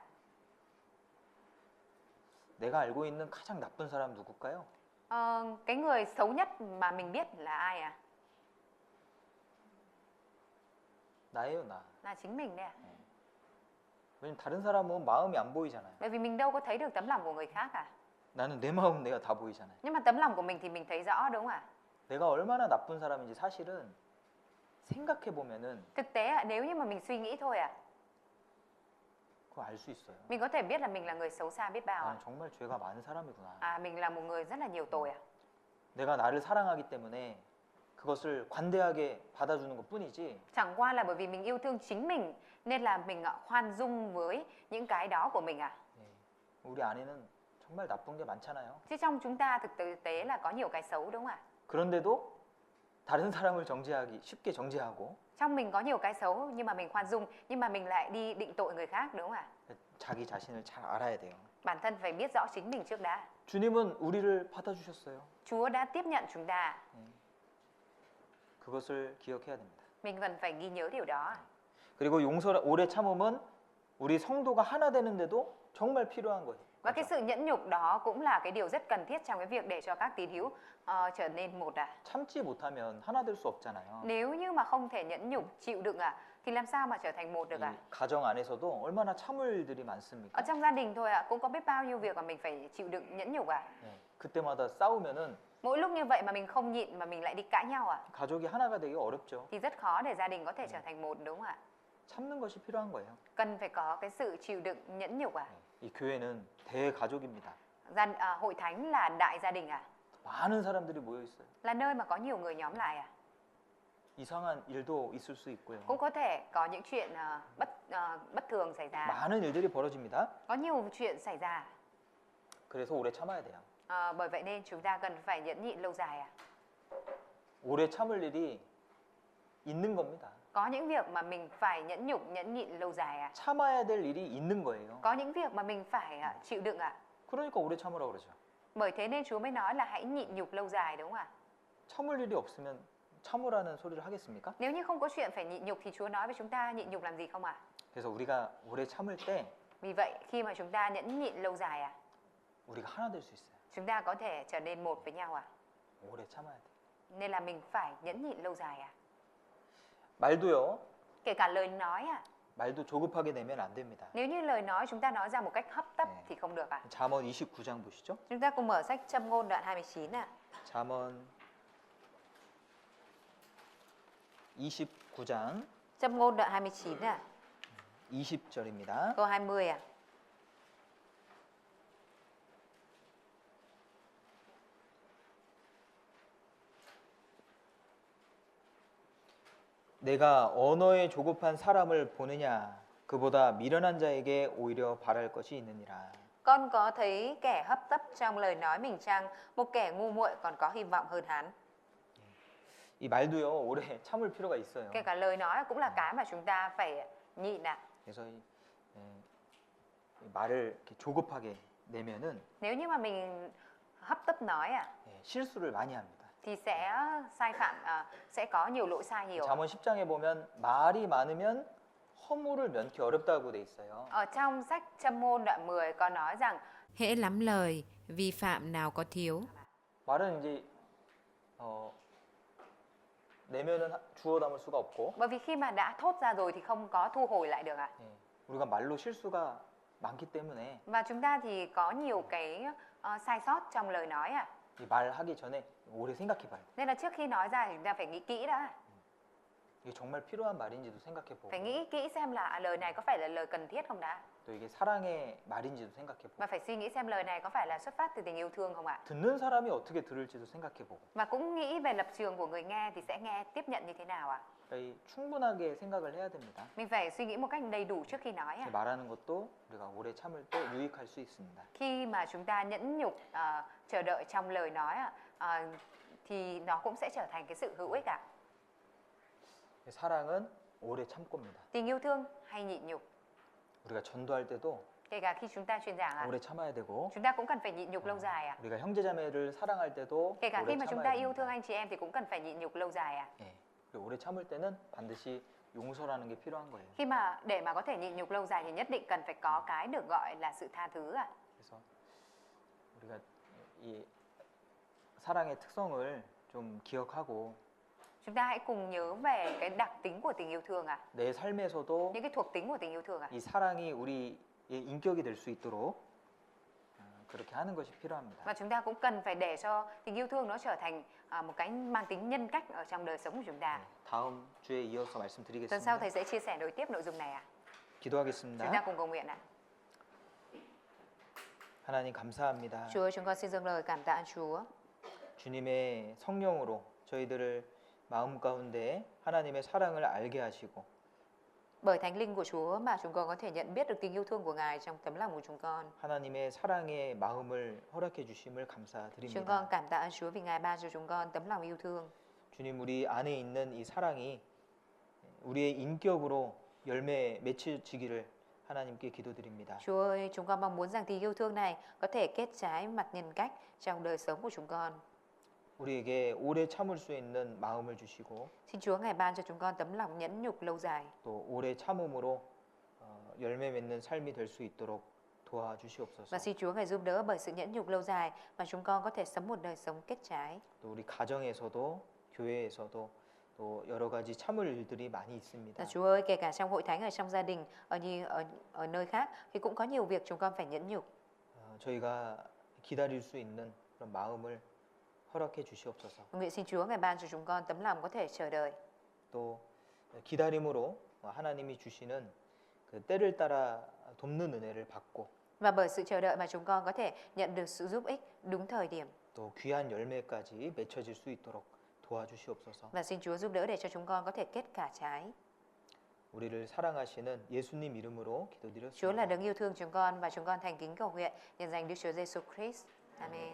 Speaker 1: 내가 알고 있는 가장 나쁜 사람 누굴까요?
Speaker 2: Cái người xấu nhất mà mình biết là ai ạ?
Speaker 1: 나예요, 나.
Speaker 2: Là chính mình đấy ạ.
Speaker 1: 왜냐면 다른 사람은 마음이 안 보이잖아요.
Speaker 2: Bởi vì mình đâu có thấy được tấm lòng của người khác ạ.
Speaker 1: 나는 내 마음 내가 다 보이잖아요.
Speaker 2: Nhưng mà tấm lòng của mình thì mình thấy rõ đúng không ạ?
Speaker 1: 내가 얼마나 나쁜 사람인지 사실은 생각해 보면은
Speaker 2: Thực tế ạ, nếu như mà mình suy nghĩ thôi ạ,
Speaker 1: 그거 알 수 있어요.
Speaker 2: mình có thể biết là mình là người xấu xa biết bao ạ.
Speaker 1: 나는 정말 죄가 많은 사람이구나.
Speaker 2: Mình là một người rất là nhiều tội ạ.
Speaker 1: 내가 나를 사랑하기 때문에 그것을 관대하게 받아주는 것뿐이지.
Speaker 2: Chẳng qua là bởi vì mình yêu thương chính mình nên là mình khoan dung với những cái đó của mình ạ.
Speaker 1: 예. 우리 안에는 정말 나쁜 게 많잖아요.
Speaker 2: Chứ trong chúng ta thực tế là có nhiều cái xấu đúng không ạ?
Speaker 1: 그런데도 다른 사람을 쉽게 정죄하고
Speaker 2: Trong mình có nhiều cái xấu nhưng mà mình khoan dung, nhưng mà mình lại đi định tội người khác đúng không ạ?
Speaker 1: 자기 자신을 잘 알아야 돼요.
Speaker 2: Bản thân phải biết rõ chính mình trước đã.
Speaker 1: 주님은 우리를 받아주셨어요.
Speaker 2: Chúa đã tiếp nhận chúng ta.
Speaker 1: 그것을 기억해야 됩니다.
Speaker 2: Mình cần phải ghi nhớ điều đó.
Speaker 1: 그리고 오래 참음은 우리 성도가 하나 되는데도 정말 필요한 거예요.
Speaker 2: Và cái sự nhẫn nhục đó cũng là cái điều rất cần thiết trong cái việc để cho các tín hữu trở nên một ạ.
Speaker 1: 참지 못하면 하나 될 수 없잖아요.
Speaker 2: Nếu như mà không thể nhẫn nhục chịu đựng thì làm sao mà trở thành một được ạ?
Speaker 1: 이 가정 안에서도 얼마나 참을 일들이 많습니까?
Speaker 2: Ở trong gia đình thôi cũng có biết bao nhiêu việc mà mình phải chịu đựng nhẫn nhục ạ.
Speaker 1: 네, 그때마다 싸우면은
Speaker 2: Mỗi lúc như vậy mà mình không nhịn mà mình lại đi cãi nhau
Speaker 1: 가족이 하나가 되기 어렵죠.
Speaker 2: thì rất khó để gia đình có thể trở thành một đúng không ạ?
Speaker 1: 참는 것이 필요한 거예요.
Speaker 2: Cần phải có cái sự chịu đựng nhẫn nhục
Speaker 1: 이 교회는 대가족입니다.
Speaker 2: Hội thánh là đại gia đình
Speaker 1: 많은 사람들이 모여 있어요.
Speaker 2: là nơi mà có nhiều người nhóm lại
Speaker 1: 이상한 일도 있을 수 있고요.
Speaker 2: cũng có thể có những chuyện bất thường xảy ra,
Speaker 1: 많은 일들이 벌어집니다.
Speaker 2: có nhiều chuyện xảy ra.
Speaker 1: 그래서 오래 참아야 돼요.
Speaker 2: Bởi vậy nên chúng ta cần phải nhẫn nhịn lâu dài
Speaker 1: 오래 참을 일이 있는 겁니다.
Speaker 2: Có những việc mà mình phải nhẫn nhục, nhẫn nhịn lâu dài
Speaker 1: 참아야 될 일이 있는 거예요.
Speaker 2: Có những việc mà mình phải chịu đựng
Speaker 1: 그러니까 오래 참으라고 그러죠.
Speaker 2: Bởi thế nên Chúa mới nói là hãy nhịn nhục lâu dài đúng không ạ?
Speaker 1: 참을 일이 없으면 참으라는 소리를 하겠습니까?
Speaker 2: Nếu như không có chuyện phải nhịn nhục thì Chúa nói với chúng ta nhịn nhục làm gì không ạ?
Speaker 1: 그래서 우리가 오래 참을 때
Speaker 2: Vì vậy khi mà chúng ta nhẫn nhịn lâu dài
Speaker 1: 우리가 하나 될 수 있어요.
Speaker 2: chúng ta có thể trở nên một với nhau
Speaker 1: 오래 참아야 돼.
Speaker 2: Nên là mình phải nhẫn nhịn lâu dài
Speaker 1: 말도요.
Speaker 2: Kể cả lời nói
Speaker 1: 말도 조급하게 내면 안 됩니다.
Speaker 2: Nếu như lời nói chúng ta nói ra một cách hấp tấp
Speaker 1: 네.
Speaker 2: thì không được
Speaker 1: 잠언 29장 보시죠.
Speaker 2: Chúng ta cùng mở sách Châm ngôn đoạn 29
Speaker 1: 잠언 29장
Speaker 2: Châm ngôn đoạn 29
Speaker 1: 20절입니다.
Speaker 2: câu 20
Speaker 1: 내가 언어에 조급한 사람을 보느냐 그보다 미련한 자에게 오히려 바랄 것이 있느니라.
Speaker 2: Con có thấy kẻ hấp tấp trong lời nói mình chăng? Một kẻ ngu muội còn có hy vọng hơn hắn.
Speaker 1: 이 말도요 오래 참을 필요가 있어요.
Speaker 2: Kể cả lời nói cũng là cái mà chúng ta phải nhịn
Speaker 1: 그래서 이 말을 이렇게 조급하게 내면은
Speaker 2: Nếu như mà mình hấp tấp nói
Speaker 1: 실수를 많이 합니다.
Speaker 2: thì sẽ sai phạm, sẽ có nhiều lỗi sai nhiều.
Speaker 1: 잠언 10장에 보면 말이 많으면 허물을 면키 어렵다고 돼 있어요.
Speaker 2: Ở trong sách Châm ngôn đoạn 10 có nói rằng
Speaker 3: Hễ lắm lời vi phạm nào có thiếu.
Speaker 1: 말은 이제 내면은 주워 담을 수가 없고
Speaker 2: Bởi vì khi mà đã thốt ra rồi thì không có thu hồi lại được ạ.
Speaker 1: 예, 우리가 말로 실수가 많기 때문에
Speaker 2: Và chúng ta thì có nhiều cái sai sót trong lời nói ạ.
Speaker 1: 이 말하기 전에 오래 생각해봐야 돼.
Speaker 2: Nên là trước khi nói ra thì chúng ta phải nghĩ kỹ đã.
Speaker 1: 이게 정말 필요한 말인지도 생각해보고
Speaker 2: Phải nghĩ kỹ xem là lời này có phải là lời cần thiết không đã.
Speaker 1: 또 이게 사랑의 말인지도 생각해보고
Speaker 2: Và phải suy nghĩ xem lời này có phải là xuất phát từ tình yêu thương không ạ.
Speaker 1: 듣는 사람이 어떻게 들을지도 생각해보고
Speaker 2: Và cũng nghĩ về lập trường của người nghe thì sẽ nghe tiếp nhận như thế nào ạ.
Speaker 1: 그러니까 이 충분하게 생각을 해야 됩니다.
Speaker 2: Mình phải suy nghĩ một cách đầy đủ trước khi nói ạ.
Speaker 1: 이렇게 말하는 것도 우리가 오래 참을 때 유익할 수 있습니다.
Speaker 2: Khi mà chúng ta nhẫn nhục chờ đợi trong lời nói thì nó cũng sẽ trở thành cái sự hữu ích ạ.
Speaker 1: 사랑은 오래 참고입니다.
Speaker 2: Tình yêu thương hay nhịn nhục.
Speaker 1: 우리가 전도할 때도
Speaker 2: Kể cả khi chúng ta truyền giảng ạ,
Speaker 1: 오래 참아야 되고
Speaker 2: chúng ta cũng cần phải nhịn nhục lâu dài ạ.
Speaker 1: 우리가 형제자매를 사랑할 때도
Speaker 2: Kể cả
Speaker 1: 오래
Speaker 2: khi mà chúng ta
Speaker 1: 참아야
Speaker 2: yêu thương
Speaker 1: 됩니다.
Speaker 2: anh chị em thì cũng cần phải nhịn nhục lâu dài ạ.
Speaker 1: 예, 그리고 오래 참을 때는 반드시 용서라는 게 필요한 거예요.
Speaker 2: Khi mà để mà có thể nhịn nhục lâu dài thì nhất định cần phải có cái được gọi là sự tha thứ ạ.
Speaker 1: 그래서 우리가 이 사랑의 특성을 좀 기억하고
Speaker 2: Chúng ta hãy cùng nhớ về cái đặc tính của tình yêu thương ạ.
Speaker 1: 내 삶에서도
Speaker 2: Những cái thuộc tính của tình yêu thương ạ.
Speaker 1: 이 사랑이 우리의 인격이 될 수 있도록 그렇게 하는 것이 필요합니다.
Speaker 2: Và chúng ta cũng cần phải để cho tình yêu thương nó trở thành một cái mang tính nhân cách ở trong đời sống của chúng ta.
Speaker 1: 다음 주에 이어서
Speaker 2: Tuần sau
Speaker 1: 말씀드리겠습니다.
Speaker 2: thầy sẽ chia sẻ nối tiếp nội dung này ạ. Chúng
Speaker 1: 기도하겠습니다.
Speaker 2: ta cùng cầu nguyện ạ.
Speaker 1: 하나님 감사합니다.
Speaker 2: Chúa ơi, chúng con xin dâng lời cảm tạ Chúa.
Speaker 1: 주님의 성령으로 저희들을 마음 가운데 하나님의 사랑을 알게 하시고
Speaker 2: Bởi thánh linh của Chúa mà chúng con có thể nhận biết được tình yêu thương của Ngài trong tấm lòng của chúng con.
Speaker 1: 하나님의 사랑의 마음을 허락해 주심을
Speaker 2: Chúng con
Speaker 1: 감사드립니다.
Speaker 2: cảm tạ ơn Chúa vì Ngài ban cho chúng con tấm lòng yêu thương.
Speaker 1: 주님 우리 안에 있는 이 사랑이 우리의 인격으로 열매 맺혀지기를 하나님께 기도드립니다.
Speaker 2: Chúa ơi, chúng con mong muốn rằng tình yêu thương này có thể kết trái mặt nhân cách trong đời sống của chúng con.
Speaker 1: 우리에게 오래 참을 수 있는 마음을 주시고
Speaker 2: Xin Chúa Ngài ban cho chúng con tấm lòng nhẫn nhục lâu dài.
Speaker 1: 또 오래 참음으로 열매 맺는 삶이 될 수 있도록 도와주시옵소서.
Speaker 2: Và xin Chúa Ngài giúp đỡ bởi sự nhẫn nhục lâu dài mà chúng con có thể sống một đời sống kết trái.
Speaker 1: 또 우리 가정에서도 교회에서도 또 여러 가지 참을 일들이 많이 있습니다.
Speaker 2: Và Chúa ơi, kể cả trong hội thánh, ở trong gia đình, ở nơi khác thì cũng có nhiều việc chúng con phải nhẫn nhục.
Speaker 1: 저희가 기다릴 수 있는 그런 마음을 허락해 주시옵소서.
Speaker 2: Nguyện xin Chúa Ngài ban cho chúng con tấm lòng có thể chờ đợi.
Speaker 1: 또 기다림으로 하나님이 주시는 그 때를 따라 돕는 은혜를 받고
Speaker 2: Và bởi sự chờ đợi mà chúng con có thể nhận được sự giúp ích đúng thời điểm.
Speaker 1: 또 귀한 열매까지 맺혀질 수 있도록 도와주시옵소서.
Speaker 2: Và xin Chúa giúp đỡ để cho chúng con có thể kết cả trái.
Speaker 1: 우리를 사랑하시는 예수님 이름으로
Speaker 2: Chúa là
Speaker 1: 기도드렸습니다.
Speaker 2: đấng yêu thương chúng con và chúng con thành kính cầu nguyện nhân danh Đức Chúa Giêsu Christ. Amen.